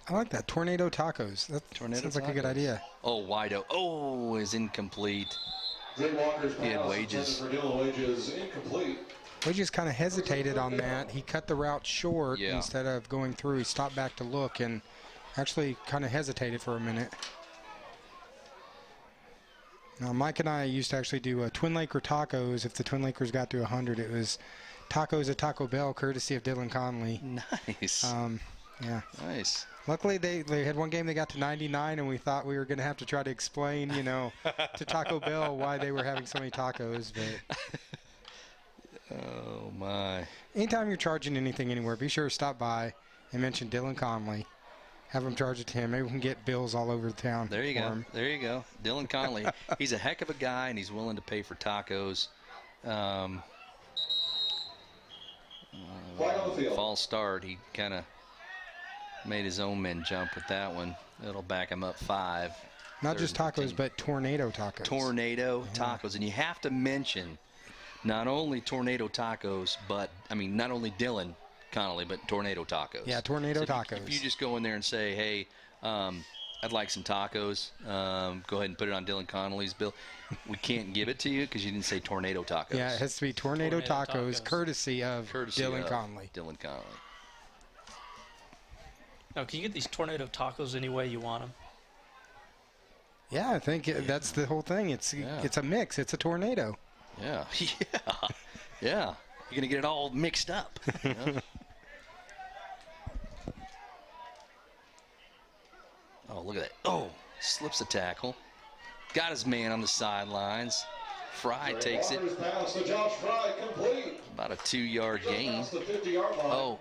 I like that. Tornado tacos. That sounds like a good idea. Oh, wide open. Oh, is incomplete. Jay Walker's He had pass Wages. intended for Dylan Wages incomplete. Wages kind of hesitated on that. He cut the route short Yeah. instead of going through. He stopped back to look and actually kind of hesitated for a minute. Now, Mike and I used to actually do Twin Laker tacos. If the Twin Lakers got to 100, it was tacos at Taco Bell, courtesy of Dylan Conley. Nice. Yeah. Nice. Luckily, they had one game they got to 99, and we thought we were going to have to try to explain, to Taco Bell why they were having so many tacos. But Oh, my. anytime you're charging anything anywhere, be sure to stop by and mention Dylan Conley. Have him charge it to him. Maybe we can get bills all over the town. There you for go. him. There you go. Dylan Conley. He's a heck of a guy, and he's willing to pay for tacos. Flag on the field. False start. He kind of made his own men jump with that one. It'll back him up 5. Not just Third and tacos, 15. but tornado tacos. Tornado tacos. And you have to mention not only tornado tacos, but, not only Dylan Connolly, but tornado tacos. Yeah, tornado So tacos. If you just go in there and say, hey, I'd like some tacos, go ahead and put it on Dylan Connolly's bill. We can't give it to you because you didn't say tornado tacos. Yeah, it has to be tornado tacos, courtesy of Dylan Conley. Dylan Connolly. Now, can you get these tornado tacos any way you want them? Yeah, I think that's the whole thing. It's a mix. It's a tornado. Yeah. Yeah. You're going to get it all mixed up. Oh, look at that. Oh, slips a tackle. Got his man on the sidelines. Fry takes it. Walker's pass to Josh Fry complete. About a 2-yard gain. Past the 50-yard line. Oh,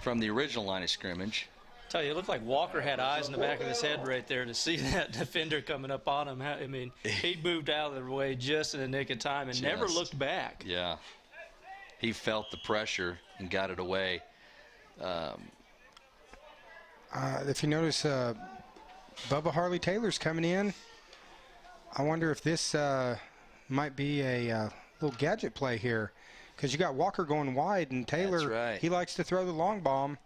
from the original line of scrimmage. Tell you, it looked like Walker had eyes in the back of his head right there to see that defender coming up on him. I mean, he moved out of the way just in the nick of time and never looked back. Yeah. He felt the pressure and got it away. If you notice, Bubba Harley Taylor's coming in. I wonder if this might be a little gadget play here, because you got Walker going wide and Taylor. That's right. He likes to throw the long bomb.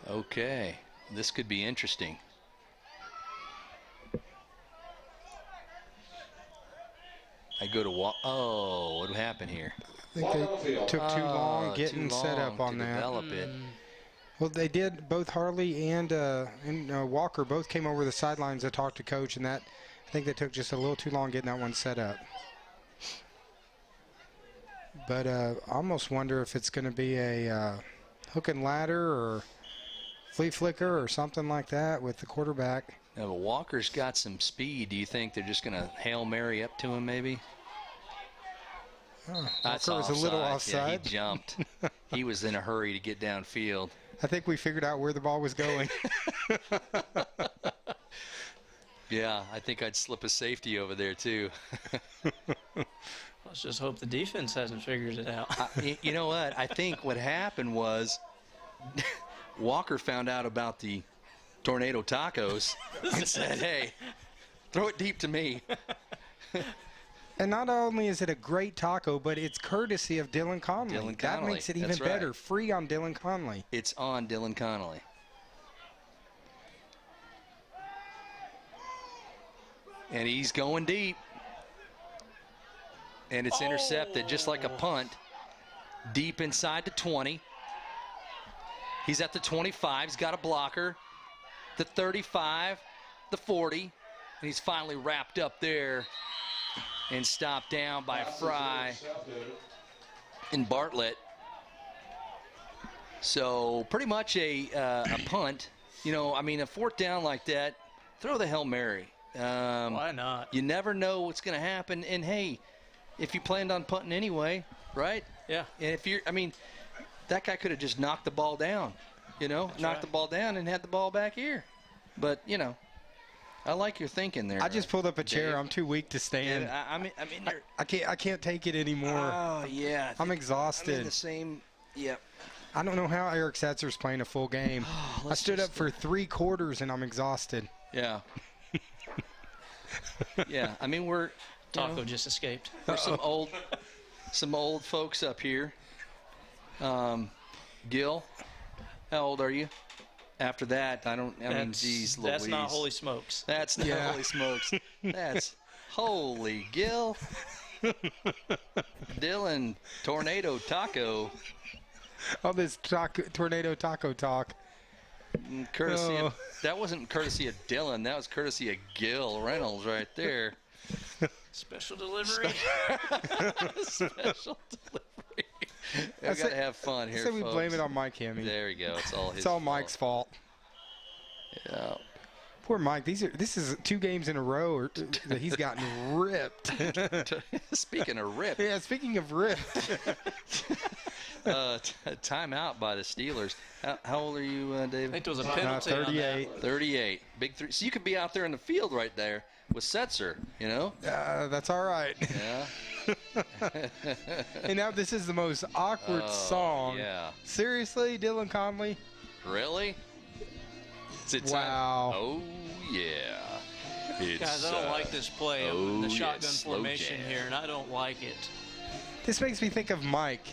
Okay. This could be interesting. I go to Oh, what happened here? I think they took too long getting set up on to that. develop it. Well, they did. Both Harley and Walker both came over the sidelines to talk to coach, and that I think they took just a little too long getting that one set up. But I almost wonder if it's going to be a hook and ladder or flea flicker or something like that with the quarterback. Now, Walker's got some speed. Do you think they're just going to Hail Mary up to him, maybe? That's Walker was a little offside. offside. Yeah, he jumped. He was in a hurry to get downfield. I think we figured out where the ball was going. Yeah, I think I'd slip a safety over there too. Let's just hope the defense hasn't figured it out. You know what? I think what happened was Walker found out about the tornado tacos and said, hey, throw it deep to me. And not only is it a great taco, but it's courtesy of Dylan Conley. Dylan That Connolly. makes it even That's right. better. Free on Dylan Conley. It's on Dylan Connolly. And he's going deep. And it's intercepted just like a punt. Deep inside the 20. He's at the 25. He's got a blocker. The 35. The 40. And he's finally wrapped up there and stopped down by Fry and Bartlett. So pretty much a punt. You know, I mean, a fourth down like that, throw the Hail Mary. Why not? You never know what's going to happen. And, hey, if you planned on punting anyway, right? Yeah. And if you're, I mean, that guy could have just knocked the ball down, you know, knocked the ball down and had the ball back here. But, you know, I like your thinking there. I just pulled up a chair. Dave. I'm too weak to stand. Yeah, I mean, you're, I can't take it anymore. oh, yeah. I'm I'm exhausted. in the same, yep. I don't know how Eric Setzer's playing a full game. I stood up for 3 quarters and I'm exhausted. Yeah. Yeah, I mean, we're Taco just escaped. There's some old folks up here. Gil, how old are you? After that, I mean, geez, Louise. That's not holy smokes. That's not holy smokes. That's holy Gil. Dylan, tornado taco. All this tornado taco talk. Courtesy of, that wasn't courtesy of Dylan. That was courtesy of Gil Reynolds right there. Special delivery. Special delivery. We've got to have fun here, So we folks. blame it on Mike Hemme. There we go. It's all his It's all fault. Mike's fault. Yeah. Poor Mike. This is 2 games in a row that he's gotten ripped. Speaking of rip, Yeah, speaking of ripped. timeout by the Steelers. How old are you, I David? think there was a penalty on that. 38. 38. Big 3. So you could be out there in the field right there with Setzer, you know? That's all right. Yeah. And now this is the most awkward song. Yeah. Seriously, Dylan Conley? Really? Is it time? Wow. Oh, yeah. It's, Guys, I don't like this play oh, of the yeah, shotgun slow formation jam. here, and I don't like it. This makes me think of Mike.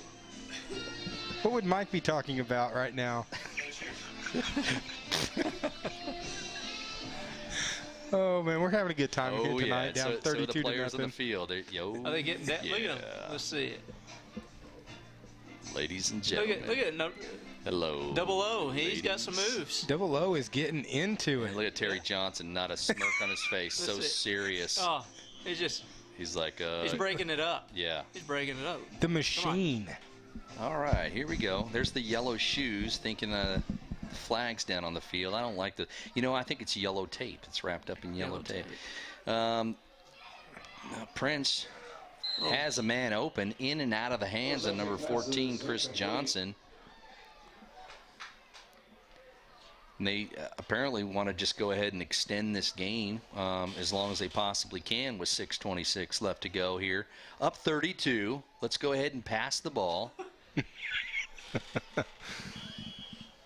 What would Mike be talking about right now? Oh, man, we're having a good time here tonight. Down so 32 the players to on the nothing. field. Are they getting that? Look at them. Let's see it. Ladies and Look gentlemen. at it. No, Hello. Double O. He's got some ladies. moves. Double O is getting into it. Look at Terry Johnson, not a smirk on his face, so That's it. serious. Oh, he's just He's like, he's breaking it up. yeah. He's breaking it up. The machine. All right, here we go. There's the yellow shoes, thinking the flags down on the field. I don't like the, you know, I think it's yellow tape. It's wrapped up in yellow tape. Prince has a man open, in and out of the hands of number 14, Chris Johnson. And they apparently want to just go ahead and extend this game as long as they possibly can with 6:26 left to go here. Up 32. Let's go ahead and pass the ball.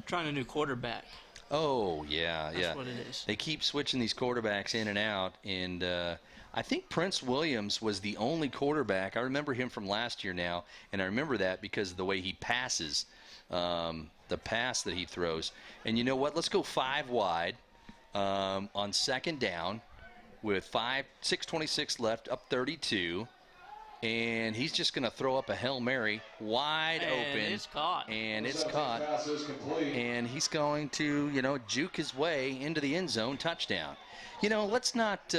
Trying a new quarterback. Oh, yeah, That's yeah. what it is. They keep switching these quarterbacks in and out, and I think Prince Williams was the only quarterback. I remember him from last year now, and I remember that because of the way he passes, the pass that he throws. And you know what? Let's go 5 wide on second down with 6:26 left, up 32. And he's just going to throw up a Hail Mary wide open. And it's caught. And it's caught. And he's going to, you know, juke his way into the end zone, touchdown. You know, let's not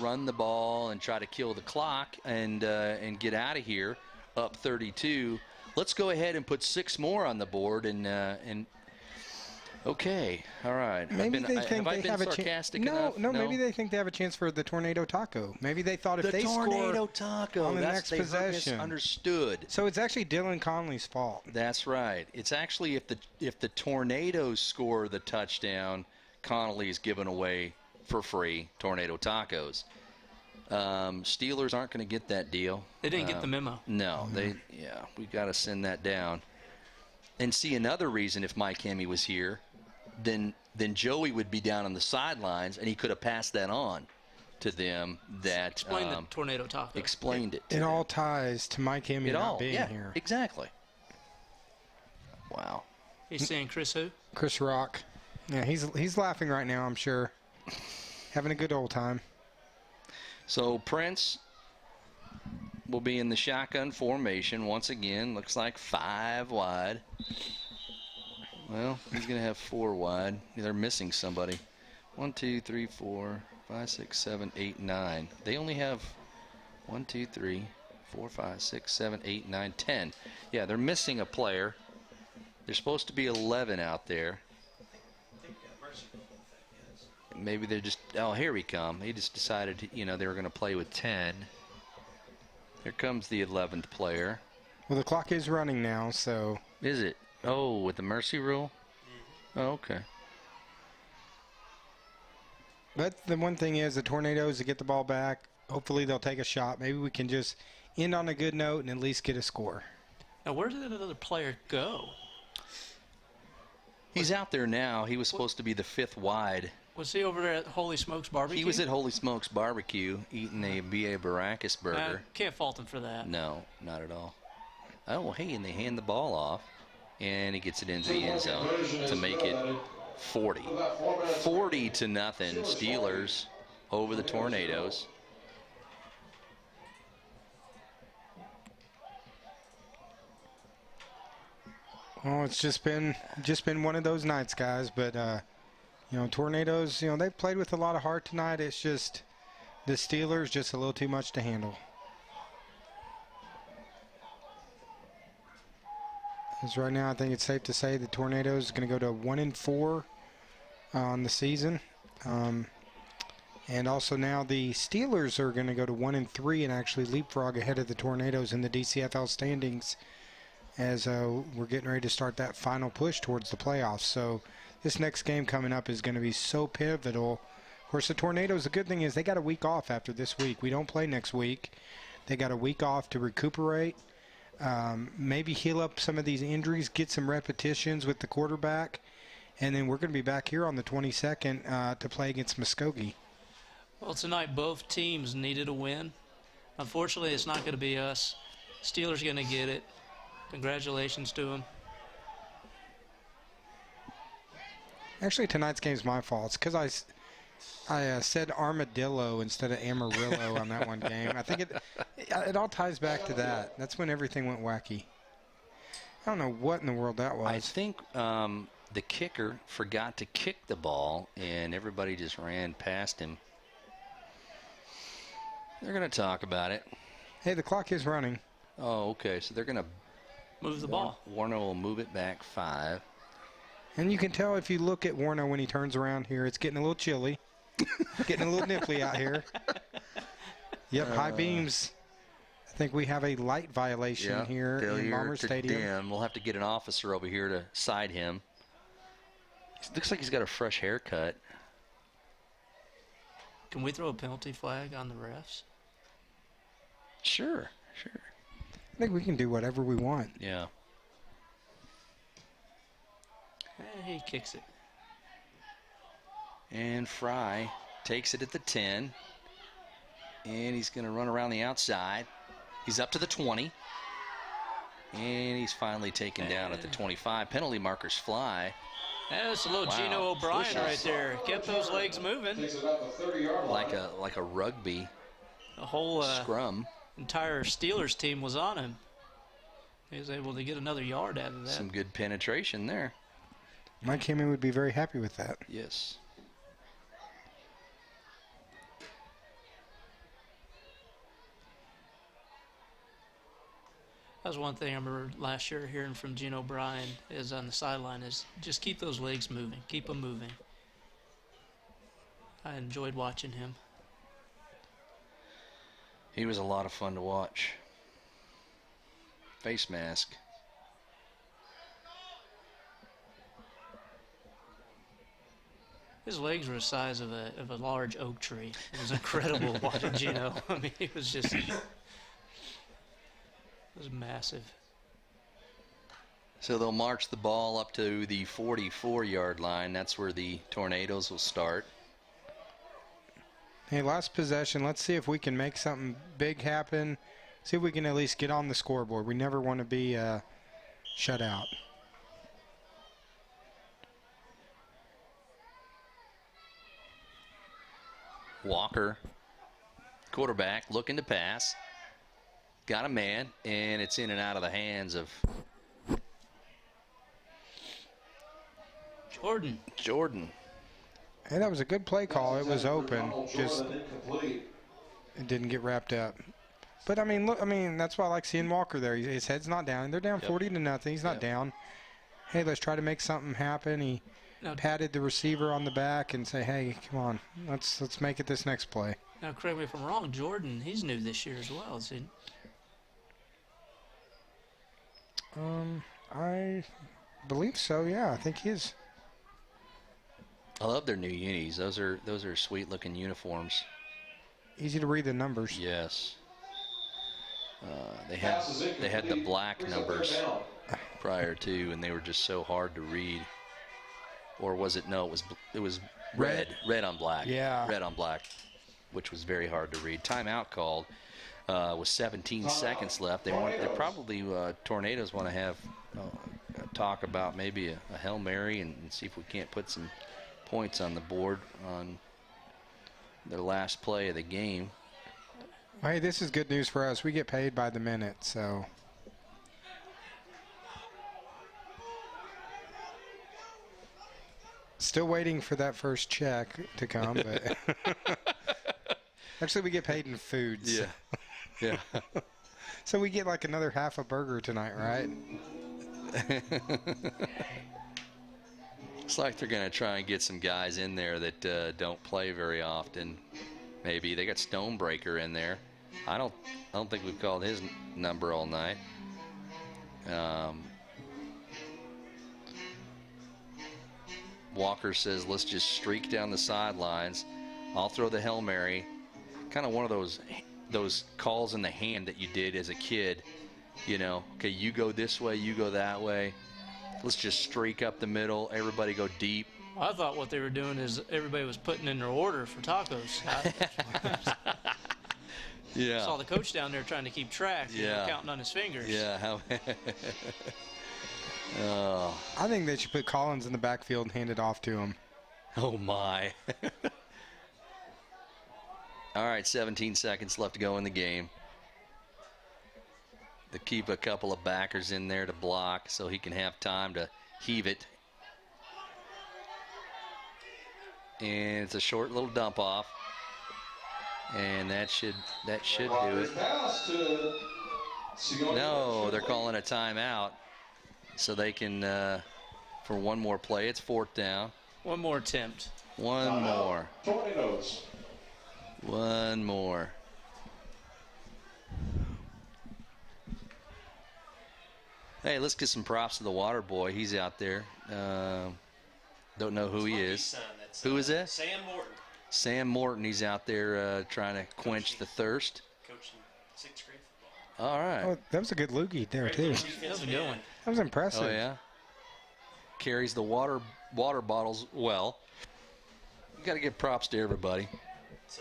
run the ball and try to kill the clock and get out of here up 32. Let's go ahead and put 6 more on the board and okay, all right. Maybe they think have I they been have a chance. sarcastic No, enough? no, maybe they think they have a chance for the tornado taco. Maybe they thought if the they tornado score taco on the that's, next they were possession. misunderstood. So it's actually Dylan Conley's fault. That's right. It's actually if the Tornadoes score the touchdown, Connolly is giving away for free tornado tacos. Steelers aren't going to get that deal. They didn't get the memo. No, we got to send that down. And see, another reason, if Mike Hemme was here, then Joey would be down on the sidelines, and he could have passed that on to them. That Explain the tornado taco. Explained it. It all ties to Mike Hemme not being here. Exactly. Wow. He's saying Chris who? Chris Rock. Yeah, he's laughing right now, I'm sure. Having a good old time. So Prince will be in the shotgun formation once again. Looks like 5 wide. Well, he's going to have 4 wide. They're missing somebody. 1, 2, 3, 4, 5, 6, 7, 8, 9. They only have 1, 2, 3, 4, 5, 6, 7, 8, 9, 10. Yeah, they're missing a player. There's supposed to be 11 out there. Maybe they're just, oh, here we come. They just decided, they were going to play with 10. Here comes the 11th player. Well, the clock is running now, so. Is it? Oh, with the mercy rule? Oh, okay. But the one thing is the Tornadoes to get the ball back. Hopefully they'll take a shot. Maybe we can just end on a good note and at least get a score. Now, where did another player go? He's out there now. He was supposed to be the 5th wide. Was he over there at Holy Smokes Barbecue? He was at Holy Smokes Barbecue eating a B.A. Baracus burger. Can't fault him for that. No, not at all. Oh, well, hey, and they hand the ball off, and he gets it into the end zone to make it 40. 40 to nothing. Steelers over the Tornadoes. Well, it's just been one of those nights, guys. But Tornadoes, they played with a lot of heart tonight. It's just the Steelers just a little too much to handle. As right now, I think it's safe to say the Tornadoes are going to go to 1-4 on the season, and also now the Steelers are going to go to 1-3 and actually leapfrog ahead of the Tornadoes in the DCFL standings, as we're getting ready to start that final push towards the playoffs. So this next game coming up is going to be so pivotal. Of course, the Tornadoes, the good thing is they got a week off after this week. We don't play next week. They got a week off to recuperate, maybe heal up some of these injuries, get some repetitions with the quarterback, and then we're going to be back here on the 22nd to play against Muskogee. Well, tonight both teams needed a win. Unfortunately, it's not going to be us. Steelers going to get it. Congratulations to them. Actually, tonight's game's my fault. It's because I said armadillo instead of Amarillo on that one game. I think it all ties back to that. That's when everything went wacky. I don't know what in the world that was. I think the kicker forgot to kick the ball, and everybody just ran past him. They're going to talk about it. Hey, the clock is running. Oh, okay. So they're going to move the ball. Warner will move it back 5. And you can tell if you look at Warner when he turns around here, it's getting a little chilly. Getting a little nipply out here. Yep, high beams. I think we have a light violation here in Bomber Stadium. Dim. We'll have to get an officer over here to side him. It looks like he's got a fresh haircut. Can we throw a penalty flag on the refs? Sure. I think we can do whatever we want. Yeah. He kicks it. And Fry takes it at the 10. And he's going to run around the outside. He's up to the 20. And he's finally taken down at the 25. Penalty markers fly. That's a little Gino O'Brien right there. Kept those legs moving. Like a rugby the whole scrum. Entire Steelers team was on him. He was able to get another yard out of that. Some good penetration there. Mike Hemme would be very happy with that. Yes. That was one thing I remember last year hearing from Gino O'Brien is on the sideline is just keep those legs moving. Keep them moving. I enjoyed watching him. He was a lot of fun to watch. Face mask. His legs were the size of a large oak tree. It was incredible watching Gino. I mean, it was massive. So they'll march the ball up to the 44-yard line. That's where the Tornadoes will start. Hey, last possession. Let's see if we can make something big happen. See if we can at least get on the scoreboard. We never want to be shut out. Walker, quarterback, looking to pass. Got a man, and it's in and out of the hands of Jordan. Hey, that was a good play call. It was open. Just it didn't get wrapped up. But I mean, look. I mean, that's why I like seeing Walker there. His head's not down. They're down 40-0. He's not down. Hey, let's try to make something happen. He patted the receiver on the back and say, "Hey, come on, let's make it this next play." Now, correct me if I'm wrong. Jordan, he's new this year as well, is he? I believe so. Yeah, I think he is. I love their new unis. Those are sweet looking uniforms. Easy to read the numbers. Yes. They had the black numbers prior to, and they were just so hard to read. Or was it? No, it was red on black. Yeah. Red on black, which was very hard to read. Timeout called with 17 seconds left. They probably Tornadoes want to have a talk about maybe a Hail Mary and see if we can't put some points on the board on their last play of the game. Hey, this is good news for us. We get paid by the minute, so. Still waiting for that first check to come, but actually we get paid in foods. Yeah. So we get like another half a burger tonight, right? Looks like they're going to try and get some guys in there that don't play very often. Maybe they got Stonebreaker in there. I don't think we've called his number all night. Walker says, let's just streak down the sidelines. I'll throw the Hail Mary. Kind of one of those calls in the hand that you did as a kid. You know, okay, you go this way, you go that way. Let's just streak up the middle. Everybody go deep. I thought what they were doing is everybody was putting in their order for tacos. Yeah. Saw the coach down there trying to keep track, counting on his fingers. Yeah. I think they should put Collins in the backfield and hand it off to him. Oh, my. All right, 17 seconds left to go in the game. To keep a couple of backers in there to block so he can have time to heave it. And it's a short little dump off. And that should do it. No, they're calling a timeout. So they can, for one more play, it's fourth down. One more attempt. One more. Tornadoes. One more. Hey, let's get some props to the water boy. He's out there. Don't know who he is. Who is that? Sam Morton. Sam Morton. He's out there trying to quench the thirst. Coaching 6th grade football. All right. Oh, that was a good loogie there, too. That was a good one. That was impressive. Oh, yeah. Carries the water bottles well. You got to give props to everybody. It's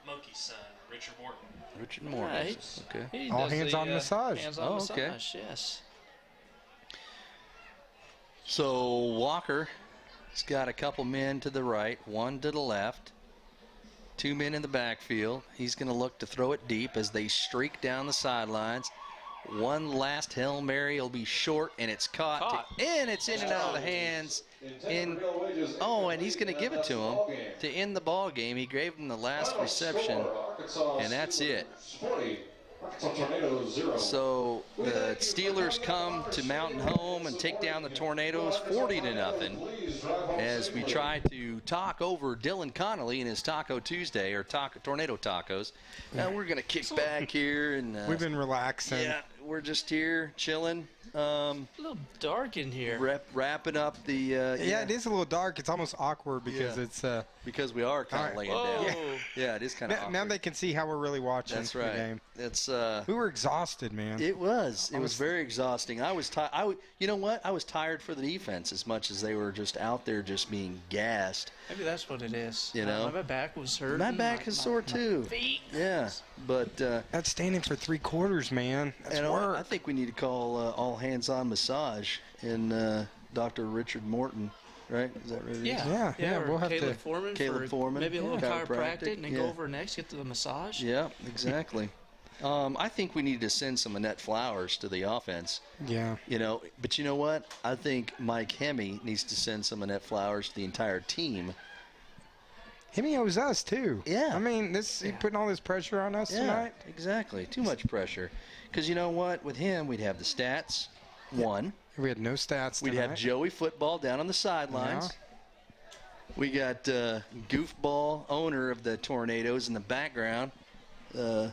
Monkey's son, Richard Morton. Richard Morton. Right. Okay. He All does hands-on massage. Hands-on Oh, massage, okay. yes. So Walker's got a couple men to the right, one to the left, 2 men in the backfield. He's going to look to throw it deep as they streak down the sidelines. One last Hail Mary will be short, and it's caught. And it's in and out of the hands. And he's going to give it to him to end the ball game. He gave him the last reception, and that's it. So the Steelers come to Mountain Home and take down the Tornadoes 40-0 as we try to talk over Dylan Connolly and his Taco Tuesday or Tornado Tacos. Now we're going to kick back here. And We've been relaxing. Yeah, we're just here chilling. A little dark in here. Wrapping up the. Yeah, it is a little dark. It's almost awkward because it's. Because we are kind of laying Whoa. down. Yeah, it is kind of awkward. Now they can see how we're really watching That's the right. game. It's. We were exhausted, man. It was very exhausting. I was tired. You know what? I was tired for the defense as much as they were just out there just being gassed. Maybe that's what it is. You know? My back was hurting. My back is sore too. Feet. Yeah, but. That's standing for 3 quarters, man. That's work. I think we need to call all hands on massage in Dr. Richard Morton, right? Is that right? Yeah, or we'll have Caleb to. Foreman Caleb for Foreman, maybe a little chiropractic, chiropractic, and then yeah. go over next, get to the massage. Yeah, exactly. I think we need to send some Annette Flowers to the offense. Yeah. You know, but you know what? I think Mike Hemme needs to send some Annette Flowers to the entire team. He owes us too. Yeah. I mean, he putting all this pressure on us tonight. Exactly. Too much pressure. Because you know what? With him, we'd have the stats. One. We had no stats We'd tonight. have Joey Football down on the sidelines. Yeah. We got Goofball, owner of the Tornadoes, in the background. What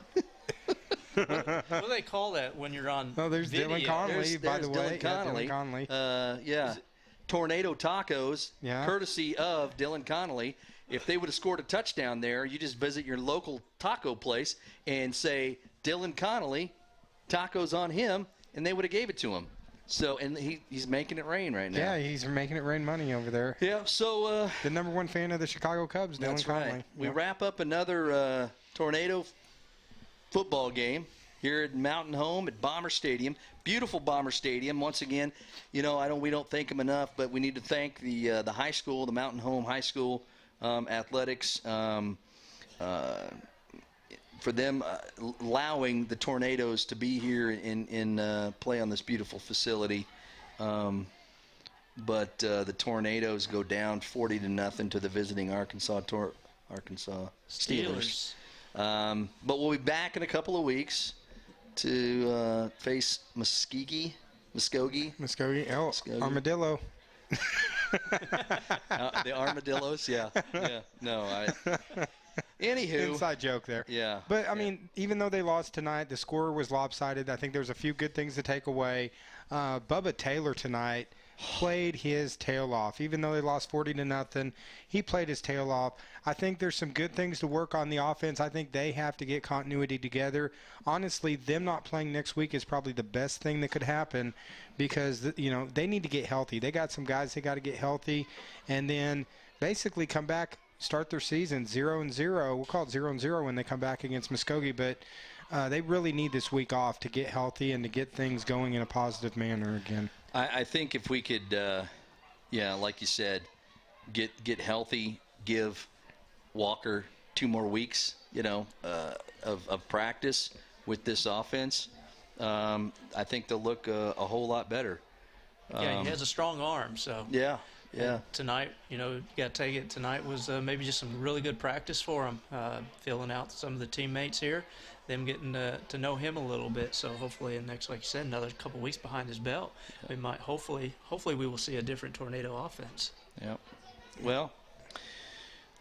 do they call that when you're on there's video? Dylan Conley, by the way. Dylan Connolly. Yeah, Dylan Conley. Tornado Tacos, Yeah. courtesy of Dylan Connolly. If they would have scored a touchdown there, you just visit your local taco place and say, Dylan Connolly, tacos on him, and they would have gave it to him. So, and he's making it rain right now. Yeah, he's making it rain money over there. Yeah, so... the #1 fan of the Chicago Cubs, Dylan that's Conley. right. We Yep. wrap up another Tornado football game here at Mountain Home at Bomber Stadium. Beautiful Bomber Stadium. Once again, you know, we don't thank them enough, but we need to thank the high school, the Mountain Home High School athletics, for them allowing the Tornadoes to be here and play on this beautiful facility. But the Tornadoes go down 40-0 to the visiting Arkansas Steelers. But we'll be back in a couple of weeks to face Muskogee. Muskogee. Armadillo. The Armadillos, yeah. No, Anywho. Inside joke there. Yeah. But, I mean, even though they lost tonight, the score was lopsided. I think there's a few good things to take away. Bubba Taylor tonight played his tail off. Even though they lost 40-0, he played his tail off. I think there's some good things to work on the offense. I think they have to get continuity together. Honestly, them not playing next week is probably the best thing that could happen because, you know, they need to get healthy. They got some guys they got to get healthy and then basically come back, start their season 0-0. We'll call it 0-0 when they come back against Muskogee, but they really need this week off to get healthy and to get things going in a positive manner again. I think if we could, like you said, get healthy, give Walker 2 more weeks, of practice with this offense, I think they'll look a whole lot better. Yeah, he has a strong arm, so. Yeah. Tonight, you got to take it. Tonight was maybe just some really good practice for him, filling out some of the teammates here, them getting to know him a little bit. So hopefully, in the next, like you said, another couple weeks behind his belt, we might hopefully we will see a different Tornado offense. Yep. Well,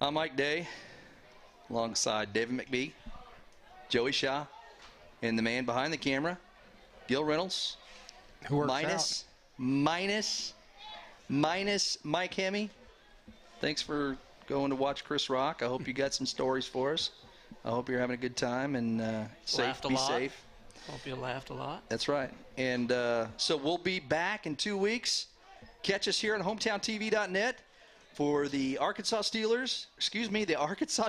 I'm Mike Day, alongside David McBee, Joey Shaw, and the man behind the camera, Gil Reynolds. Who works Minus Mike Hemme. Thanks for going to watch Chris Rock. I hope you got some stories for us. I hope you're having a good time and be safe. Hope you laughed a lot. That's right. And so we'll be back in 2 weeks. Catch us here on hometowntv.net for the Arkansas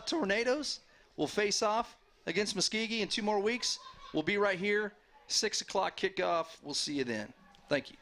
Tornadoes. We'll face off against Muskogee in 2 more weeks. We'll be right here, 6 o'clock kickoff. We'll see you then. Thank you.